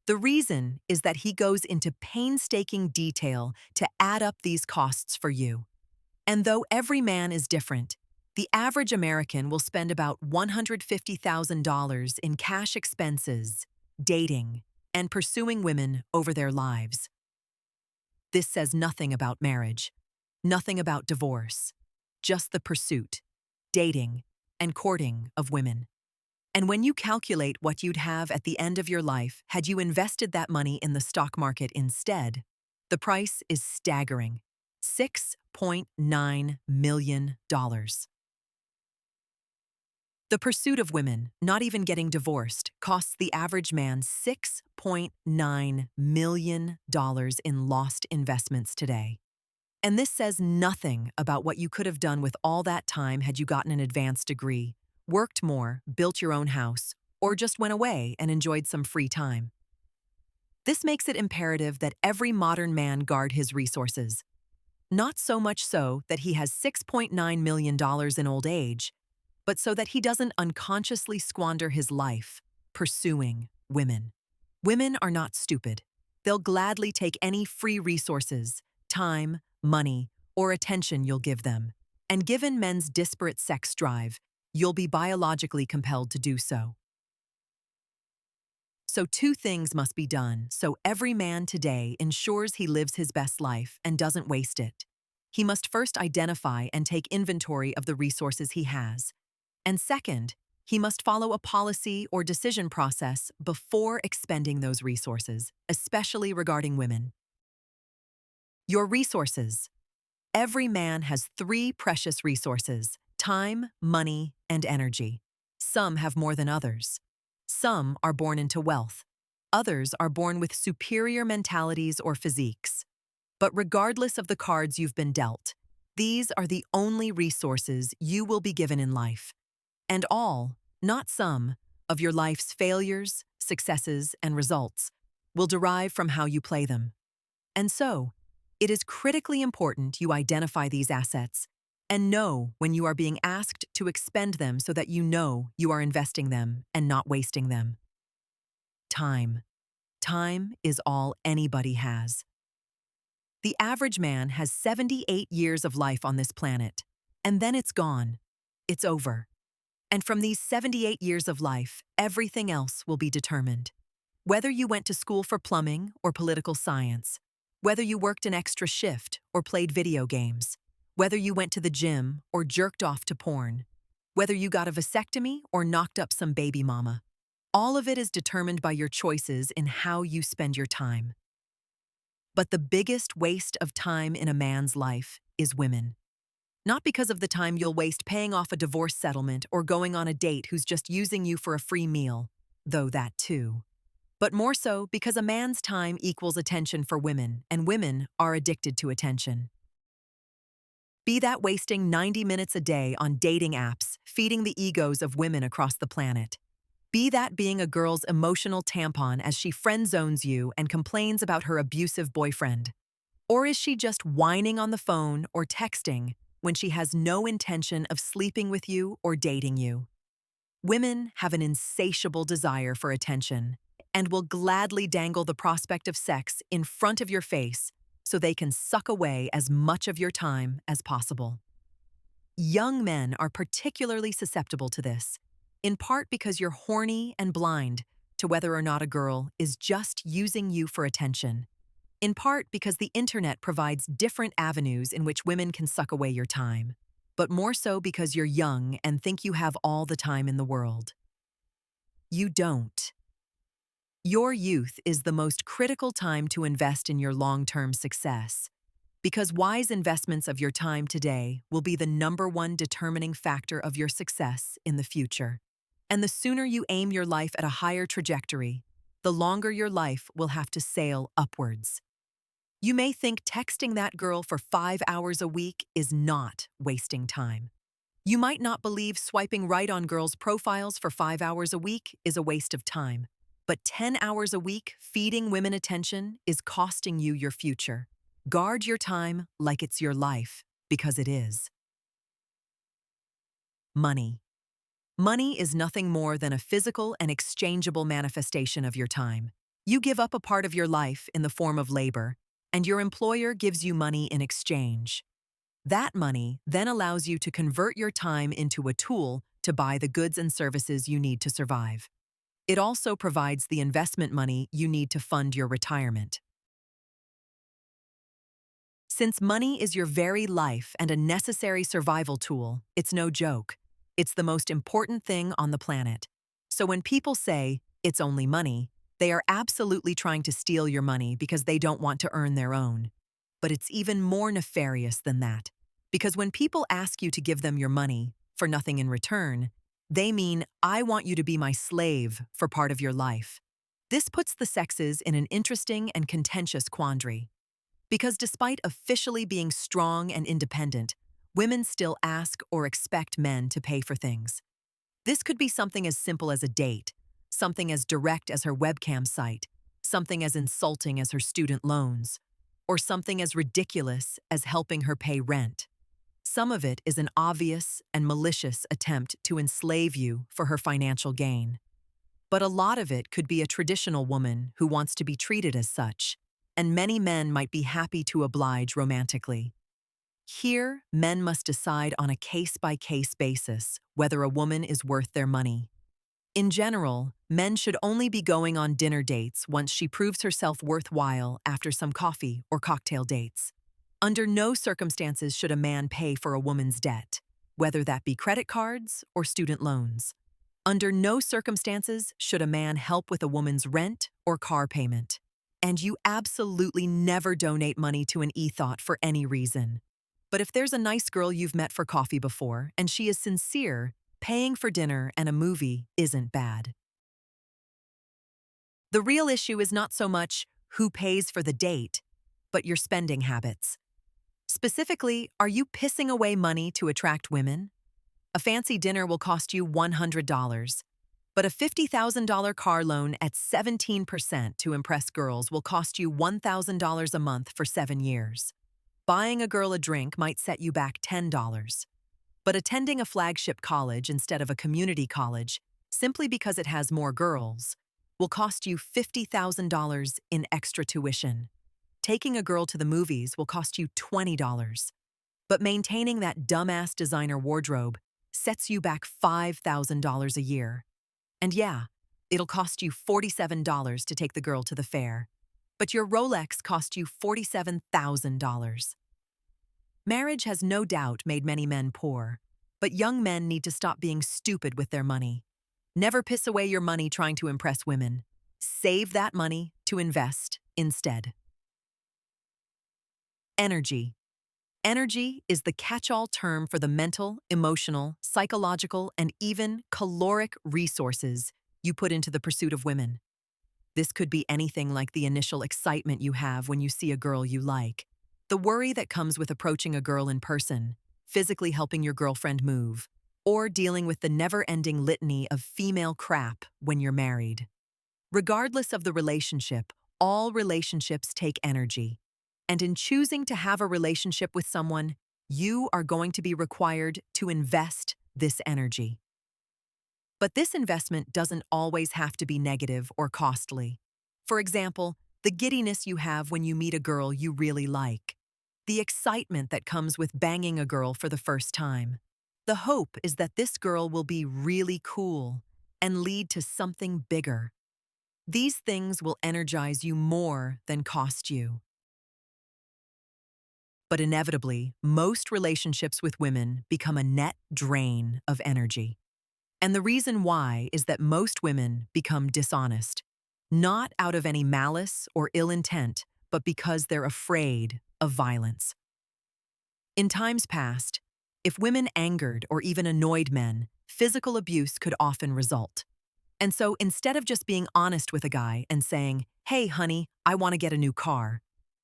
The reason is that he goes into painstaking detail to add up these costs for you. And though every man is different, the average American will spend about $150,000 in cash expenses, dating, and pursuing women over their lives. This says nothing about marriage, nothing about divorce, just the pursuit, dating, and courting of women. And when you calculate what you'd have at the end of your life had you invested that money in the stock market instead, the price is staggering. $6.9 million. The pursuit of women, not even getting divorced, costs the average man $6.9 million in lost investments today. And this says nothing about what you could have done with all that time had you gotten an advanced degree, worked more, built your own house, or just went away and enjoyed some free time. This makes it imperative that every modern man guard his resources. Not so much so that he has $6.9 million in old age, but so that he doesn't unconsciously squander his life pursuing women. Women are not stupid. They'll gladly take any free resources, time, money, or attention you'll give them. And given men's disparate sex drive, you'll be biologically compelled to do so. So two things must be done so every man today ensures he lives his best life and doesn't waste it. He must first identify and take inventory of the resources he has. And second, he must follow a policy or decision process before expending those resources, especially regarding women. Your resources. Every man has three precious resources: time, money, and energy. Some have more than others. Some are born into wealth. Others are born with superior mentalities or physiques. But regardless of the cards you've been dealt, these are the only resources you will be given in life. And all, not some, of your life's failures, successes, and results will derive from how you play them. And so, it is critically important you identify these assets and know when you are being asked to expend them so that you know you are investing them and not wasting them. Time. Time is all anybody has. The average man has 78 years of life on this planet, and then it's gone. It's over. And from these 78 years of life, everything else will be determined. Whether you went to school for plumbing or political science, whether you worked an extra shift or played video games, whether you went to the gym or jerked off to porn, whether you got a vasectomy or knocked up some baby mama, all of it is determined by your choices in how you spend your time. But the biggest waste of time in a man's life is women. Not because of the time you'll waste paying off a divorce settlement or going on a date who's just using you for a free meal, though that too. But more so because a man's time equals attention for women, and women are addicted to attention. Be that wasting 90 minutes a day on dating apps, feeding the egos of women across the planet. Be that being a girl's emotional tampon as she friend zones you and complains about her abusive boyfriend. Or is she just whining on the phone or texting when she has no intention of sleeping with you or dating you? Women have an insatiable desire for attention and will gladly dangle the prospect of sex in front of your face so they can suck away as much of your time as possible. Young men are particularly susceptible to this, in part because you're horny and blind to whether or not a girl is just using you for attention, in part because the internet provides different avenues in which women can suck away your time, but more so because you're young and think you have all the time in the world. You don't. Your youth is the most critical time to invest in your long-term success, because wise investments of your time today will be the #1 determining factor of your success in the future. And the sooner you aim your life at a higher trajectory, the longer your life will have to sail upwards. You may think texting that girl for 5 hours a week is not wasting time. You might not believe swiping right on girls' profiles for 5 hours a week is a waste of time. But 10 hours a week feeding women attention is costing you your future. Guard your time like it's your life, because it is. Money. Money is nothing more than a physical and exchangeable manifestation of your time. You give up a part of your life in the form of labor, and your employer gives you money in exchange. That money then allows you to convert your time into a tool to buy the goods and services you need to survive. It also provides the investment money you need to fund your retirement. Since money is your very life and a necessary survival tool, it's no joke. It's the most important thing on the planet. So when people say, it's only money, they are absolutely trying to steal your money because they don't want to earn their own. But it's even more nefarious than that. Because when people ask you to give them your money for nothing in return, they mean, I want you to be my slave for part of your life. This puts the sexes in an interesting and contentious quandary. Because despite officially being strong and independent, women still ask or expect men to pay for things. This could be something as simple as a date, something as direct as her webcam site, something as insulting as her student loans, or something as ridiculous as helping her pay rent. Some of it is an obvious and malicious attempt to enslave you for her financial gain. But a lot of it could be a traditional woman who wants to be treated as such, and many men might be happy to oblige romantically. Here, men must decide on a case-by-case basis whether a woman is worth their money. In general, men should only be going on dinner dates once she proves herself worthwhile after some coffee or cocktail dates. Under no circumstances should a man pay for a woman's debt, whether that be credit cards or student loans. Under no circumstances should a man help with a woman's rent or car payment. And you absolutely never donate money to an e-thought for any reason. But if there's a nice girl you've met for coffee before and she is sincere, paying for dinner and a movie isn't bad. The real issue is not so much who pays for the date, but your spending habits. Specifically, are you pissing away money to attract women? A fancy dinner will cost you $100, but a $50,000 car loan at 17% to impress girls will cost you $1,000 a month for 7 years. Buying a girl a drink might set you back $10. But attending a flagship college instead of a community college, simply because it has more girls, will cost you $50,000 in extra tuition. Taking a girl to the movies will cost you $20. But maintaining that dumbass designer wardrobe sets you back $5,000 a year. And yeah, it'll cost you $47 to take the girl to the fair. But your Rolex cost you $47,000. Marriage has no doubt made many men poor, but young men need to stop being stupid with their money. Never piss away your money trying to impress women. Save that money to invest instead. Energy. Energy is the catch-all term for the mental, emotional, psychological, and even caloric resources you put into the pursuit of women. This could be anything like the initial excitement you have when you see a girl you like, the worry that comes with approaching a girl in person, physically helping your girlfriend move, or dealing with the never-ending litany of female crap when you're married. Regardless of the relationship, all relationships take energy. And in choosing to have a relationship with someone, you are going to be required to invest this energy. But this investment doesn't always have to be negative or costly. For example, the giddiness you have when you meet a girl you really like. The excitement that comes with banging a girl for the first time. The hope is that this girl will be really cool and lead to something bigger. These things will energize you more than cost you. But inevitably, most relationships with women become a net drain of energy. And the reason why is that most women become dishonest, not out of any malice or ill intent, but because they're afraid of violence. In times past, if women angered or even annoyed men, physical abuse could often result. And so instead of just being honest with a guy and saying, "Hey, honey, I want to get a new car,"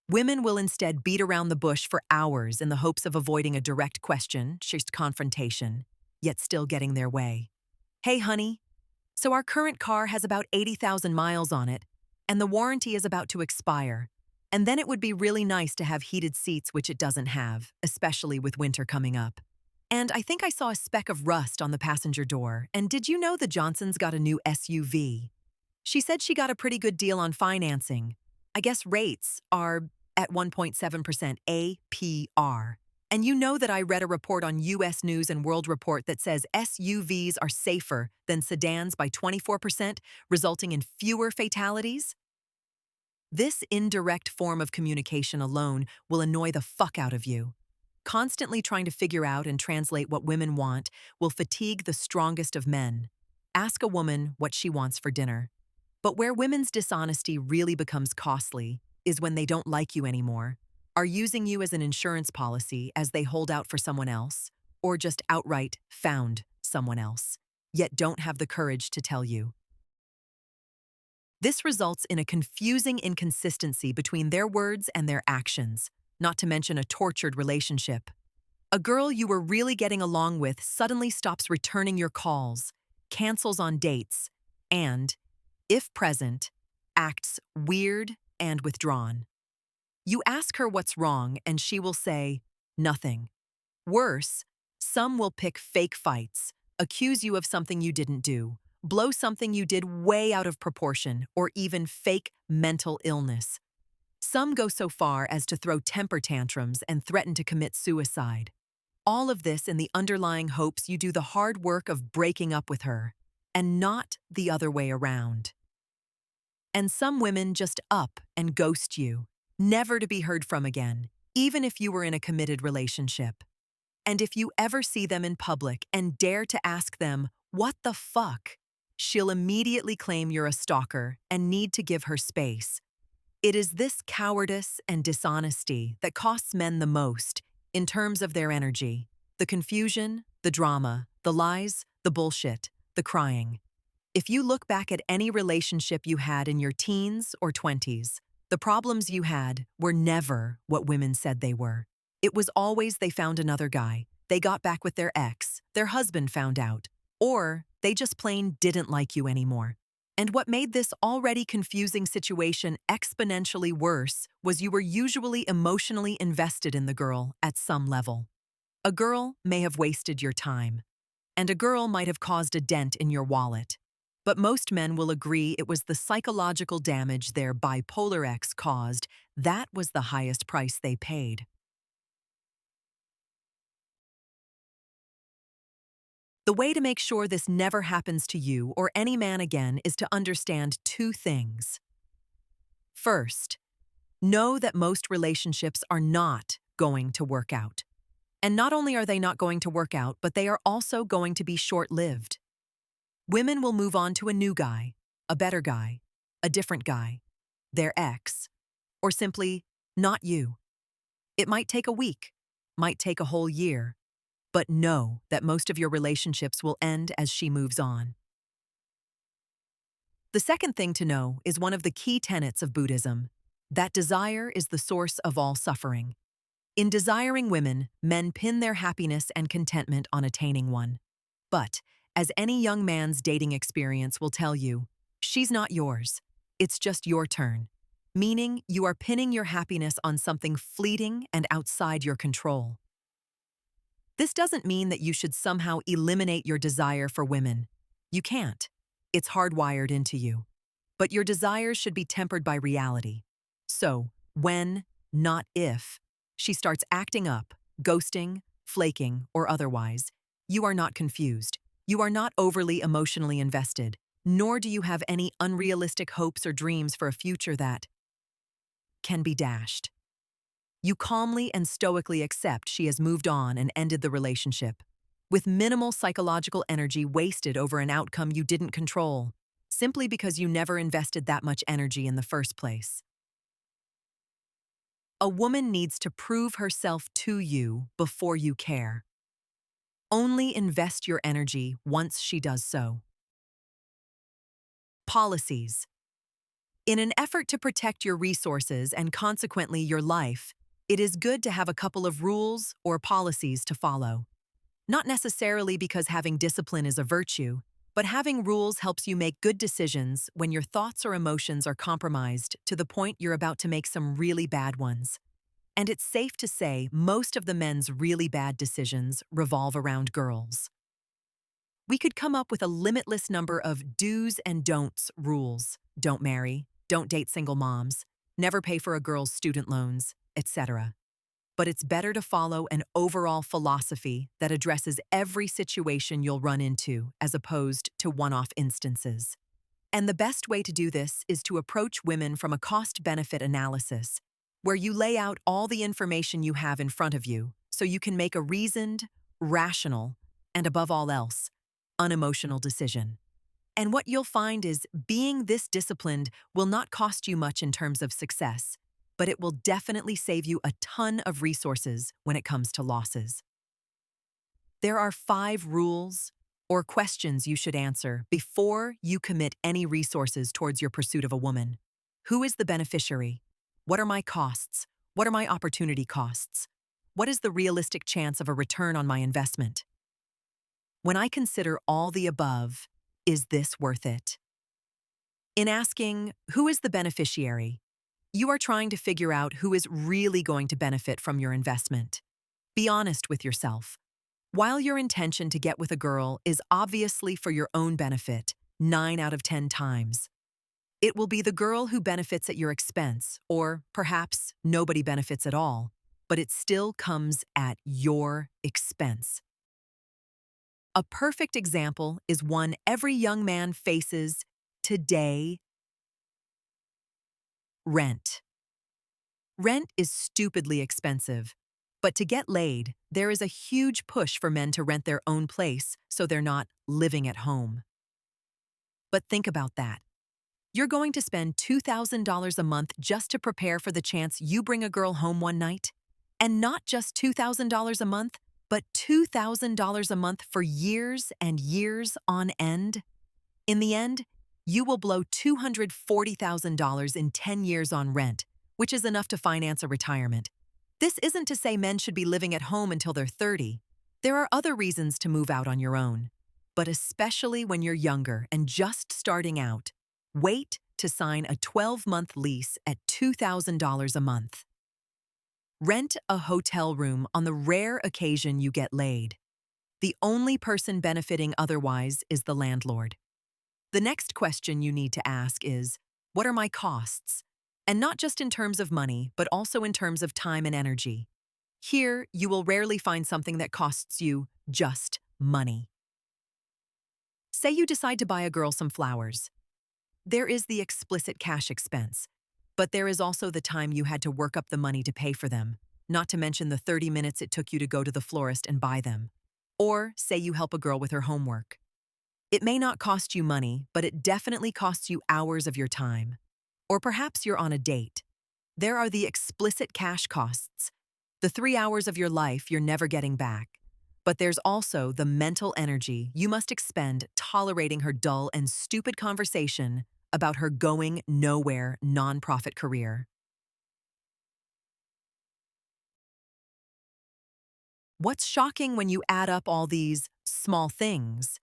women will instead beat around the bush for hours in the hopes of avoiding a direct question, just confrontation, yet still getting their way. "Hey, honey, so our current car has about 80,000 miles on it, and the warranty is about to expire. And then it would be really nice to have heated seats, which it doesn't have, especially with winter coming up. And I think I saw a speck of rust on the passenger door, and did you know the Johnsons got a new SUV? She said she got a pretty good deal on financing. I guess rates are at 1.7% APR. And you know that I read a report on US News and World Report that says SUVs are safer than sedans by 24%, resulting in fewer fatalities? This indirect form of communication alone will annoy the fuck out of you. Constantly trying to figure out and translate what women want will fatigue the strongest of men. Ask a woman what she wants for dinner. But where women's dishonesty really becomes costly is when they don't like you anymore, are using you as an insurance policy as they hold out for someone else, or just outright found someone else, yet don't have the courage to tell you. This results in a confusing inconsistency between their words and their actions, not to mention a tortured relationship. A girl you were really getting along with suddenly stops returning your calls, cancels on dates, and, if present, acts weird and withdrawn. You ask her what's wrong, and she will say, "Nothing." Worse, some will pick fake fights, accuse you of something you didn't do, blow something you did way out of proportion, or even fake mental illness. Some go so far as to throw temper tantrums and threaten to commit suicide. All of this in the underlying hopes you do the hard work of breaking up with her, and not the other way around. And some women just up and ghost you, never to be heard from again, even if you were in a committed relationship. And if you ever see them in public and dare to ask them, "What the fuck?" she'll immediately claim you're a stalker and need to give her space. It is this cowardice and dishonesty that costs men the most in terms of their energy. The confusion, the drama, the lies, the bullshit, the crying. If you look back at any relationship you had in your teens or 20s, the problems you had were never what women said they were. It was always they found another guy, they got back with their ex, their husband found out, or they just plain didn't like you anymore. And what made this already confusing situation exponentially worse was you were usually emotionally invested in the girl at some level. A girl may have wasted your time, and a girl might have caused a dent in your wallet. But most men will agree it was the psychological damage their bipolar ex caused that was the highest price they paid. The way to make sure this never happens to you or any man again is to understand two things. First, know that most relationships are not going to work out. And not only are they not going to work out, but they are also going to be short-lived. Women will move on to a new guy, a better guy, a different guy, their ex, or simply not you. It might take a week, might take a whole year, but know that most of your relationships will end as she moves on. The second thing to know is one of the key tenets of Buddhism, that desire is the source of all suffering. In desiring women, men pin their happiness and contentment on attaining one. But, as any young man's dating experience will tell you, she's not yours. It's just your turn. Meaning you are pinning your happiness on something fleeting and outside your control. This doesn't mean that you should somehow eliminate your desire for women. You can't. It's hardwired into you. But your desires should be tempered by reality. So, when, not if, she starts acting up, ghosting, flaking, or otherwise, you are not confused. You are not overly emotionally invested, nor do you have any unrealistic hopes or dreams for a future that can be dashed. You calmly and stoically accept she has moved on and ended the relationship, with minimal psychological energy wasted over an outcome you didn't control, simply because you never invested that much energy in the first place. A woman needs to prove herself to you before you care. Only invest your energy once she does so. Policies. In an effort to protect your resources and consequently your life, it is good to have a couple of rules or policies to follow. Not necessarily because having discipline is a virtue, but having rules helps you make good decisions when your thoughts or emotions are compromised to the point you're about to make some really bad ones. And it's safe to say most of the men's really bad decisions revolve around girls. We could come up with a limitless number of do's and don'ts rules. Don't marry, don't date single moms, never pay for a girl's student loans, etc. But it's better to follow an overall philosophy that addresses every situation you'll run into as opposed to one-off instances. And the best way to do this is to approach women from a cost-benefit analysis, where you lay out all the information you have in front of you so you can make a reasoned, rational, and above all else, unemotional decision. And what you'll find is being this disciplined will not cost you much in terms of success, but it will definitely save you a ton of resources when it comes to losses. There are 5 rules or questions you should answer before you commit any resources towards your pursuit of a woman. Who is the beneficiary? What are my costs? What are my opportunity costs? What is the realistic chance of a return on my investment? When I consider all the above, is this worth it? In asking, who is the beneficiary, you are trying to figure out who is really going to benefit from your investment. Be honest with yourself. While your intention to get with a girl is obviously for your own benefit, 9 out of 10 times, it will be the girl who benefits at your expense, or perhaps nobody benefits at all, but it still comes at your expense. A perfect example is one every young man faces today: rent. Rent is stupidly expensive, but to get laid, there is a huge push for men to rent their own place so they're not living at home. But think about that. You're going to spend $2,000 a month just to prepare for the chance you bring a girl home one night? And not just $2,000 a month, but $2,000 a month for years and years on end? In the end, you will blow $240,000 in 10 years on rent, which is enough to finance a retirement. This isn't to say men should be living at home until they're 30. There are other reasons to move out on your own. But especially when you're younger and just starting out, wait to sign a 12-month lease at $2,000 a month. Rent a hotel room on the rare occasion you get laid. The only person benefiting otherwise is the landlord. The next question you need to ask is, what are my costs? And not just in terms of money, but also in terms of time and energy. Here, you will rarely find something that costs you just money. Say you decide to buy a girl some flowers. There is the explicit cash expense, but there is also the time you had to work up the money to pay for them, not to mention the 30 minutes it took you to go to the florist and buy them. Or say you help a girl with her homework. It may not cost you money, but it definitely costs you hours of your time. Or perhaps you're on a date. There are the explicit cash costs, the 3 hours of your life you're never getting back. But there's also the mental energy you must expend tolerating her dull and stupid conversation about her going nowhere nonprofit career. What's shocking when you add up all these small things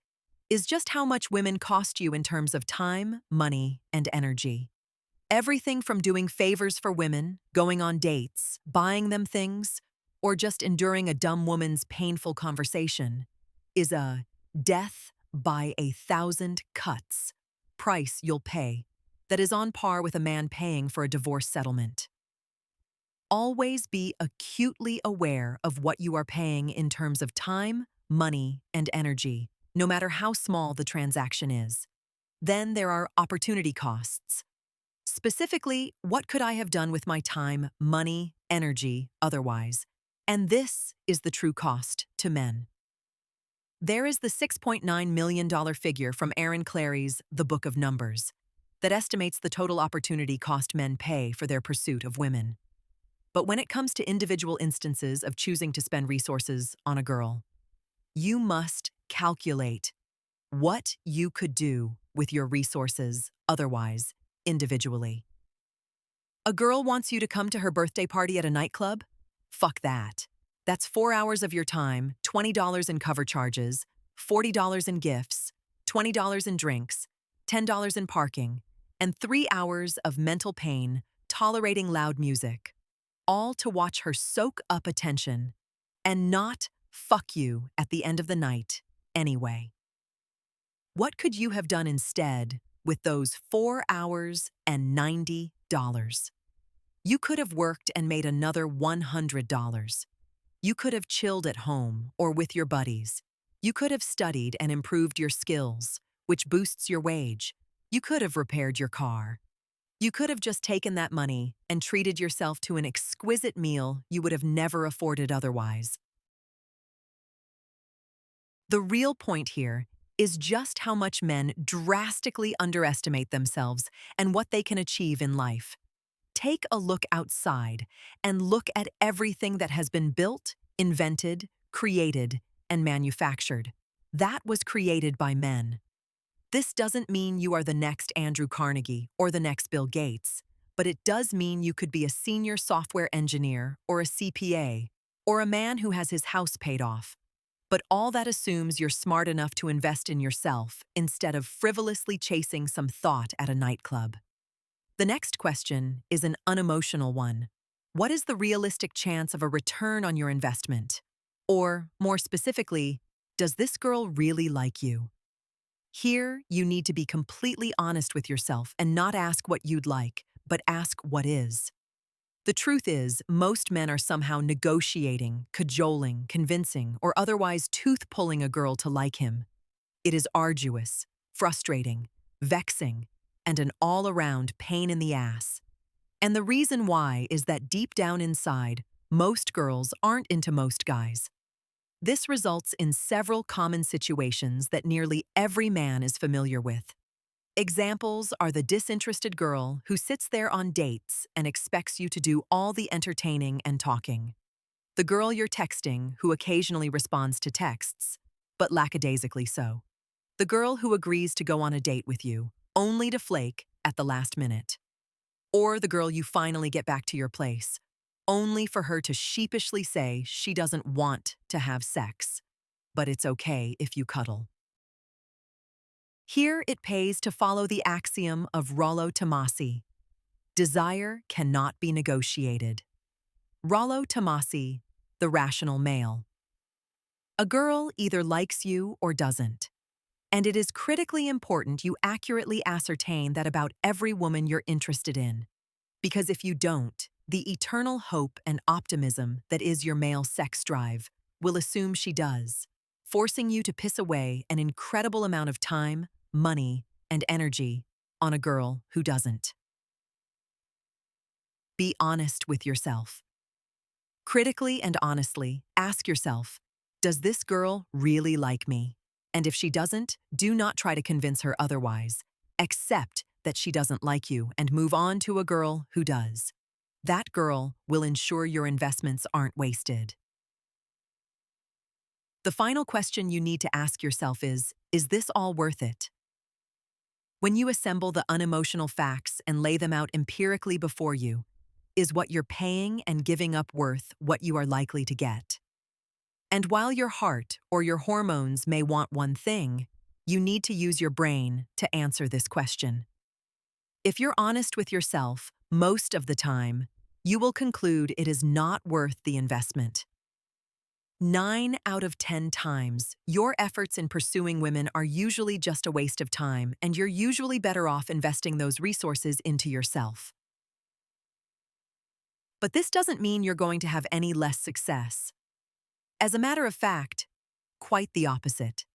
is just how much women cost you in terms of time, money, and energy. Everything from doing favors for women, going on dates, buying them things, or just enduring a dumb woman's painful conversation is a death by 1,000 cuts price you'll pay that is on par with a man paying for a divorce settlement. Always be acutely aware of what you are paying in terms of time, money, and energy, no matter how small the transaction is. Then there are opportunity costs. Specifically, what could I have done with my time, money, energy, otherwise? And this is the true cost to men. There is the $6.9 million figure from Aaron Clary's The Book of Numbers that estimates the total opportunity cost men pay for their pursuit of women. But when it comes to individual instances of choosing to spend resources on a girl, you must calculate what you could do with your resources otherwise, individually. A girl wants you to come to her birthday party at a nightclub? Fuck that. That's 4 hours of your time, $20 in cover charges, $40 in gifts, $20 in drinks, $10 in parking, and 3 hours of mental pain tolerating loud music, all to watch her soak up attention and not fuck you at the end of the night anyway. What could you have done instead with those 4 hours and $90? You could have worked and made another $100. You could have chilled at home or with your buddies. You could have studied and improved your skills, which boosts your wage. You could have repaired your car. You could have just taken that money and treated yourself to an exquisite meal you would have never afforded otherwise. The real point here is just how much men drastically underestimate themselves and what they can achieve in life. Take a look outside and look at everything that has been built, invented, created, and manufactured. That was created by men. This doesn't mean you are the next Andrew Carnegie or the next Bill Gates, but it does mean you could be a senior software engineer or a CPA or a man who has his house paid off. But all that assumes you're smart enough to invest in yourself instead of frivolously chasing some thought at a nightclub. The next question is an unemotional one. What is the realistic chance of a return on your investment? Or, more specifically, does this girl really like you? Here, you need to be completely honest with yourself and not ask what you'd like, but ask what is. The truth is, most men are somehow negotiating, cajoling, convincing, or otherwise tooth-pulling a girl to like him. It is arduous, frustrating, vexing, and an all-around pain in the ass. And the reason why is that deep down inside, most girls aren't into most guys. This results in several common situations that nearly every man is familiar with. Examples are the disinterested girl who sits there on dates and expects you to do all the entertaining and talking. The girl you're texting who occasionally responds to texts, but lackadaisically so. The girl who agrees to go on a date with you, only to flake at the last minute. Or the girl you finally get back to your place, only for her to sheepishly say she doesn't want to have sex, but it's okay if you cuddle. Here it pays to follow the axiom of Rollo Tomassi. Desire cannot be negotiated. Rollo Tomassi, the rational male. A girl either likes you or doesn't. And it is critically important you accurately ascertain that about every woman you're interested in. Because if you don't, the eternal hope and optimism that is your male sex drive will assume she does, forcing you to piss away an incredible amount of time, money, and energy on a girl who doesn't. Be honest with yourself. Critically and honestly, ask yourself, does this girl really like me? And if she doesn't, do not try to convince her otherwise. Accept that she doesn't like you and move on to a girl who does. That girl will ensure your investments aren't wasted. The final question you need to ask yourself is this all worth it? When you assemble the unemotional facts and lay them out empirically before you, is what you're paying and giving up worth what you are likely to get? And while your heart or your hormones may want one thing, you need to use your brain to answer this question. If you're honest with yourself most of the time, you will conclude it is not worth the investment. 9 out of 10 times, your efforts in pursuing women are usually just a waste of time, and you're usually better off investing those resources into yourself. But this doesn't mean you're going to have any less success. As a matter of fact, quite the opposite.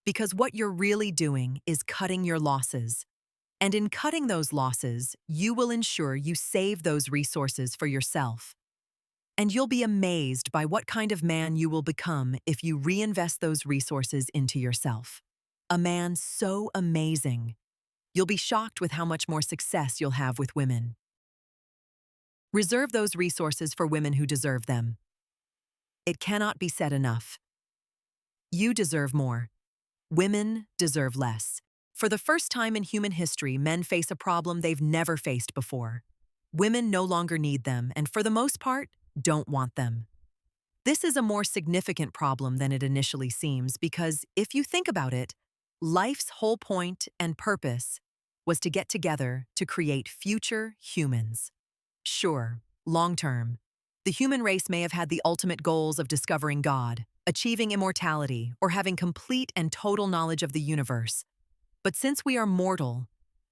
Because what you're really doing is cutting your losses. And in cutting those losses, you will ensure you save those resources for yourself. And you'll be amazed by what kind of man you will become if you reinvest those resources into yourself. A man so amazing. You'll be shocked with how much more success you'll have with women. Reserve those resources for women who deserve them. It cannot be said enough. You deserve more. Women deserve less. For the first time in human history, men face a problem they've never faced before. Women no longer need them, and for the most part, don't want them. This is a more significant problem than it initially seems because, if you think about it, life's whole point and purpose was to get together to create future humans. Sure, long-term, the human race may have had the ultimate goals of discovering God, achieving immortality, or having complete and total knowledge of the universe. But since we are mortal,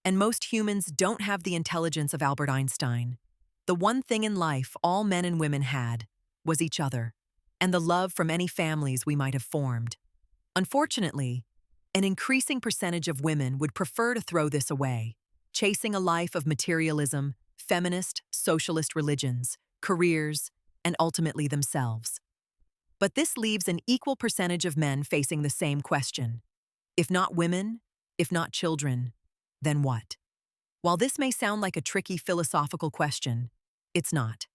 and most humans don't have the intelligence of Albert Einstein, the one thing in life all men and women had was each other, and the love from any families we might have formed. Unfortunately, an increasing percentage of women would prefer to throw this away, chasing a life of materialism, feminist, socialist religions, careers, and ultimately themselves. But this leaves an equal percentage of men facing the same question. If not women, if not children, then what? While this may sound like a tricky philosophical question, it's not.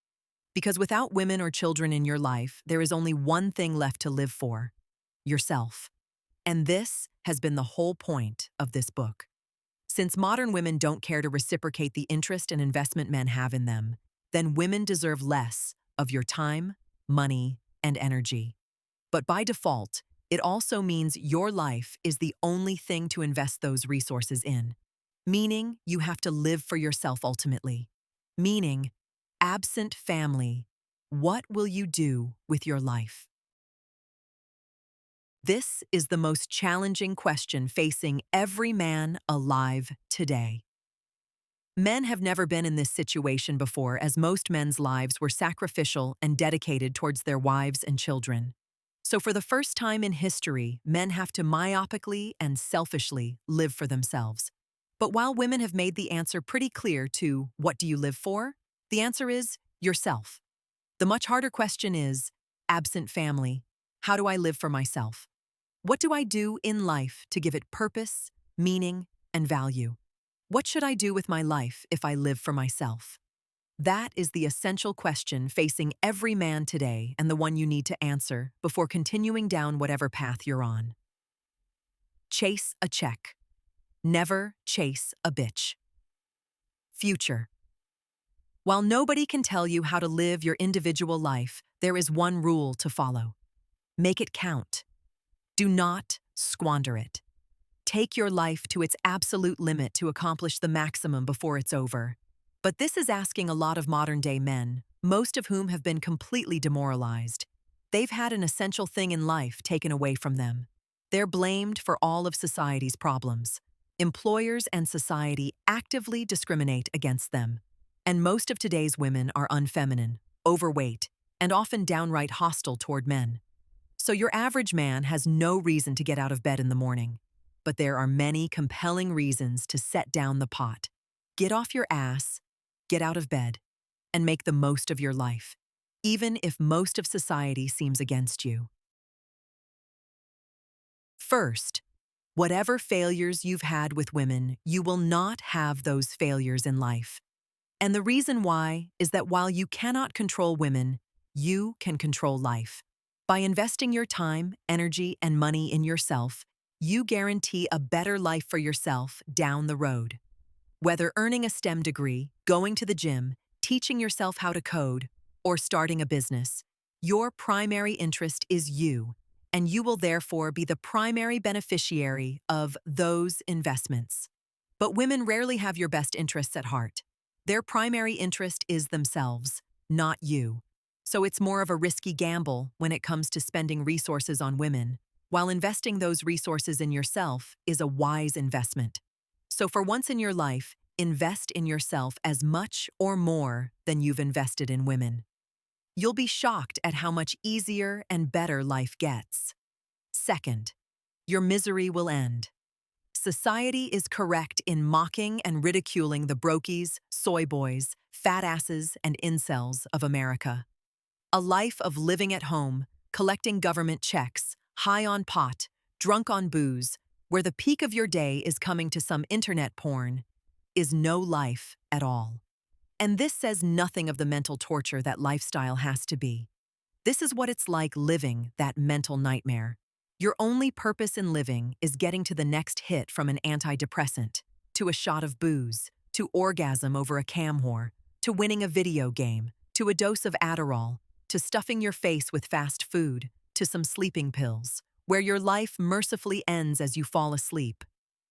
Because without women or children in your life, there is only one thing left to live for: yourself. And this has been the whole point of this book. Since modern women don't care to reciprocate the interest and investment men have in them, then women deserve less of your time, money, and energy. But by default, it also means your life is the only thing to invest those resources in. Meaning you have to live for yourself ultimately. Meaning, absent family, what will you do with your life? This is the most challenging question facing every man alive today. Men have never been in this situation before, as most men's lives were sacrificial and dedicated towards their wives and children. So for the first time in history, men have to myopically and selfishly live for themselves. But while women have made the answer pretty clear to what do you live for, the answer is yourself. The much harder question is, absent family, how do I live for myself? What do I do in life to give it purpose, meaning, and value? What should I do with my life if I live for myself? That is the essential question facing every man today, and the one you need to answer before continuing down whatever path you're on. Chase a check. Never chase a bitch. Future. While nobody can tell you how to live your individual life, there is one rule to follow. Make it count. Do not squander it. Take your life to its absolute limit to accomplish the maximum before it's over. But this is asking a lot of modern-day men, most of whom have been completely demoralized. They've had an essential thing in life taken away from them. They're blamed for all of society's problems. Employers and society actively discriminate against them. And most of today's women are unfeminine, overweight, and often downright hostile toward men. So your average man has no reason to get out of bed in the morning. But there are many compelling reasons to set down the pot. Get off your ass, get out of bed, and make the most of your life, even if most of society seems against you. First, whatever failures you've had with women, you will not have those failures in life. And the reason why is that while you cannot control women, you can control life. By investing your time, energy, and money in yourself, you guarantee a better life for yourself down the road. Whether earning a STEM degree, going to the gym, teaching yourself how to code, or starting a business, Your primary interest is you, and you will therefore be the primary beneficiary of those investments. But women rarely have your best interests at heart. Their primary interest is themselves, not you. So it's more of a risky gamble when it comes to spending resources on women, while investing those resources in yourself is a wise investment. So for once in your life, invest in yourself as much or more than you've invested in women. You'll be shocked at how much easier and better life gets. Second, your misery will end. Society is correct in mocking and ridiculing the brokies, soy boys, fat asses, and incels of America. A life of living at home, collecting government checks, high on pot, drunk on booze, where the peak of your day is coming to some internet porn, is no life at all. And this says nothing of the mental torture that lifestyle has to be. This is what it's like living that mental nightmare. Your only purpose in living is getting to the next hit from an antidepressant, to a shot of booze, to orgasm over a cam whore, to winning a video game, to a dose of Adderall, to stuffing your face with fast food, to some sleeping pills, where your life mercifully ends as you fall asleep,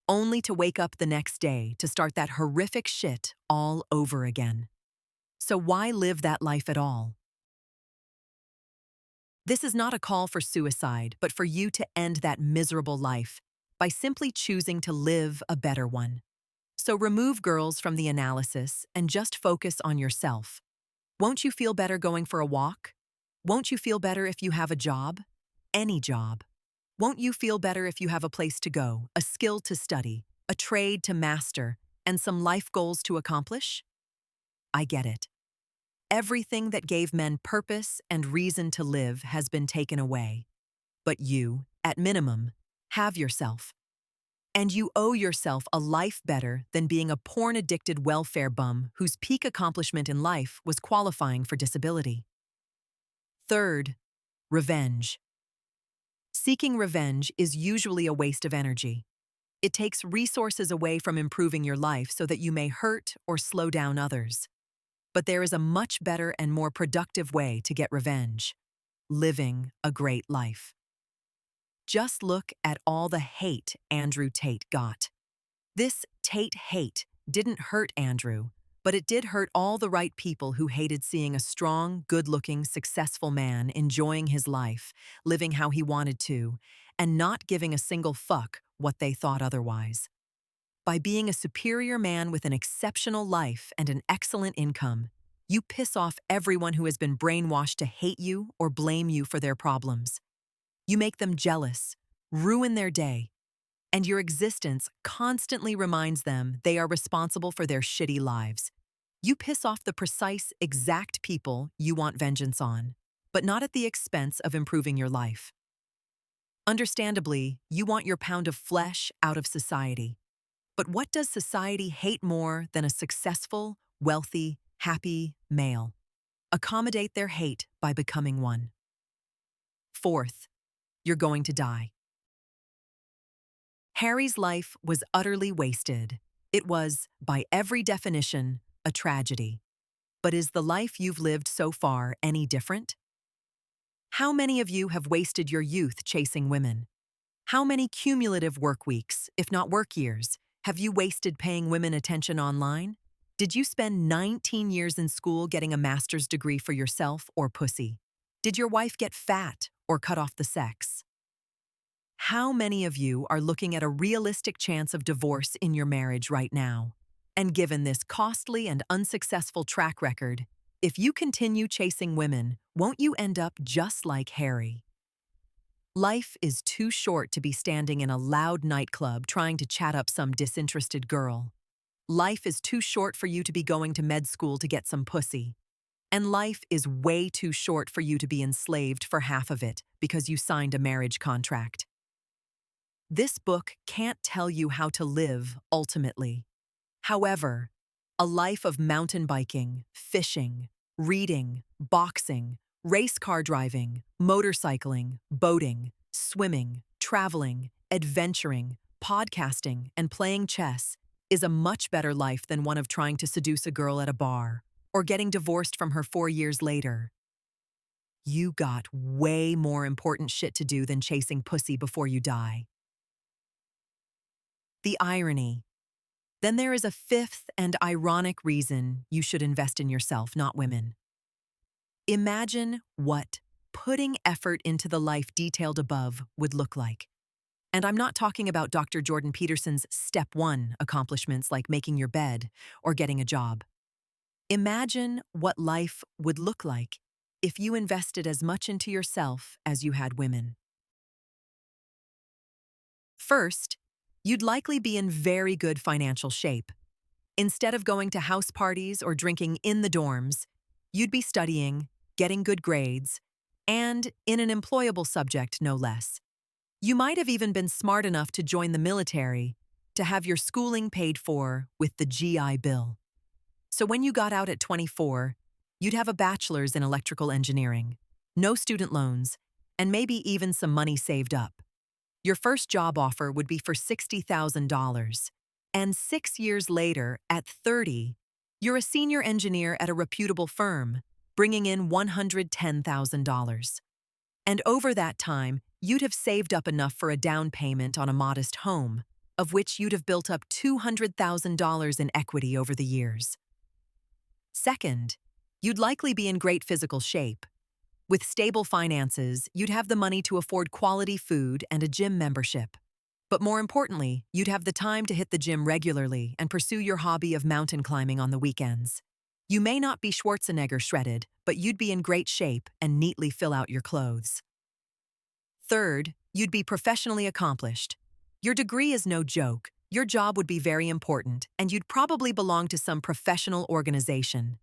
only to wake up the next day to start that horrific shit all over again. So why live that life at all? This is not a call for suicide, but for you to end that miserable life by simply choosing to live a better one. So remove girls from the analysis and just focus on yourself. Won't you feel better going for a walk? Won't you feel better if you have a job? Any job. Won't you feel better if you have a place to go, a skill to study, a trade to master, and some life goals to accomplish? I get it. Everything that gave men purpose and reason to live has been taken away. But you, at minimum, have yourself. And you owe yourself a life better than being a porn-addicted welfare bum whose peak accomplishment in life was qualifying for disability. Third, revenge. Seeking revenge is usually a waste of energy. It takes resources away from improving your life so that you may hurt or slow down others. But there is a much better and more productive way to get revenge: living a great life. Just look at all the hate Andrew Tate got. This Tate hate didn't hurt Andrew, but it did hurt all the right people who hated seeing a strong, good-looking, successful man enjoying his life, living how he wanted to, and not giving a single fuck what they thought otherwise. By being a superior man with an exceptional life and an excellent income, you piss off everyone who has been brainwashed to hate you or blame you for their problems. You make them jealous, ruin their day, and your existence constantly reminds them they are responsible for their shitty lives. You piss off the precise, exact people you want vengeance on, but not at the expense of improving your life. Understandably, you want your pound of flesh out of society. But what does society hate more than a successful, wealthy, happy male? Accommodate their hate by becoming one. Fourth, you're going to die. Harry's life was utterly wasted. It was, by every definition, a tragedy. But is the life you've lived so far any different? How many of you have wasted your youth chasing women? How many cumulative work weeks, if not work years, have you wasted paying women attention online? Did you spend 19 years in school getting a master's degree for yourself or pussy? Did your wife get fat or cut off the sex? How many of you are looking at a realistic chance of divorce in your marriage right now? And given this costly and unsuccessful track record, if you continue chasing women, won't you end up just like Harry? Life is too short to be standing in a loud nightclub trying to chat up some disinterested girl. Life is too short for you to be going to med school to get some pussy. And life is way too short for you to be enslaved for half of it because you signed a marriage contract. This book can't tell you how to live ultimately. However, a life of mountain biking, fishing, reading, boxing, race car driving, motorcycling, boating, swimming, traveling, adventuring, podcasting, and playing chess is a much better life than one of trying to seduce a girl at a bar or getting divorced from her 4 years later. You got way more important shit to do than chasing pussy before you die. The irony. Then there is a fifth and ironic reason you should invest in yourself, not women. Imagine what putting effort into the life detailed above would look like. And I'm not talking about Dr. Jordan Peterson's step one accomplishments like making your bed or getting a job. Imagine what life would look like if you invested as much into yourself as you had women. First, you'd likely be in very good financial shape. Instead of going to house parties or drinking in the dorms, you'd be studying, getting good grades, and in an employable subject, no less. You might have even been smart enough to join the military to have your schooling paid for with the GI Bill. So when you got out at 24, you'd have a bachelor's in electrical engineering, no student loans, and maybe even some money saved up. Your first job offer would be for $60,000. And 6 years later, at 30, you're a senior engineer at a reputable firm, bringing in $110,000. And over that time, you'd have saved up enough for a down payment on a modest home, of which you'd have built up $200,000 in equity over the years. Second, you'd likely be in great physical shape. With stable finances, you'd have the money to afford quality food and a gym membership. But more importantly, you'd have the time to hit the gym regularly and pursue your hobby of mountain climbing on the weekends. You may not be Schwarzenegger shredded, but you'd be in great shape and neatly fill out your clothes. Third, you'd be professionally accomplished. Your degree is no joke. Your job would be very important, and you'd probably belong to some professional organization.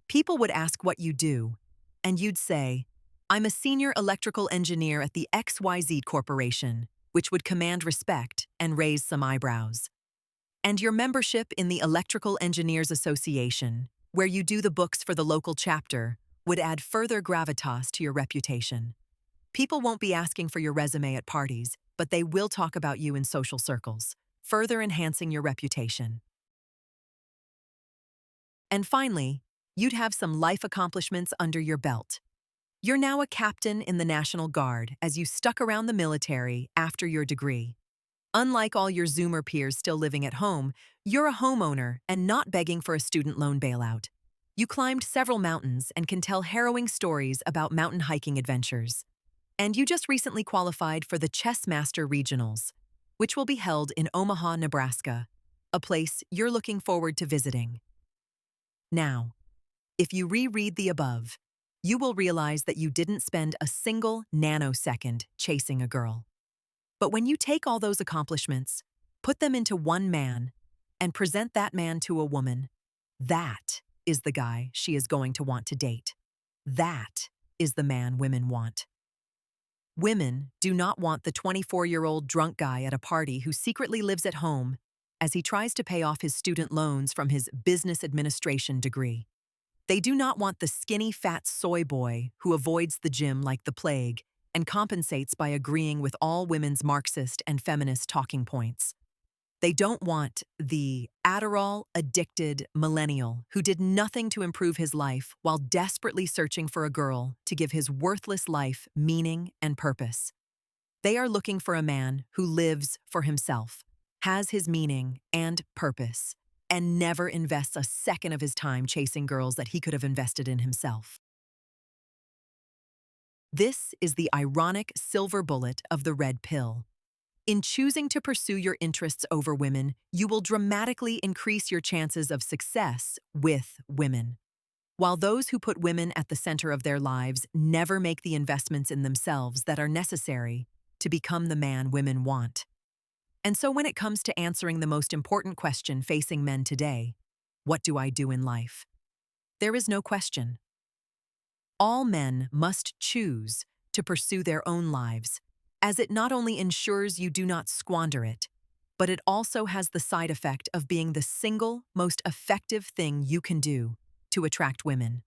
People would ask what you do, and you'd say, "I'm a senior electrical engineer at the XYZ Corporation," which would command respect and raise some eyebrows. And your membership in the Electrical Engineers Association, where you do the books for the local chapter, would add further gravitas to your reputation. People won't be asking for your resume at parties, but they will talk about you in social circles, further enhancing your reputation. And finally, you'd have some life accomplishments under your belt. You're now a captain in the National Guard as you stuck around the military after your degree. Unlike all your Zoomer peers still living at home, you're a homeowner and not begging for a student loan bailout. You climbed several mountains and can tell harrowing stories about mountain hiking adventures. And you just recently qualified for the Chessmaster Regionals, which will be held in Omaha, Nebraska, a place you're looking forward to visiting. Now, if you reread the above, you will realize that you didn't spend a single nanosecond chasing a girl. But when you take all those accomplishments, put them into one man, and present that man to a woman, that is the guy she is going to want to date. That is the man women want. Women do not want the 24-year-old drunk guy at a party who secretly lives at home as he tries to pay off his student loans from his business administration degree. They do not want the skinny, fat soy boy who avoids the gym like the plague and compensates by agreeing with all women's Marxist and feminist talking points. They don't want the Adderall-addicted millennial who did nothing to improve his life while desperately searching for a girl to give his worthless life meaning and purpose. They are looking for a man who lives for himself, has his meaning and purpose, and never invests a second of his time chasing girls that he could have invested in himself. This is the ironic silver bullet of the red pill. In choosing to pursue your interests over women, you will dramatically increase your chances of success with women. While those who put women at the center of their lives never make the investments in themselves that are necessary to become the man women want. And so when it comes to answering the most important question facing men today, what do I do in life? There is no question. All men must choose to pursue their own lives, as it not only ensures you do not squander it, but it also has the side effect of being the single most effective thing you can do to attract women.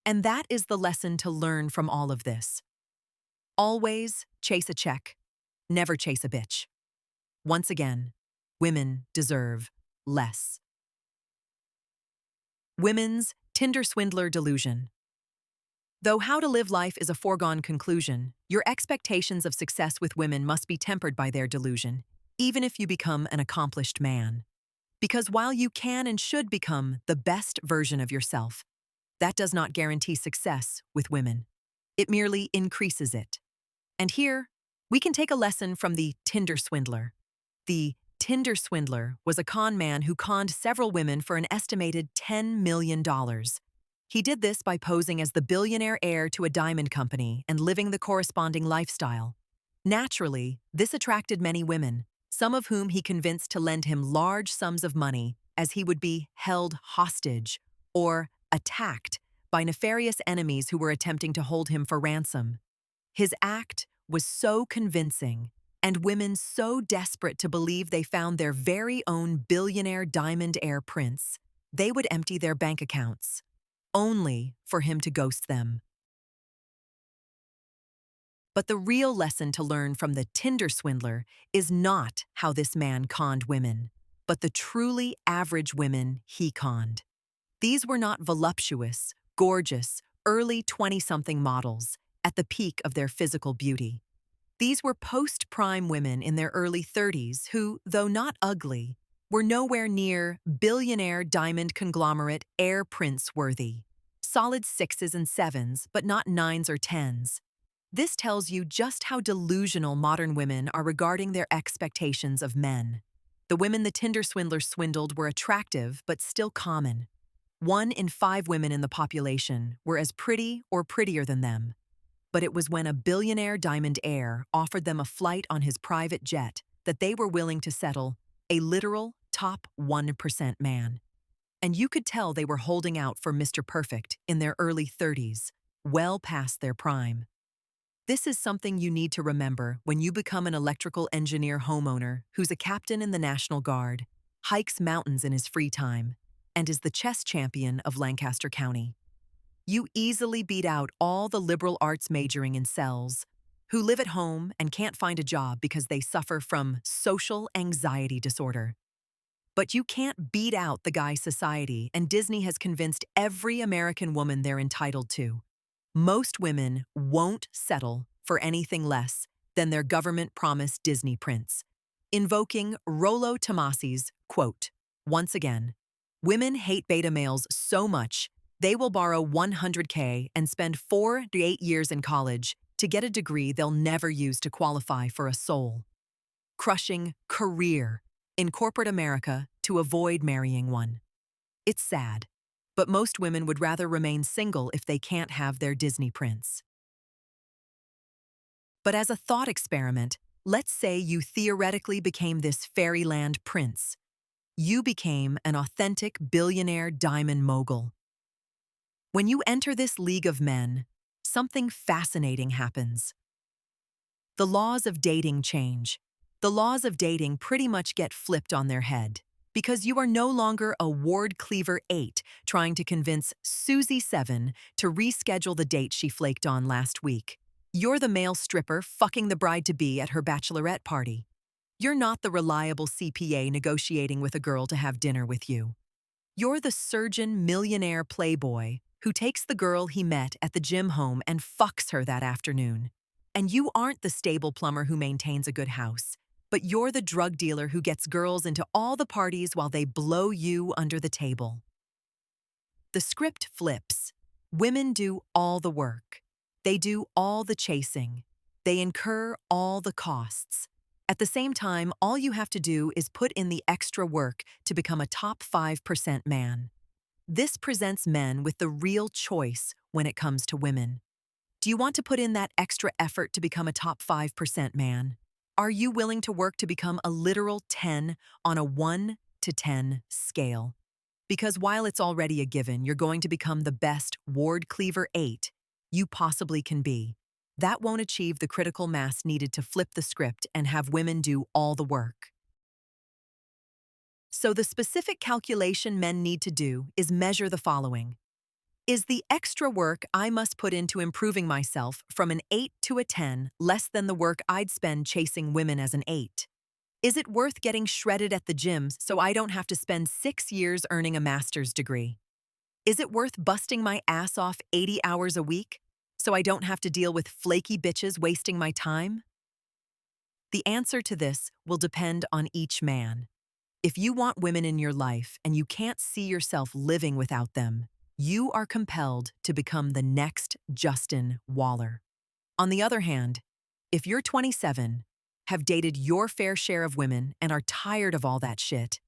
And that is the lesson to learn from all of this. Always chase a check, never chase a bitch. Once again, women deserve less. Women's Tinder swindler delusion. Though how to live life is a foregone conclusion, your expectations of success with women must be tempered by their delusion, even if you become an accomplished man. Because while you can and should become the best version of yourself, that does not guarantee success with women. It merely increases it. And here, we can take a lesson from the Tinder swindler. The Tinder swindler was a con man who conned several women for an estimated $10 million. He did this by posing as the billionaire heir to a diamond company and living the corresponding lifestyle. Naturally, this attracted many women, some of whom he convinced to lend him large sums of money as he would be held hostage or attacked by nefarious enemies who were attempting to hold him for ransom. His act was so convincing, and women so desperate to believe they found their very own billionaire diamond heir prince, they would empty their bank accounts, only for him to ghost them. But the real lesson to learn from the Tinder swindler is not how this man conned women, but the truly average women he conned. These were not voluptuous, gorgeous, early 20-something models at the peak of their physical beauty. These were post-prime women in their early 30s who, though not ugly, were nowhere near billionaire diamond conglomerate heir prince worthy. Solid 6s and 7s, but not 9s or 10s. This tells you just how delusional modern women are regarding their expectations of men. The women the Tinder swindler swindled were attractive, but still common. 1 in 5 women in the population were as pretty or prettier than them. But it was when a billionaire diamond heir offered them a flight on his private jet that they were willing to settle, a literal top 1% man. And you could tell they were holding out for Mr. Perfect in their early 30s, well past their prime. This is something you need to remember when you become an electrical engineer homeowner who's a captain in the National Guard, hikes mountains in his free time, and is the chess champion of Lancaster County. You easily beat out all the liberal arts majoring incels who live at home and can't find a job because they suffer from social anxiety disorder. But you can't beat out the guy society, and Disney has convinced every American woman they're entitled to. Most women won't settle for anything less than their government-promised Disney prince. Invoking Rollo Tomasi's quote, once again, women hate beta males so much they will borrow $100K and spend 4 to 8 years in college to get a degree they'll never use to qualify for a soul-crushing career in corporate America to avoid marrying one. It's sad, but most women would rather remain single if they can't have their Disney prince. But as a thought experiment, let's say you theoretically became this fairyland prince. You became an authentic billionaire diamond mogul. When you enter this league of men, something fascinating happens. The laws of dating change. The laws of dating pretty much get flipped on their head, because you are no longer a Ward Cleaver 8 trying to convince Susie 7 to reschedule the date she flaked on last week. You're the male stripper fucking the bride-to-be at her bachelorette party. You're not the reliable CPA negotiating with a girl to have dinner with you. You're the surgeon millionaire playboy who takes the girl he met at the gym home and fucks her that afternoon. And you aren't the stable plumber who maintains a good house, but you're the drug dealer who gets girls into all the parties while they blow you under the table. The script flips. Women do all the work. They do all the chasing. They incur all the costs. At the same time, all you have to do is put in the extra work to become a top 5% man. This presents men with the real choice when it comes to women. Do you want to put in that extra effort to become a top 5% man? Are you willing to work to become a literal 10 on a 1 to 10 scale? Because while it's already a given you're going to become the best Ward Cleaver 8 you possibly can be, that won't achieve the critical mass needed to flip the script and have women do all the work. So the specific calculation men need to do is measure the following. Is the extra work I must put into improving myself from an 8 to a 10 less than the work I'd spend chasing women as an 8? Is it worth getting shredded at the gyms so I don't have to spend 6 years earning a master's degree? Is it worth busting my ass off 80 hours a week so I don't have to deal with flaky bitches wasting my time? The answer to this will depend on each man. If you want women in your life and you can't see yourself living without them, you are compelled to become the next Justin Waller. On the other hand, if you're 27, have dated your fair share of women and are tired of all that shit,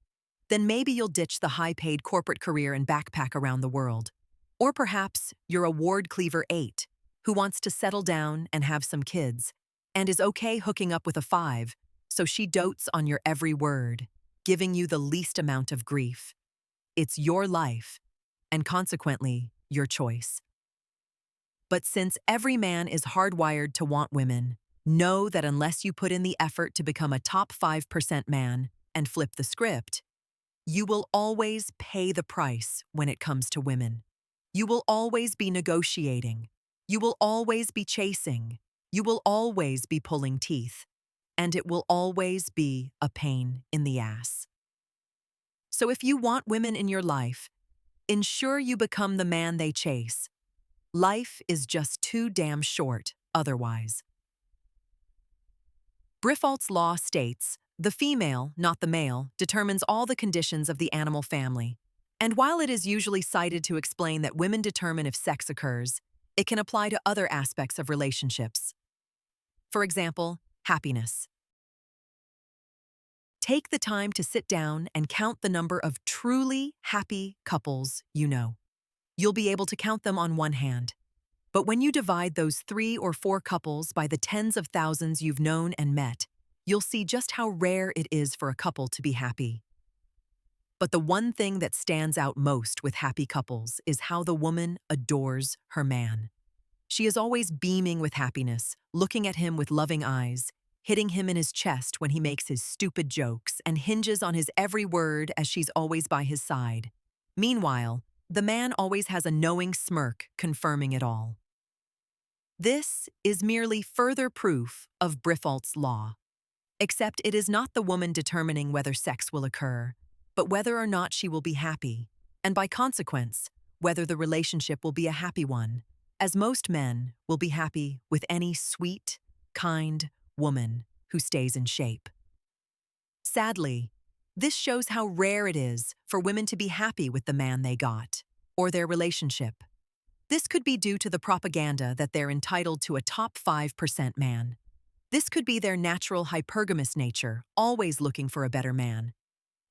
then maybe you'll ditch the high-paid corporate career and backpack around the world. Or perhaps you're a Ward Cleaver 8 who wants to settle down and have some kids and is okay hooking up with a 5, so she dotes on your every word, giving you the least amount of grief. It's your life, and consequently, your choice. But since every man is hardwired to want women, know that unless you put in the effort to become a top 5% man and flip the script, you will always pay the price when it comes to women. You will always be negotiating. You will always be chasing. You will always be pulling teeth. And it will always be a pain in the ass. So if you want women in your life, ensure you become the man they chase. Life is just too damn short otherwise. Briffault's law states, the female, not the male, determines all the conditions of the animal family. And while it is usually cited to explain that women determine if sex occurs, it can apply to other aspects of relationships. For example, happiness. Take the time to sit down and count the number of truly happy couples you know. You'll be able to count them on one hand. But when you divide those 3 or 4 couples by the tens of thousands you've known and met, you'll see just how rare it is for a couple to be happy. But the one thing that stands out most with happy couples is how the woman adores her man. She is always beaming with happiness, looking at him with loving eyes, hitting him in his chest when he makes his stupid jokes, and hinges on his every word as she's always by his side. Meanwhile, the man always has a knowing smirk confirming it all. This is merely further proof of Briffault's law. Except it is not the woman determining whether sex will occur, but whether or not she will be happy, and by consequence, whether the relationship will be a happy one, as most men will be happy with any sweet, kind woman who stays in shape. Sadly, this shows how rare it is for women to be happy with the man they got, or their relationship. This could be due to the propaganda that they're entitled to a top 5% man. This could be their natural hypergamous nature, always looking for a better man.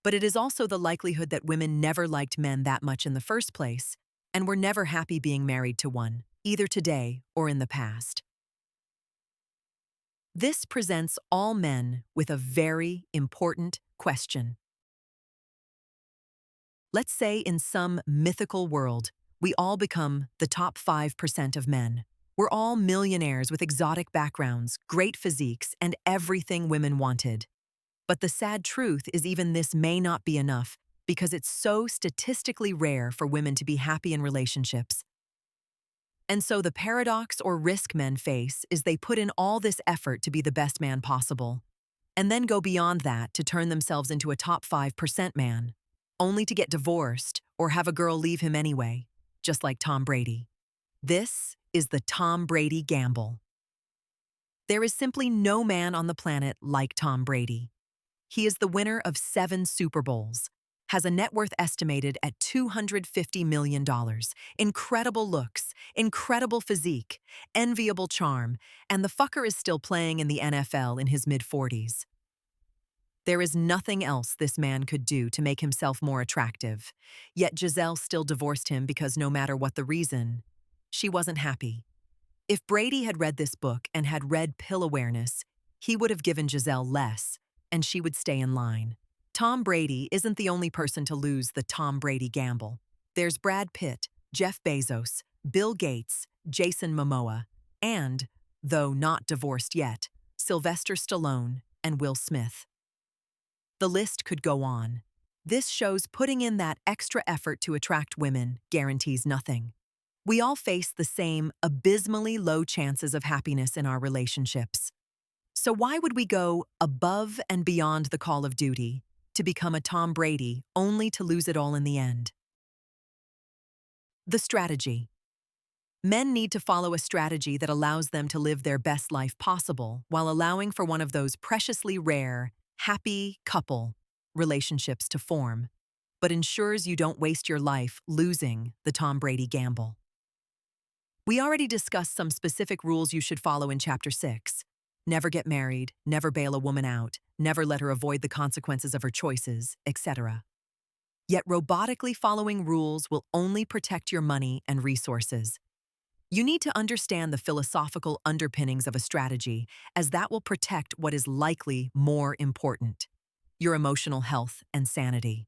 But it is also the likelihood that women never liked men that much in the first place, and were never happy being married to one, either today or in the past. This presents all men with a very important question. Let's say in some mythical world, we all become the top 5% of men. We're all millionaires with exotic backgrounds, great physiques, and everything women wanted. But the sad truth is even this may not be enough because it's so statistically rare for women to be happy in relationships. And so the paradox or risk men face is they put in all this effort to be the best man possible, and then go beyond that to turn themselves into a top 5% man, only to get divorced or have a girl leave him anyway, just like Tom Brady. This is the Tom Brady gamble. There is simply no man on the planet like Tom Brady. He is the winner of 7 Super Bowls, has a net worth estimated at $250 million, incredible looks, incredible physique, enviable charm, and the fucker is still playing in the NFL in his mid-40s. There is nothing else this man could do to make himself more attractive, yet Giselle still divorced him because no matter what the reason, she wasn't happy. If Brady had read this book and had read Pill Awareness, he would have given Giselle less, and she would stay in line. Tom Brady isn't the only person to lose the Tom Brady gamble. There's Brad Pitt, Jeff Bezos, Bill Gates, Jason Momoa, and, though not divorced yet, Sylvester Stallone and Will Smith. The list could go on. This shows putting in that extra effort to attract women guarantees nothing. We all face the same abysmally low chances of happiness in our relationships. So why would we go above and beyond the call of duty to become a Tom Brady only to lose it all in the end? The strategy. Men need to follow a strategy that allows them to live their best life possible while allowing for one of those preciously rare, happy couple relationships to form, but ensures you don't waste your life losing the Tom Brady gamble. We already discussed some specific rules you should follow in Chapter 6. Never get married, never bail a woman out, never let her avoid the consequences of her choices, etc. Yet robotically following rules will only protect your money and resources. You need to understand the philosophical underpinnings of a strategy, as that will protect what is likely more important: your emotional health and sanity.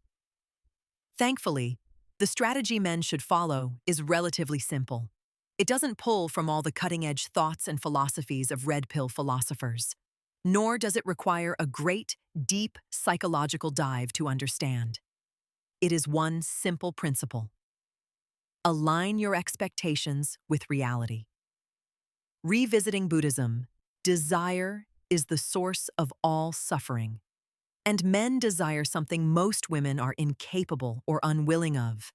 Thankfully, the strategy men should follow is relatively simple. It doesn't pull from all the cutting-edge thoughts and philosophies of red pill philosophers, nor does it require a great, deep psychological dive to understand. It is one simple principle: align your expectations with reality. Revisiting Buddhism, desire is the source of all suffering, and men desire something most women are incapable or unwilling of.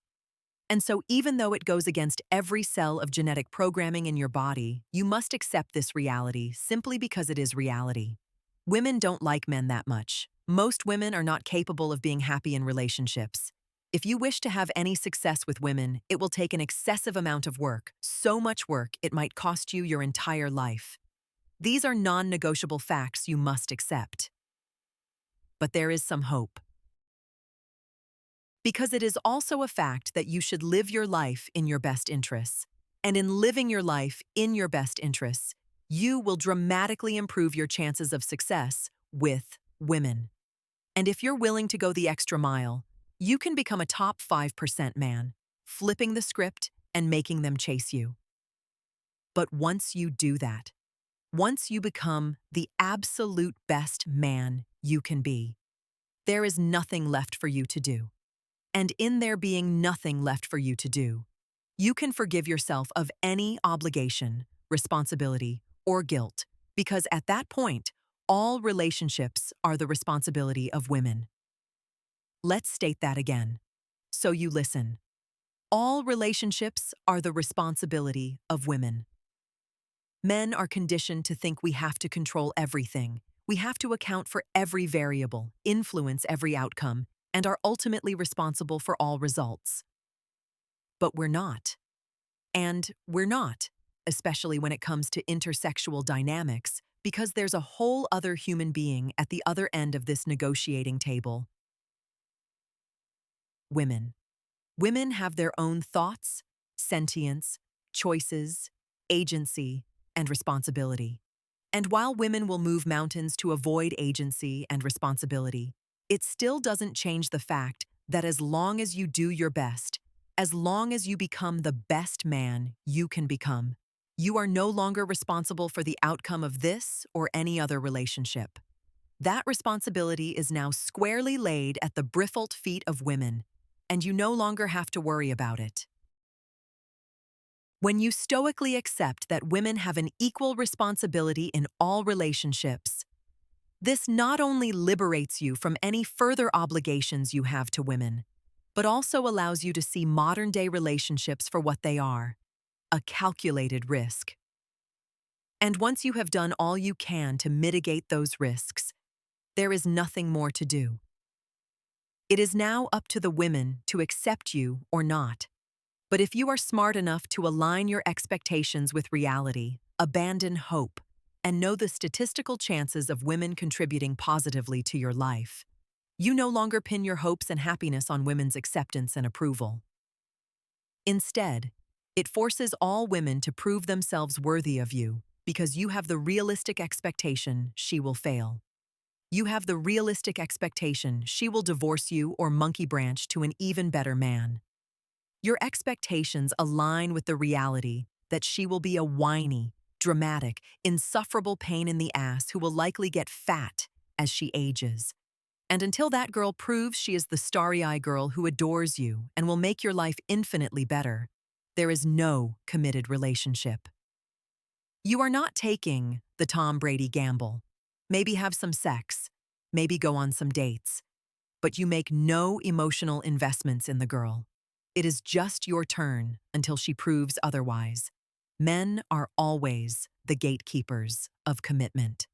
And so even though it goes against every cell of genetic programming in your body, you must accept this reality simply because it is reality. Women don't like men that much. Most women are not capable of being happy in relationships. If you wish to have any success with women, it will take an excessive amount of work, so much work it might cost you your entire life. These are non-negotiable facts you must accept. But there is some hope. Because it is also a fact that you should live your life in your best interests. And in living your life in your best interests, you will dramatically improve your chances of success with women. And if you're willing to go the extra mile, you can become a top 5% man, flipping the script and making them chase you. But once you do that, once you become the absolute best man you can be, there is nothing left for you to do. And in there being nothing left for you to do, you can forgive yourself of any obligation, responsibility, or guilt, because at that point, all relationships are the responsibility of women. Let's state that again, so you listen. All relationships are the responsibility of women. Men are conditioned to think we have to control everything. We have to account for every variable, influence every outcome, and are ultimately responsible for all results. But we're not. And we're not, especially when it comes to intersexual dynamics, because there's a whole other human being at the other end of this negotiating table. Women. Women have their own thoughts, sentience, choices, agency, and responsibility. And while women will move mountains to avoid agency and responsibility, it still doesn't change the fact that as long as you do your best, as long as you become the best man you can become, you are no longer responsible for the outcome of this or any other relationship. That responsibility is now squarely laid at the bristled feet of women, and you no longer have to worry about it. When you stoically accept that women have an equal responsibility in all relationships, this not only liberates you from any further obligations you have to women, but also allows you to see modern-day relationships for what they are: a calculated risk. And once you have done all you can to mitigate those risks, there is nothing more to do. It is now up to the women to accept you or not. But if you are smart enough to align your expectations with reality, abandon hope, and know the statistical chances of women contributing positively to your life, you no longer pin your hopes and happiness on women's acceptance and approval. Instead, it forces all women to prove themselves worthy of you because you have the realistic expectation she will fail. You have the realistic expectation she will divorce you or monkey branch to an even better man. Your expectations align with the reality that she will be a whiny, dramatic, insufferable pain in the ass who will likely get fat as she ages. And until that girl proves she is the starry-eyed girl who adores you and will make your life infinitely better, there is no committed relationship. You are not taking the Tom Brady gamble. Maybe have some sex, maybe go on some dates, but you make no emotional investments in the girl. It is just your turn until she proves otherwise. Men are always the gatekeepers of commitment.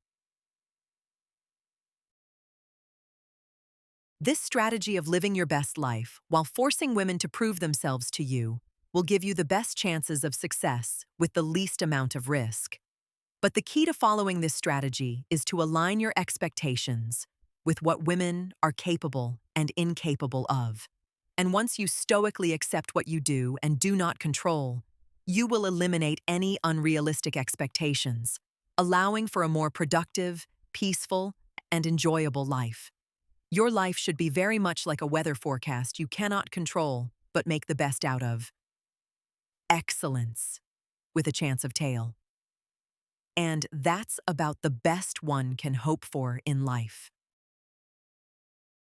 This strategy of living your best life while forcing women to prove themselves to you will give you the best chances of success with the least amount of risk. But the key to following this strategy is to align your expectations with what women are capable and incapable of. And once you stoically accept what you do and do not control, you will eliminate any unrealistic expectations, allowing for a more productive, peaceful, and enjoyable life. Your life should be very much like a weather forecast you cannot control, but make the best out of. Excellence, with a chance of tail. And that's about the best one can hope for in life.